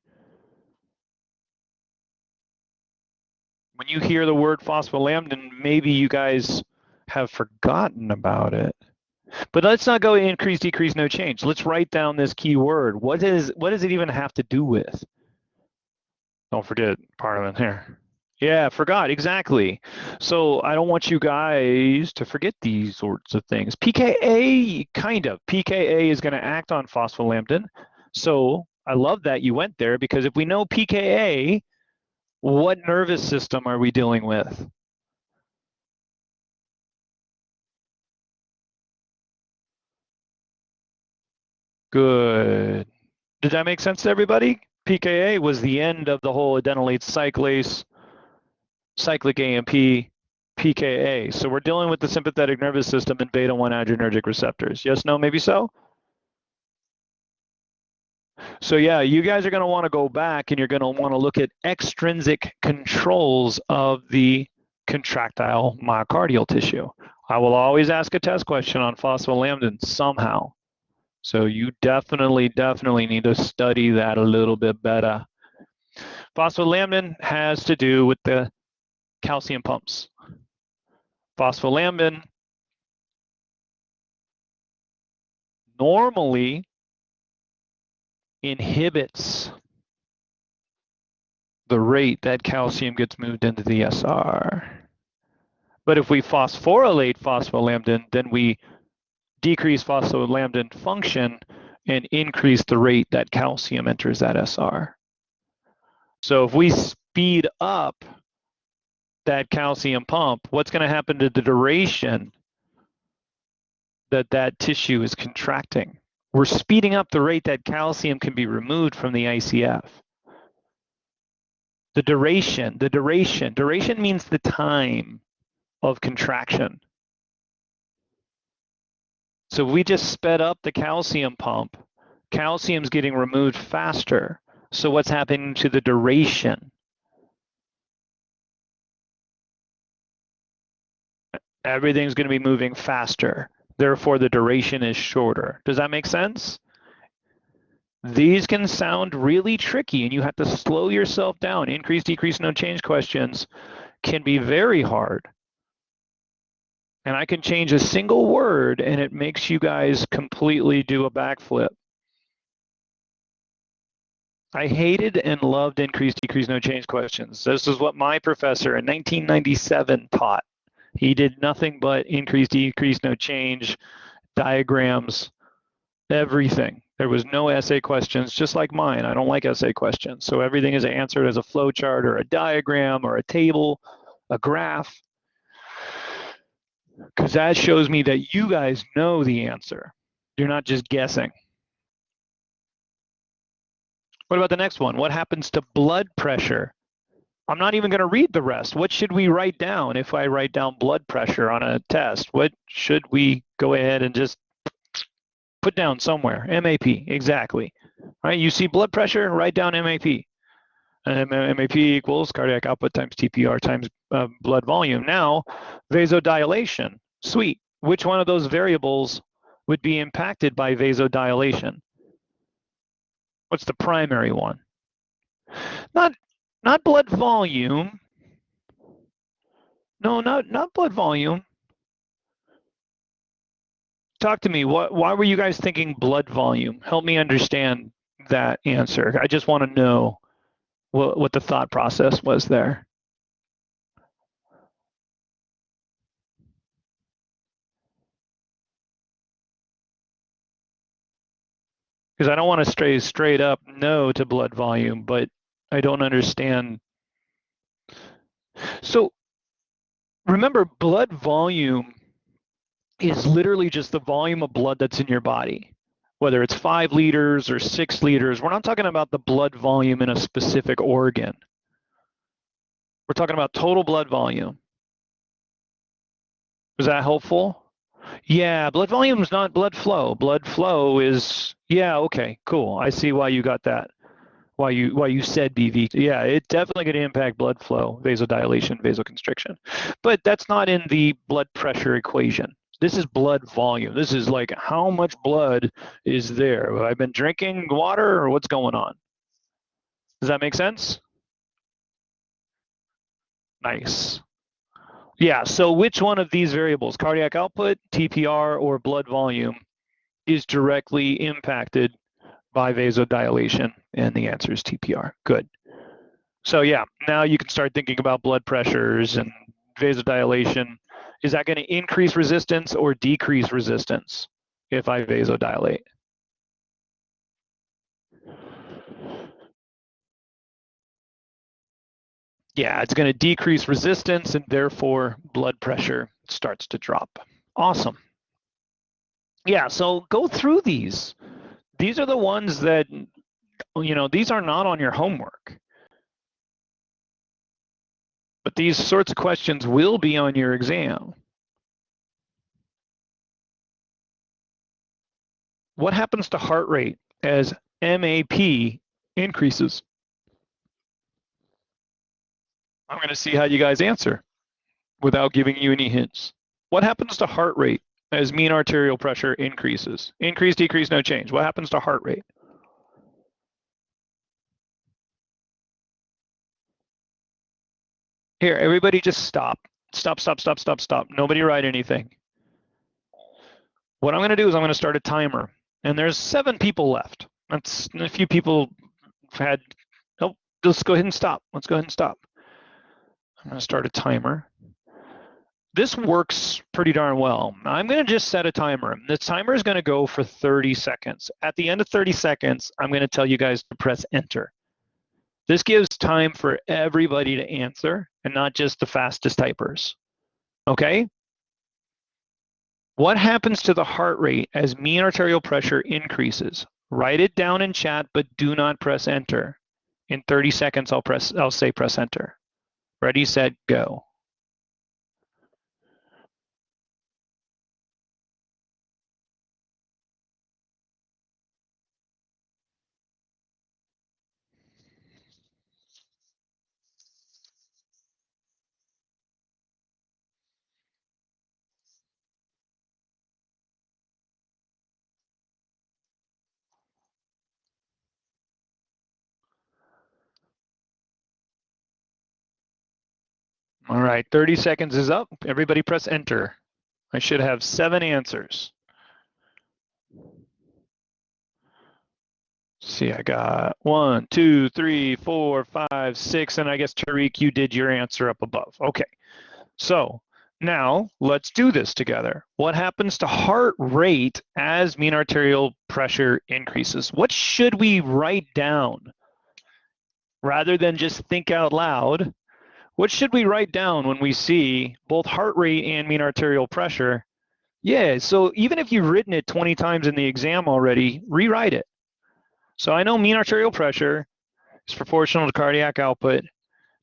When you hear the word phospholambdin, maybe you guys have forgotten about it. But let's not go increase, decrease, no change. Let's write down this keyword. What does it even have to do with? Don't forget Parliament here. Yeah, forgot, exactly. So I don't want you guys to forget these sorts of things. PKA, kind of. PKA is going to act on phospholambda. So I love that you went there, because if we know PKA, what nervous system are we dealing with? Good. Did that make sense to everybody? PKA was the end of the whole adenylate cyclase, cyclic AMP, PKA. So we're dealing with the sympathetic nervous system and beta 1 adrenergic receptors. Yes, no, maybe so? So yeah, you guys are going to want to go back and you're going to want to look at extrinsic controls of the contractile myocardial tissue. I will always ask a test question on phospholambda somehow. So you definitely need to study that a little bit better. Phospholambda has to do with the calcium pumps. Phospholambda normally inhibits the rate that calcium gets moved into the SR. But if we phosphorylate phospholambda, then we decrease phospholambda function and increase the rate that calcium enters that SR. So if we speed up that calcium pump, what's going to happen to the duration that that tissue is contracting? We're speeding up the rate that calcium can be removed from the ICF. The duration means the time of contraction. So we just sped up the calcium pump. Calcium's getting removed faster. So what's happening to the duration? Everything's going to be moving faster. Therefore, the duration is shorter. Does that make sense? These can sound really tricky, and you have to slow yourself down. Increase, decrease, no change questions can be very hard. And I can change a single word, and it makes you guys completely do a backflip. I hated and loved increase, decrease, no change questions. This is what my professor in 1997 taught. He did nothing but increase, decrease, no change, diagrams, everything. There was no essay questions, just like mine. I don't like essay questions. So everything is answered as a flow chart or a diagram or a table, a graph, because that shows me that you guys know the answer. You're not just guessing. What about the next one? What happens to blood pressure? I'm not even going to read the rest. What should we write down if I write down blood pressure on a test? What should we go ahead and just put down somewhere? MAP, exactly. All right, you see blood pressure, write down MAP. And MAP equals cardiac output times TPR times blood volume. Now, vasodilation, sweet. Which one of those variables would be impacted by vasodilation? What's the primary one? Not blood volume. No, not blood volume. Talk to me. Why were you guys thinking blood volume? Help me understand that answer. I just want to know what the thought process was there. Because I don't want to stray straight up no to blood volume, but I don't understand. So remember, blood volume is literally just the volume of blood that's in your body, whether it's 5 liters or 6 liters. We're not talking about the blood volume in a specific organ. We're talking about total blood volume. Was that helpful? Yeah, blood volume is not blood flow. Blood flow is, yeah, okay, cool. I see why you got that. Why you said BV. Yeah, it's definitely going to impact blood flow, vasodilation, vasoconstriction. But that's not in the blood pressure equation. This is blood volume. This is like how much blood is there. Have I been drinking water or what's going on? Does that make sense? Nice. Yeah, so which one of these variables, cardiac output, TPR, or blood volume, is directly impacted by vasodilation? And the answer is TPR. Good. So yeah, now you can start thinking about blood pressures and vasodilation. Is that going to increase resistance or decrease resistance if I vasodilate? Yeah, it's going to decrease resistance and therefore blood pressure starts to drop. Awesome. Yeah, so go through these. These are the ones that, you know, these are not on your homework. But these sorts of questions will be on your exam. What happens to heart rate as MAP increases? I'm going to see how you guys answer without giving you any hints. What happens to heart rate as mean arterial pressure increases? Increase, decrease, no change. What happens to heart rate? Here, everybody just stop. Stop, stop, stop, stop, stop. Nobody write anything. What I'm going to do is I'm going to start a timer. And there's 7 people left. That's a few people had, oh, let's go ahead and stop. Let's go ahead and stop. I'm going to start a timer. This works pretty darn well. I'm going to just set a timer. The timer is going to go for 30 seconds. At the end of 30 seconds, I'm going to tell you guys to press enter. This gives time for everybody to answer and not just the fastest typers. Okay? What happens to the heart rate as mean arterial pressure increases? Write it down in chat, but do not press enter. In 30 seconds, I'll say press enter. Ready, set, go. All right, 30 seconds is up. Everybody press enter. I should have 7 answers. See, I got 1, 2, 3, 4, 5, 6, and I guess Tariq, you did your answer up above. Okay, so now let's do this together. What happens to heart rate as mean arterial pressure increases? What should we write down? Rather than just think out loud, what should we write down when we see both heart rate and mean arterial pressure? Yeah, so even if you've written it 20 times in the exam already, rewrite it. So I know mean arterial pressure is proportional to cardiac output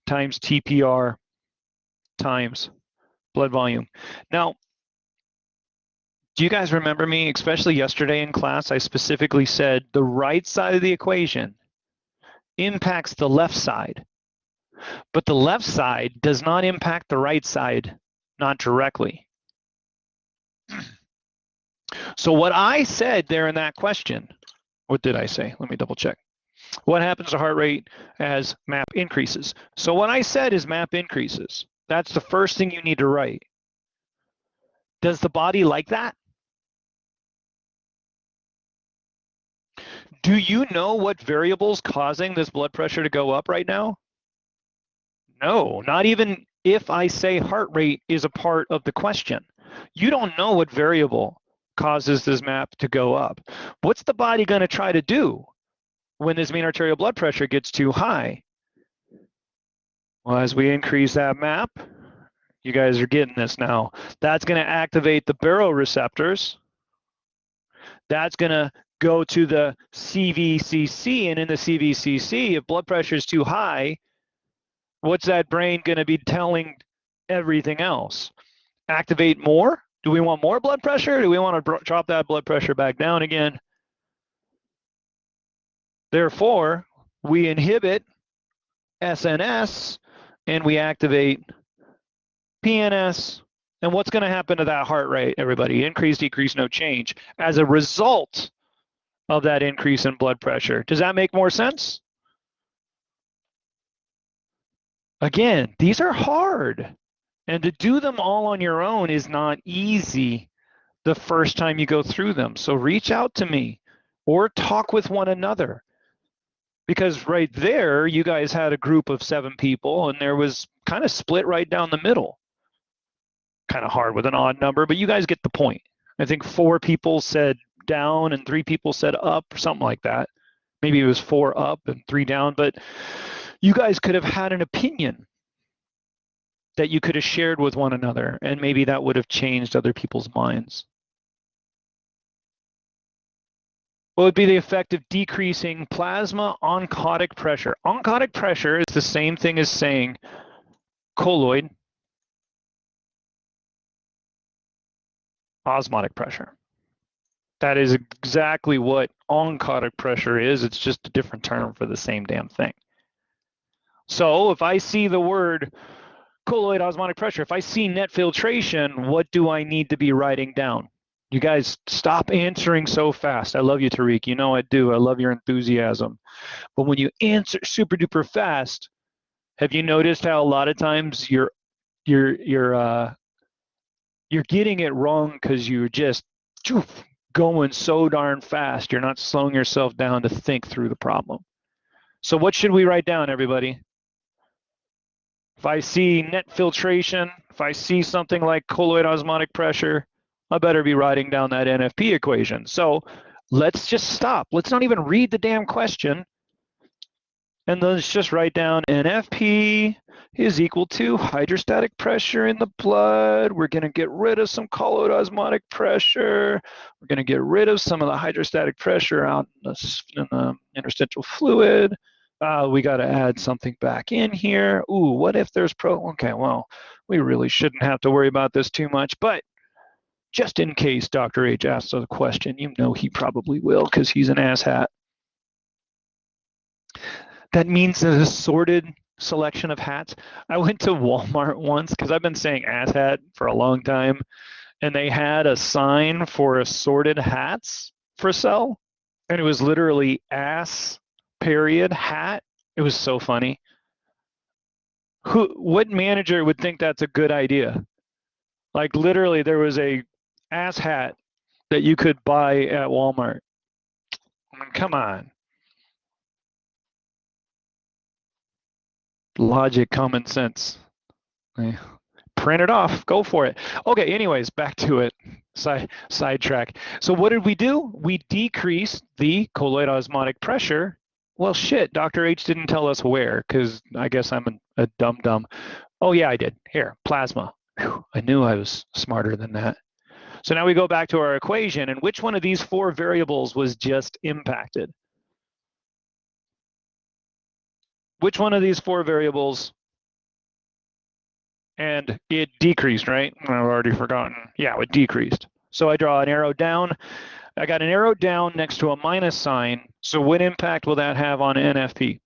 times TPR times blood volume. Now, do you guys remember me, especially yesterday in class, I specifically said the right side of the equation impacts the left side, but the left side does not impact the right side, not directly. So what I said there in that question, what did I say? Let me double check. What happens to heart rate as MAP increases? So what I said is MAP increases. That's the first thing you need to write. Does the body like that? Do you know what variable's causing this blood pressure to go up right now? No, not even if I say heart rate is a part of the question. You don't know what variable causes this MAP to go up. What's the body going to try to do when this mean arterial blood pressure gets too high? Well, as we increase that MAP, you guys are getting this now. That's going to activate the baroreceptors. That's going to go to the CVCC, and in the CVCC, if blood pressure is too high, what's that brain going to be telling everything else? Activate more? Do we want more blood pressure? Do we want to drop that blood pressure back down again? Therefore, we inhibit SNS and we activate PNS. And what's going to happen to that heart rate, everybody? Increase, decrease, no change as a result of that increase in blood pressure. Does that make more sense? Again, these are hard. And to do them all on your own is not easy the first time you go through them. So reach out to me or talk with one another. Because right there, you guys had a group of 7 people, and there was kind of split right down the middle. Kind of hard with an odd number, but you guys get the point. I think 4 people said down and 3 people said up, or something like that. Maybe it was 4 up and 3 down, but you guys could have had an opinion that you could have shared with one another, and maybe that would have changed other people's minds. What would be the effect of decreasing plasma oncotic pressure? Oncotic pressure is the same thing as saying colloid osmotic pressure. That is exactly what oncotic pressure is. It's just a different term for the same damn thing. So if I see the word colloid osmotic pressure, if I see net filtration, what do I need to be writing down? You guys stop answering so fast. I love you, Tariq. You know I do. I love your enthusiasm. But when you answer super duper fast, have you noticed how a lot of times you're getting it wrong because you're just going so darn fast. You're not slowing yourself down to think through the problem. So what should we write down, everybody? If I see net filtration, if I see something like colloid osmotic pressure, I better be writing down that NFP equation. So let's just stop. Let's not even read the damn question. And let's just write down NFP is equal to hydrostatic pressure in the blood. We're going to get rid of some colloid osmotic pressure. We're going to get rid of some of the hydrostatic pressure out in the interstitial fluid. We got to add something back in here. Ooh, what if there's okay, well, we really shouldn't have to worry about this too much, but just in case Dr. H asks a question, you know he probably will because he's an asshat. That means an assorted selection of hats. I went to Walmart once because I've been saying asshat for a long time, and they had a sign for assorted hats for sale, and it was literally ass period hat. It was so funny. What manager would think that's a good idea? Like literally there was a ass hat that you could buy at Walmart. I mean, come on. Logic, common sense. Print it off, go for it. Okay, anyways, back to it. Sidetrack. So what did we do? We decreased the colloid osmotic pressure. Well, shit, Dr. H didn't tell us where, because I guess I'm a dum-dum. Oh yeah, I did. Here, plasma. Whew, I knew I was smarter than that. So now we go back to our equation, and which one of these 4 variables was just impacted? Which one of these 4 variables? And it decreased, right? I've already forgotten. Yeah, it decreased. So I draw an arrow down. I got an arrow down next to a minus sign. So what impact will that have on NFP?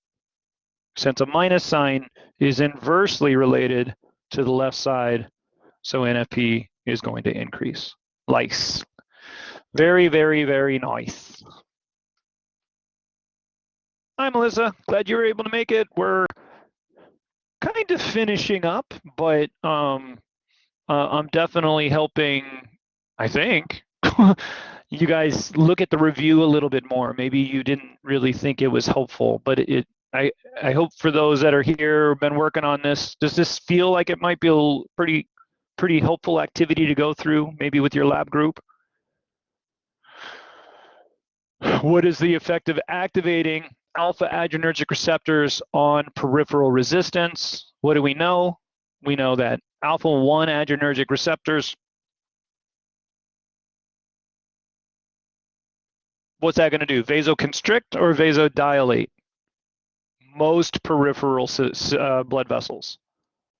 Since a minus sign is inversely related to the left side, so NFP is going to increase. Nice. Very, very, very nice. Hi, Melissa. Glad you were able to make it. We're kind of finishing up, but I'm definitely helping, I think, you guys look at the review a little bit more. Maybe you didn't really think it was helpful, but I hope for those that are here, been working on this, does this feel like it might be a pretty helpful activity to go through, maybe with your lab group? What is the effect of activating alpha adrenergic receptors on peripheral resistance? What do we know? We know that alpha 1 adrenergic receptors, what's that going to do? Vasoconstrict or vasodilate? Most peripheral blood vessels.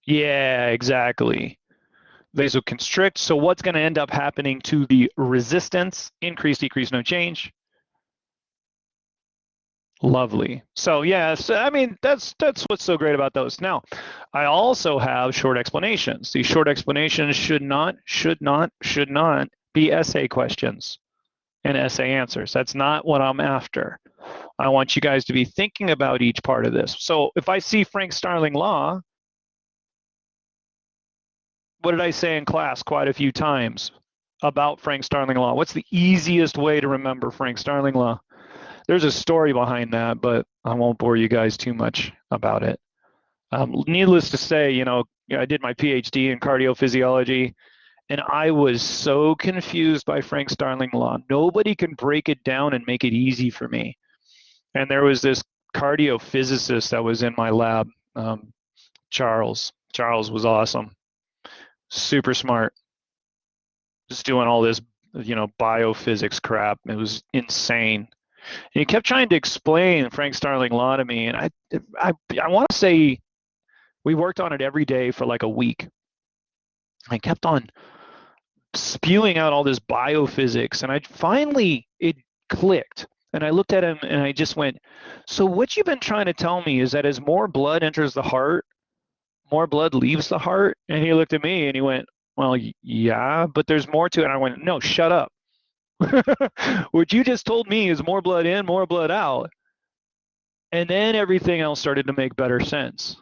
Yeah, exactly. Vasoconstrict. So what's going to end up happening to the resistance? Increase, decrease, no change. Lovely. So yes, I mean, that's what's so great about those. Now, I also have short explanations. These short explanations should not be essay questions and essay answers. That's not what I'm after. I want you guys to be thinking about each part of this. So if I see Frank-Starling law, what did I say in class quite a few times about Frank-Starling law? What's the easiest way to remember Frank-Starling law? There's a story behind that, but I won't bore you guys too much about it. Needless to say, you know, I did my PhD in cardiophysiology, and I was so confused by Frank Starling law. Nobody can break it down and make it easy for me. And there was this cardiophysicist that was in my lab, Charles. Charles was awesome, super smart, just doing all this, you know, biophysics crap. It was insane. And he kept trying to explain Frank Starling law to me, and I want to say we worked on it every day for like a week. I kept on spewing out all this biophysics, and it clicked. And I looked at him and I just went, so what you've been trying to tell me is that as more blood enters the heart, more blood leaves the heart? And he looked at me and he went, well, yeah, but there's more to it. And I went, no, shut up. What you just told me is more blood in, more blood out. And then everything else started to make better sense.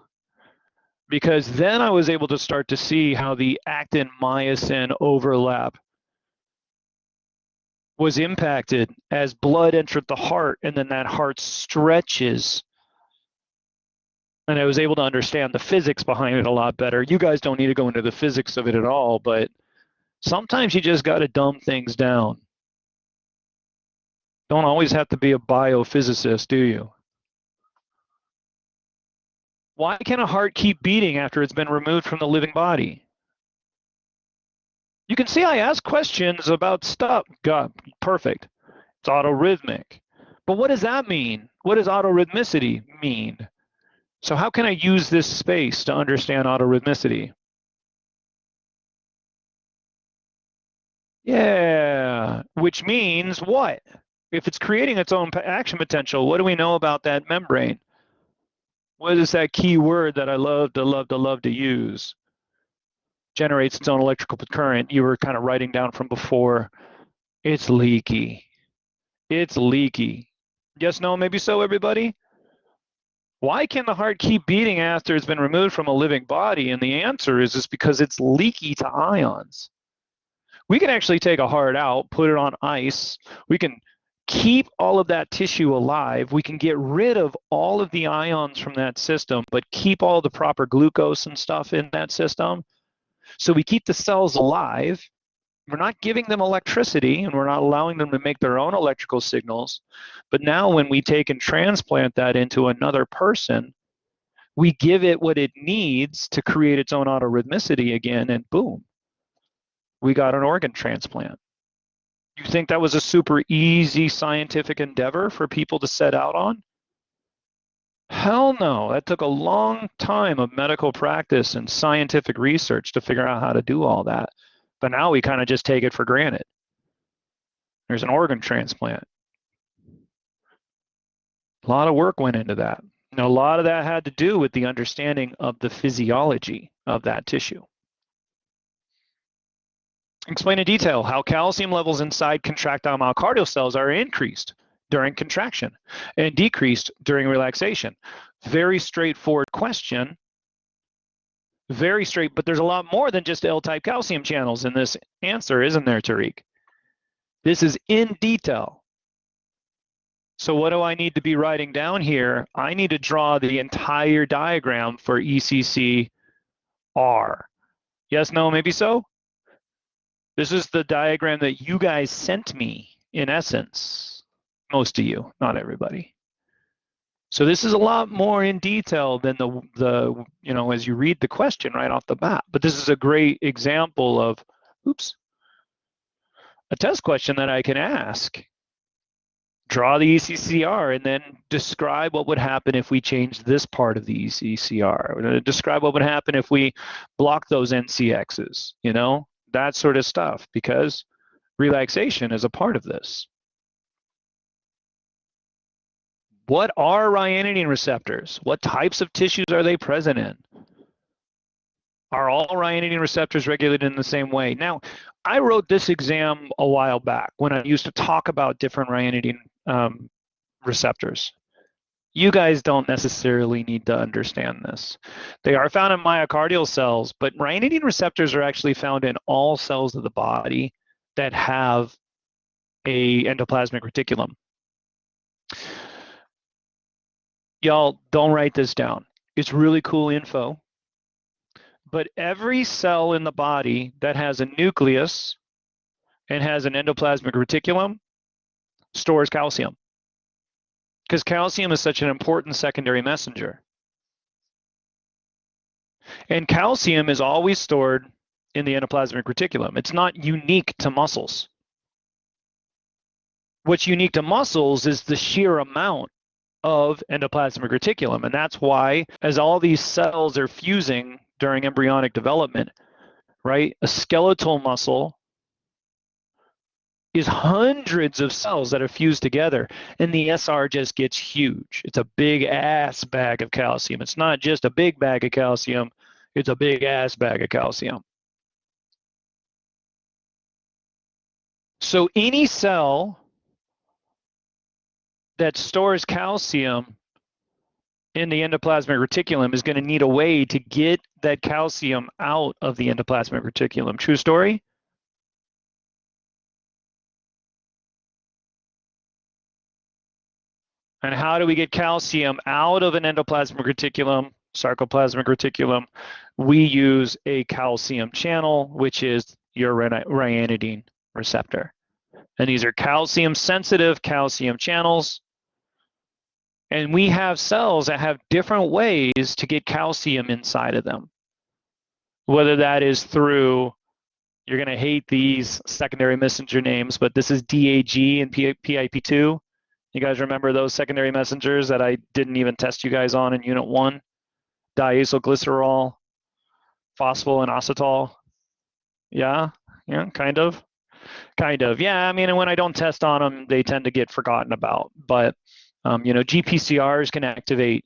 Because then I was able to start to see how the actin-myosin overlap was impacted as blood entered the heart, and then that heart stretches. And I was able to understand the physics behind it a lot better. You guys don't need to go into the physics of it at all, but sometimes you just got to dumb things down. Don't always have to be a biophysicist, do you? Why can a heart keep beating after it's been removed from the living body? You can see I ask questions about stuff. God, perfect. It's autorhythmic. But what does that mean? What does autorhythmicity mean? So how can I use this space to understand autorhythmicity? Yeah, which means what? If it's creating its own action potential, what do we know about that membrane? What is that key word that I love to use? Generates its own electrical current. You were kind of writing down from before. It's leaky. It's leaky. Yes, no, maybe so, everybody? Why can the heart keep beating after it's been removed from a living body? And the answer is because it's leaky to ions. We can actually take a heart out, put it on ice. We can keep all of that tissue alive. We can get rid of all of the ions from that system, but keep all the proper glucose and stuff in that system. So we keep the cells alive. We're not giving them electricity, and we're not allowing them to make their own electrical signals. But now when we take and transplant that into another person, we give it what it needs to create its own autorhythmicity again, and boom, we got an organ transplant. You think that was a super easy scientific endeavor for people to set out on? Hell no. That took a long time of medical practice and scientific research to figure out how to do all that. But now we kind of just take it for granted. There's an organ transplant. A lot of work went into that. And a lot of that had to do with the understanding of the physiology of that tissue. Explain in detail how calcium levels inside contractile myocardial cells are increased during contraction and decreased during relaxation. Very straightforward question. Very straight, but there's a lot more than just L-type calcium channels in this answer, isn't there, Tariq? This is in detail. So what do I need to be writing down here? I need to draw the entire diagram for ECCR. Yes, no, maybe so? This is the diagram that you guys sent me, in essence. Most of you, not everybody. So this is a lot more in detail than the you know, as you read the question right off the bat. But this is a great example of, oops, a test question that I can ask. Draw the ECCR and then describe what would happen if we changed this part of the ECCR. Describe what would happen if we block those NCXs, you know, that sort of stuff, because relaxation is a part of this. What are ryanodine receptors? What types of tissues are they present in? Are all ryanodine receptors regulated in the same way? Now, I wrote this exam a while back when I used to talk about different ryanodine receptors. You guys don't necessarily need to understand this. They are found in myocardial cells, but ryanodine receptors are actually found in all cells of the body that have a endoplasmic reticulum. Y'all don't write this down. It's really cool info. But every cell in the body that has a nucleus and has an endoplasmic reticulum stores calcium, because calcium is such an important secondary messenger. And calcium is always stored in the endoplasmic reticulum. It's not unique to muscles. What's unique to muscles is the sheer amount of endoplasmic reticulum. And that's why, as all these cells are fusing during embryonic development, right, a skeletal muscle is hundreds of cells that are fused together, and the SR just gets huge. It's a big ass bag of calcium. It's not just a big bag of calcium, it's a big ass bag of calcium. So any cell that stores calcium in the endoplasmic reticulum is going to need a way to get that calcium out of the endoplasmic reticulum. True story? And how do we get calcium out of an endoplasmic reticulum, sarcoplasmic reticulum? We use a calcium channel, which is your ryanodine receptor. And these are calcium sensitive calcium channels. And we have cells that have different ways to get calcium inside of them. Whether that is through, you're going to hate these secondary messenger names, but this is DAG and PIP2. You guys remember those secondary messengers that I didn't even test you guys on in Unit 1? Diacylglycerol, phospholinositol. Yeah, kind of. Yeah, I mean, and when I don't test on them, they tend to get forgotten about. But, GPCRs can activate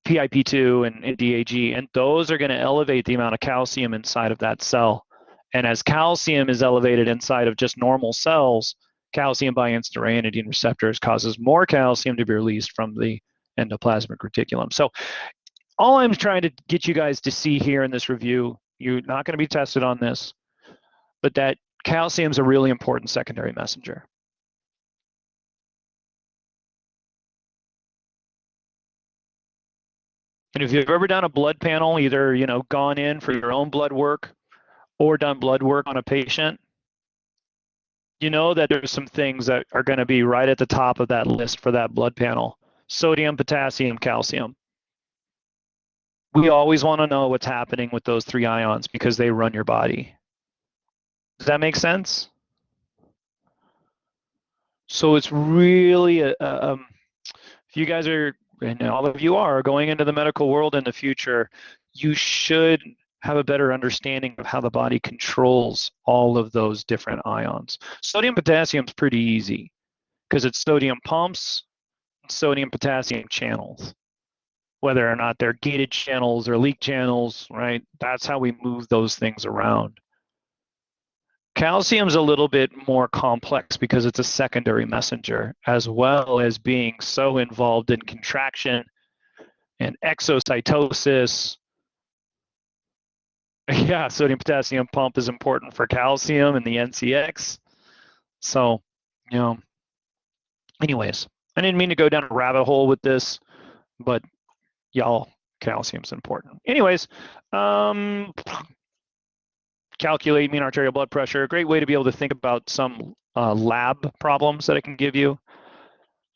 PIP2 and DAG, and those are going to elevate the amount of calcium inside of that cell. And as calcium is elevated inside of just normal cells, calcium binds to ryanodine receptors, causes more calcium to be released from the endoplasmic reticulum. So all I'm trying to get you guys to see here in this review, you're not going to be tested on this, but that calcium is a really important secondary messenger. And if you've ever done a blood panel, either gone in for your own blood work or done blood work on a patient, you know that there's some things that are going to be right at the top of that list for that blood panel: sodium, potassium, calcium. We always want to know what's happening with those three ions because they run your body. Does that make sense? So it's really if you guys are, and all of you are, going into the medical world in the future, you should have a better understanding of how the body controls all of those different ions. Sodium potassium is pretty easy because it's sodium pumps, sodium potassium channels. Whether or not they're gated channels or leak channels, right? That's how we move those things around. Calcium's a little bit more complex because it's a secondary messenger, as well as being so involved in contraction and exocytosis. Yeah, sodium potassium pump is important for calcium and the NCX. So, anyways, I didn't mean to go down a rabbit hole with this, but y'all, calcium's important. Anyways, calculate mean arterial blood pressure. A great way to be able to think about some lab problems that I can give you.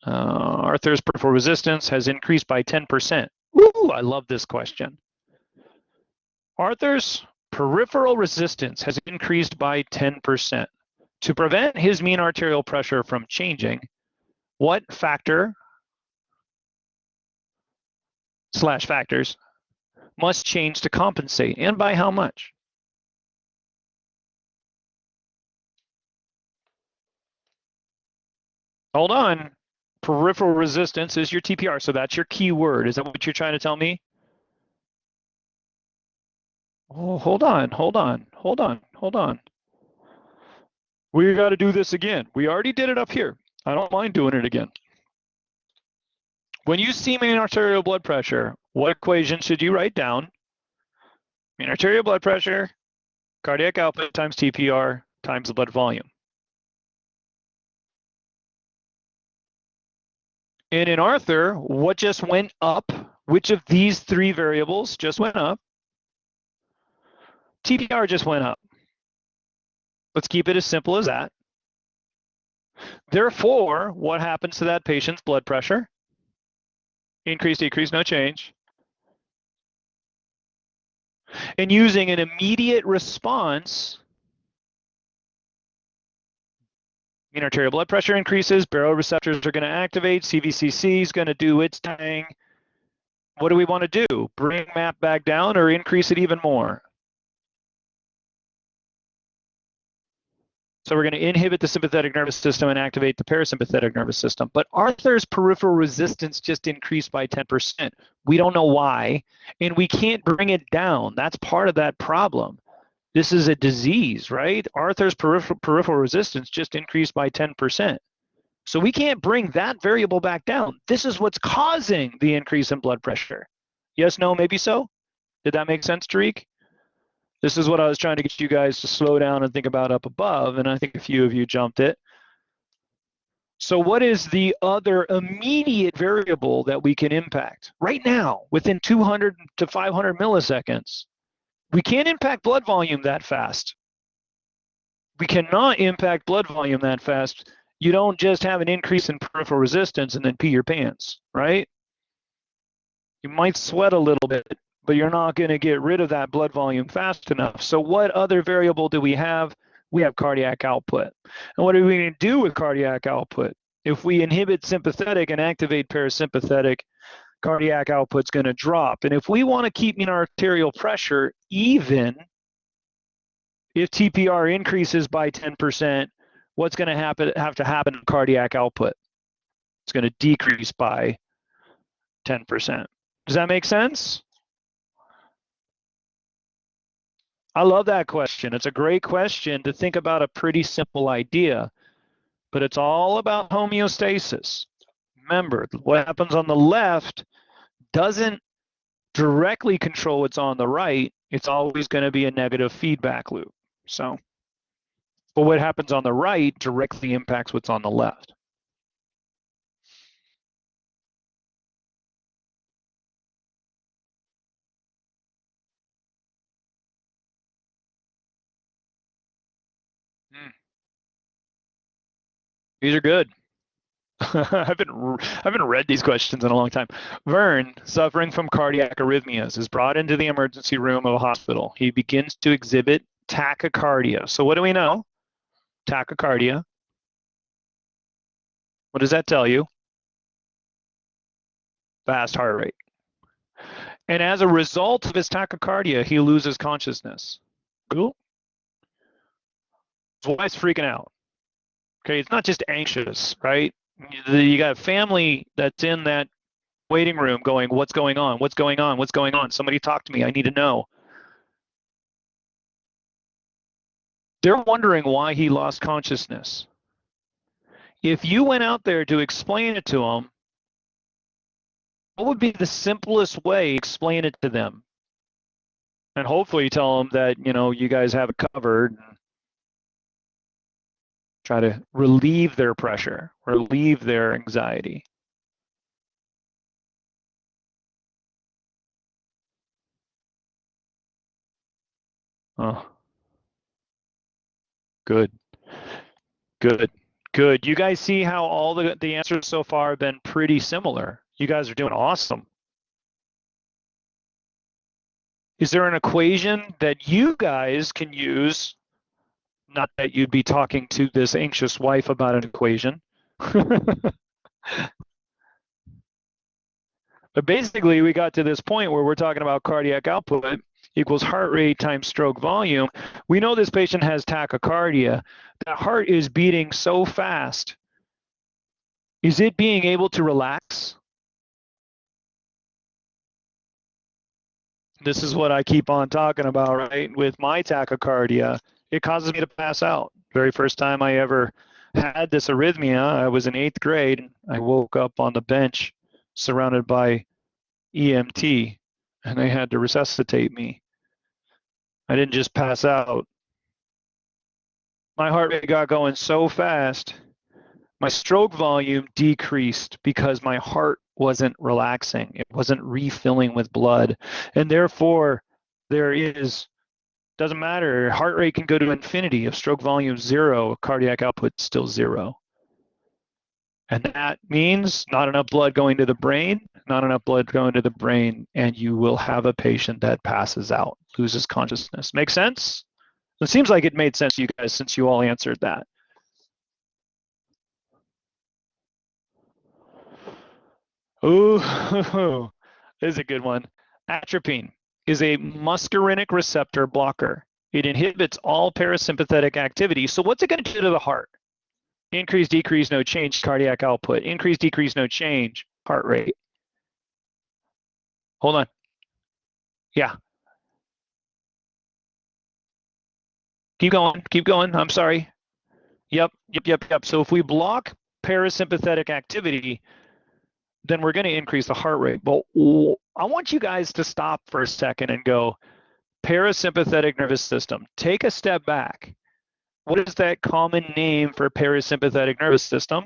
Arthur's peripheral resistance has increased by 10%. Woo, I love this question. Arthur's peripheral resistance has increased by 10%. To prevent his mean arterial pressure from changing, what factor / factors must change to compensate, and by how much? Hold on. Peripheral resistance is your TPR, so that's your key word. Is that what you're trying to tell me? Oh, hold on. We got to do this again. We already did it up here. I don't mind doing it again. When you see mean arterial blood pressure, what equation should you write down? Mean arterial blood pressure, cardiac output times TPR times the blood volume. And in Arthur, what just went up? Which of these three variables just went up? TPR just went up. Let's keep it as simple as that. Therefore, what happens to that patient's blood pressure? Increase, decrease, no change. And using an immediate response, mean arterial blood pressure increases, baroreceptors are going to activate, CVCC is going to do its thing. What do we want to do? Bring MAP back down or increase it even more? So we're going to inhibit the sympathetic nervous system and activate the parasympathetic nervous system. But Arthur's peripheral resistance just increased by 10%. We don't know why, and we can't bring it down. That's part of that problem. This is a disease, right? Arthur's peripheral resistance just increased by 10%. So we can't bring that variable back down. This is what's causing the increase in blood pressure. Yes, no, maybe so? Did that make sense, Tariq? This is what I was trying to get you guys to slow down and think about up above, and I think a few of you jumped it. So what is the other immediate variable that we can impact right now within 200 to 500 milliseconds? We can't impact blood volume that fast. We cannot impact blood volume that fast. You don't just have an increase in peripheral resistance and then pee your pants, right? You might sweat a little bit, but you're not going to get rid of that blood volume fast enough. So what other variable do we have? We have cardiac output. And what are we going to do with cardiac output? If we inhibit sympathetic and activate parasympathetic, cardiac output's going to drop. And if we want to keep mean arterial pressure even, if TPR increases by 10%, what's going to have to happen to cardiac output? It's going to decrease by 10%. Does that make sense? I love that question. It's a great question to think about a pretty simple idea, but it's all about homeostasis. Remember, what happens on the left doesn't directly control what's on the right. It's always going to be a negative feedback loop. So, but what happens on the right directly impacts what's on the left. These are good. I haven't read these questions in a long time. Vern, suffering from cardiac arrhythmias, is brought into the emergency room of a hospital. He begins to exhibit tachycardia. So what do we know? Tachycardia. What does that tell you? Fast heart rate. And as a result of his tachycardia, he loses consciousness. Cool. His wife's freaking out. Okay, it's not just anxious, right? You got a family that's in that waiting room going, what's going on? What's going on? What's going on? Somebody talk to me. I need to know. They're wondering why he lost consciousness. If you went out there to explain it to them, what would be the simplest way to explain it to them? And hopefully tell them that, you know, you guys have it covered. Try to relieve their pressure, relieve their anxiety. Oh, good, good, good. You guys see how all the answers so far have been pretty similar. You guys are doing awesome. Is there an equation that you guys can use? Not that you'd be talking to this anxious wife about an equation. But basically, we got to this point where we're talking about cardiac output equals heart rate times stroke volume. We know this patient has tachycardia. That heart is beating so fast. Is it being able to relax? This is what I keep on talking about, right? With my tachycardia, it causes me to pass out. Very first time I ever had this arrhythmia, I was in 8th grade. I woke up on the bench surrounded by EMT, and they had to resuscitate me. I didn't just pass out. My heart rate got going so fast, My stroke volume decreased because my heart wasn't relaxing. It wasn't refilling with blood. And therefore, doesn't matter, heart rate can go to infinity. If stroke volume 0, cardiac output still 0. And that means not enough blood going to the brain, and you will have a patient that passes out, loses consciousness. Make sense? It seems like it made sense to you guys since you all answered that. Ooh, this is a good one. Atropine is a muscarinic receptor blocker. It inhibits all parasympathetic activity. So what's it going to do to the heart? Increase, decrease, no change, cardiac output. Increase, decrease, no change, heart rate. Hold on. Yeah. Keep going. I'm sorry. Yep. So if we block parasympathetic activity, then we're going to increase the heart rate. But I want you guys to stop for a second and go, parasympathetic nervous system. Take a step back. What is that common name for parasympathetic nervous system?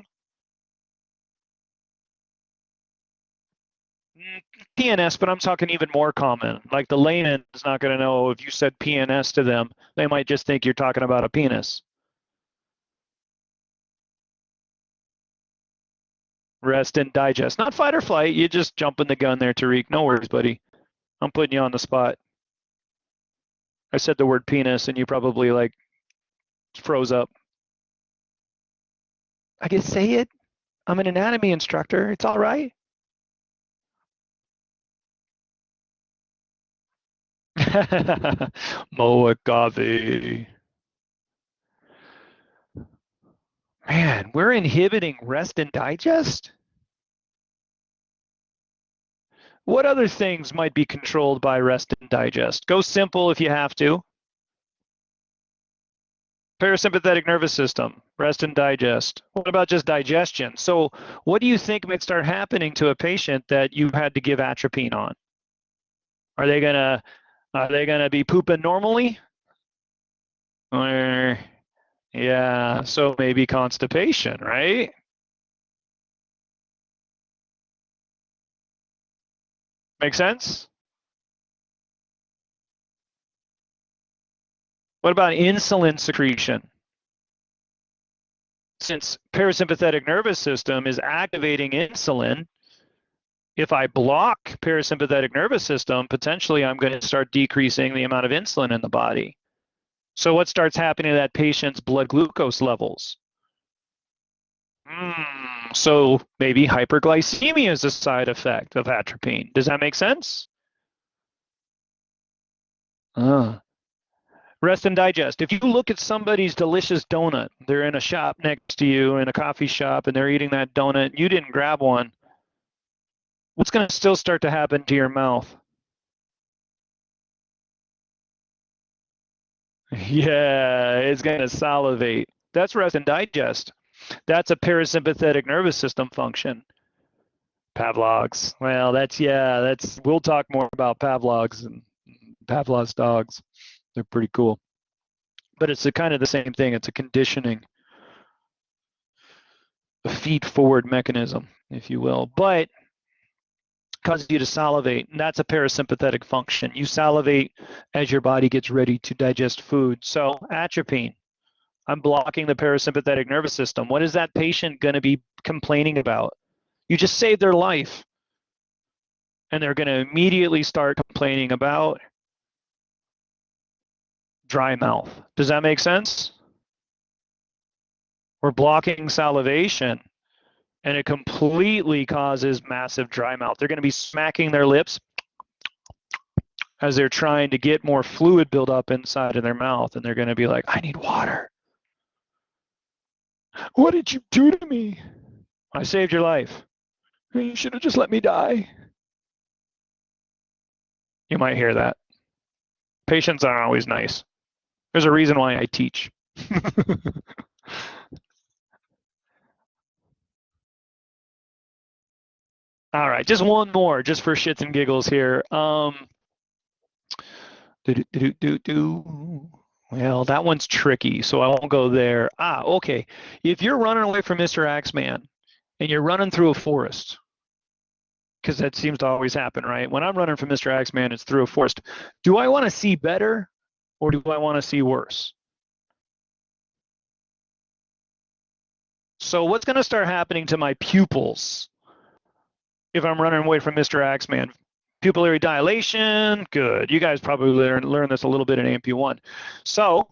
PNS, but I'm talking even more common. Like the layman is not going to know if you said PNS to them. They might just think you're talking about a penis. Rest and digest. Not fight or flight. You just jumping the gun there, Tariq. No worries, buddy. I'm putting you on the spot. I said the word penis and you probably like froze up. I can say it. I'm an anatomy instructor. It's all right. Moagave. Man, we're inhibiting rest and digest? What other things might be controlled by rest and digest? Go simple if you have to. Parasympathetic nervous system, rest and digest. What about just digestion? So what do you think might start happening to a patient that you had to give atropine on? Are they gonna be pooping normally? Or yeah, so maybe constipation, right? Make sense? What about insulin secretion? Since parasympathetic nervous system is activating insulin, if I block parasympathetic nervous system, potentially I'm going to start decreasing the amount of insulin in the body. So what starts happening to that patient's blood glucose levels? So maybe hyperglycemia is a side effect of atropine. Does that make sense? Rest and digest. If you look at somebody's delicious donut, they're in a shop next to you, in a coffee shop, and they're eating that donut, and you didn't grab one, what's going to still start to happen to your mouth? Yeah, it's going to salivate. That's rest and digest. That's a parasympathetic nervous system function. Pavlov's. Well, we'll talk more about Pavlov's and Pavlov's dogs. They're pretty cool. But it's kind of the same thing. It's a conditioning, a feed-forward mechanism, if you will. But causes you to salivate, and that's a parasympathetic function. You salivate as your body gets ready to digest food. So atropine, I'm blocking the parasympathetic nervous system. What is that patient going to be complaining about? You just saved their life, and they're going to immediately start complaining about dry mouth. Does that make sense? We're blocking salivation, and it completely causes massive dry mouth. They're going to be smacking their lips as they're trying to get more fluid build up inside of their mouth, and they're going to be like, I need water. What did you do to me? I saved your life. You should have just let me die. You might hear that. Patients aren't always nice. There's a reason why I teach. All right, just one more, just for shits and giggles here. Well, that one's tricky, so I won't go there. Okay. If you're running away from Mr. Axeman and you're running through a forest, because that seems to always happen, right? When I'm running from Mr. Axeman, it's through a forest. Do I want to see better or do I want to see worse? So what's going to start happening to my pupils if I'm running away from Mr. Axeman? Pupillary dilation, good. You guys probably learned this a little bit in AMP1. So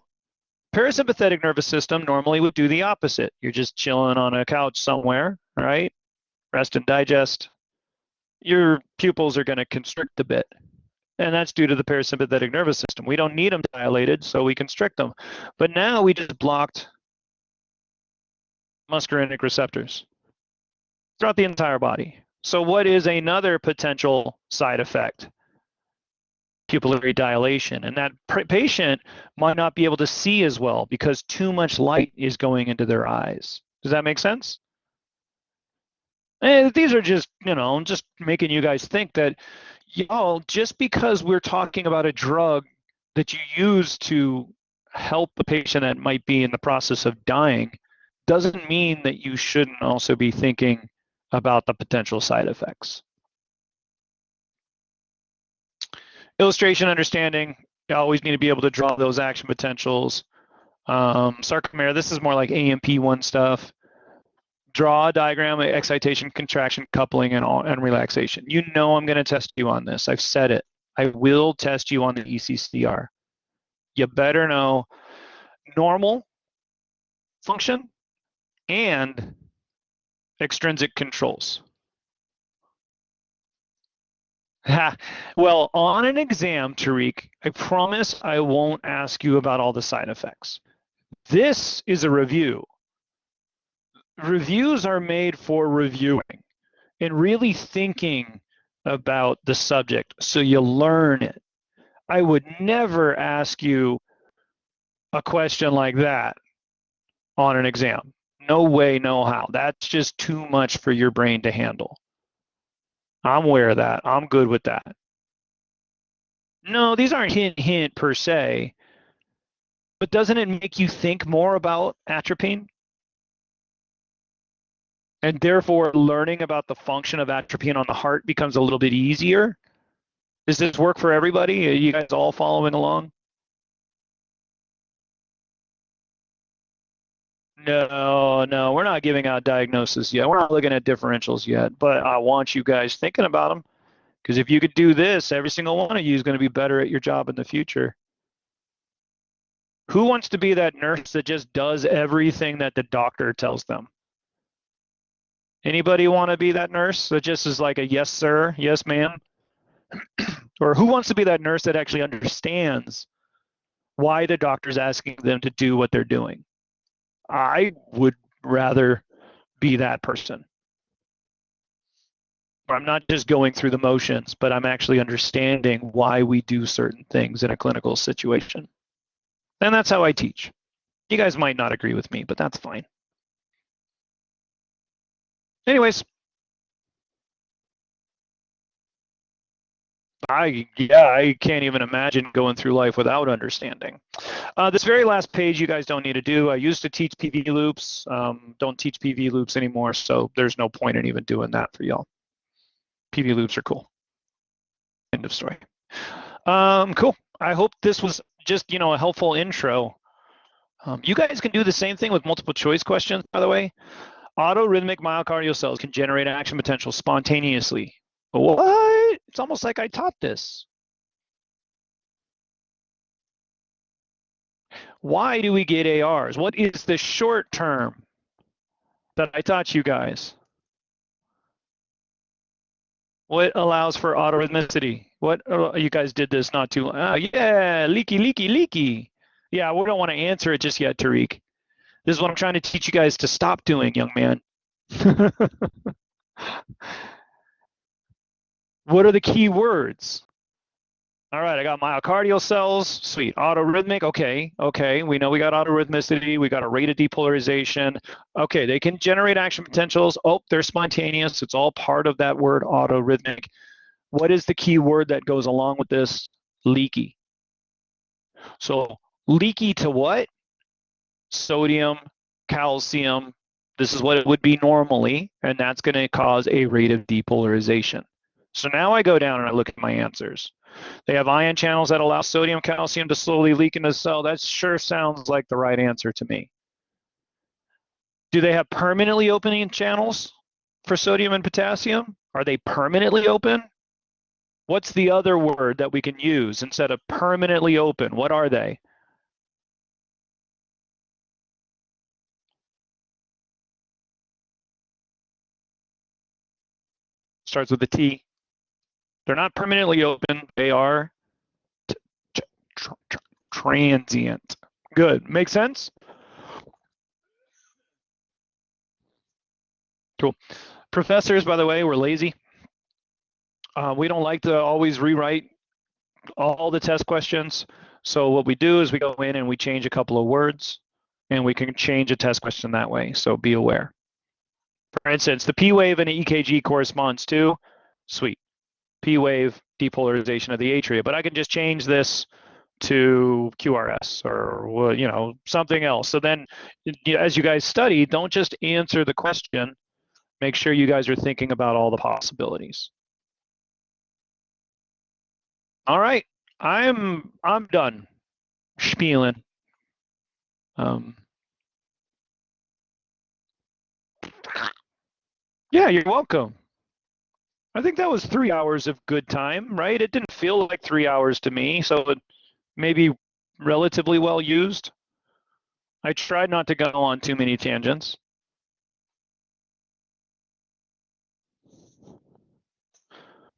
parasympathetic nervous system normally would do the opposite. You're just chilling on a couch somewhere, right? Rest and digest. Your pupils are going to constrict a bit. And that's due to the parasympathetic nervous system. We don't need them dilated, so we constrict them. But now we just blocked muscarinic receptors throughout the entire body. So what is another potential side effect? Pupillary dilation. And that patient might not be able to see as well because too much light is going into their eyes. Does that make sense? And these are just, just making you guys think that, just because we're talking about a drug that you use to help a patient that might be in the process of dying doesn't mean that you shouldn't also be thinking about the potential side effects. Illustration understanding, you always need to be able to draw those action potentials. Sarcomere, this is more like AMP1 stuff. Draw a diagram of excitation, contraction, coupling, and relaxation. You know I'm going to test you on this. I've said it. I will test you on the ECCR. You better know normal function and extrinsic controls. Well, on an exam, Tariq, I promise I won't ask you about all the side effects. This is a review. Reviews are made for reviewing and really thinking about the subject so you learn it. I would never ask you a question like that on an exam. No way, no how. That's just too much for your brain to handle. I'm aware of that. I'm good with that. No, these aren't hint per se, but doesn't it make you think more about atropine? And therefore, learning about the function of atropine on the heart becomes a little bit easier? Does this work for everybody? Are you guys all following along? No, we're not giving out diagnosis yet. We're not looking at differentials yet, but I want you guys thinking about them, because if you could do this, every single one of you is going to be better at your job in the future. Who wants to be that nurse that just does everything that the doctor tells them? Anybody want to be that nurse that just is like a yes, sir, yes, ma'am? Or who wants to be that nurse that actually understands why the doctor's asking them to do what they're doing? I would rather be that person. I'm not just going through the motions, but I'm actually understanding why we do certain things in a clinical situation. And that's how I teach. You guys might not agree with me, but that's fine. Anyways, I can't even imagine going through life without understanding. This very last page you guys don't need to do. I used to teach PV loops. Don't teach PV loops anymore, so there's no point in even doing that for y'all. PV loops are cool. End of story. Cool. I hope this was just, a helpful intro. You guys can do the same thing with multiple choice questions, by the way. Autorhythmic myocardial cells can generate action potential spontaneously. What? It's almost like I taught this. Why do we get ARs? What is the short term that I taught you guys? What allows for autorhythmicity? What, you guys did this not too long. Yeah, leaky. Yeah, we don't want to answer it just yet, Tariq. This is what I'm trying to teach you guys to stop doing, young man. What are the key words? All right, I got myocardial cells. Sweet. Autorhythmic. Okay. We know we got autorhythmicity. We got a rate of depolarization. Okay, they can generate action potentials. Oh, they're spontaneous. It's all part of that word autorhythmic. What is the key word that goes along with this? Leaky. So Leaky to what? Sodium, calcium. This is what it would be normally, and that's going to cause a rate of depolarization. So now I go down and I look at my answers. They have ion channels that allow sodium, calcium to slowly leak into the cell. That sure sounds like the right answer to me. Do they have permanently opening channels for sodium and potassium? Are they permanently open? What's the other word that we can use instead of permanently open? What are they? Starts with a T. They're not permanently open. They are transient. Good. Make sense? Cool. Professors, by the way, we're lazy. We don't like to always rewrite all the test questions. So what we do is we go in and we change a couple of words, and we can change a test question that way. So be aware. For instance, the P wave in an EKG corresponds to, sweet, P wave depolarization of the atria. But I can just change this to QRS or, you know, something else. So then, as you guys study, don't just answer the question. Make sure you guys are thinking about all the possibilities. All right, I'm done spieling. Yeah, you're welcome. I think that was 3 hours of good time, right? It didn't feel like 3 hours to me, so it may be relatively well used. I tried not to go on too many tangents.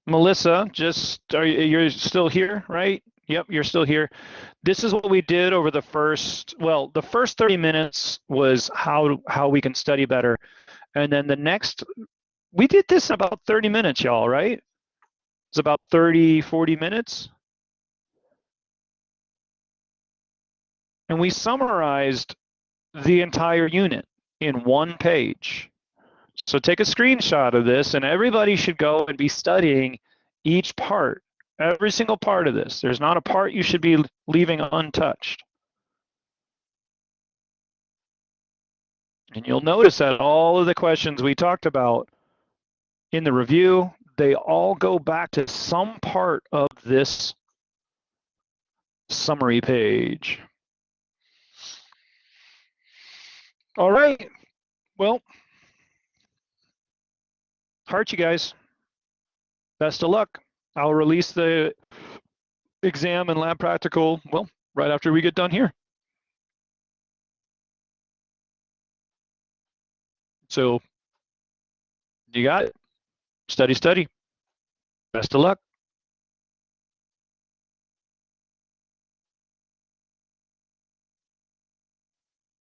Melissa, you're still here, right? Yep, you're still here. This is what we did over the first 30 minutes was how we can study better. And then the next, we did this in about 30 minutes, y'all, right? It's about 30, 40 minutes. And we summarized the entire unit in one page. So take a screenshot of this, and everybody should go and be studying each part, every single part of this. There's not a part you should be leaving untouched. And you'll notice that all of the questions we talked about in the review, they all go back to some part of this summary page. All right, well, heart you guys. Best of luck. I'll release the exam and lab practical, well, right after we get done here. So you got it. Study, study. Best of luck.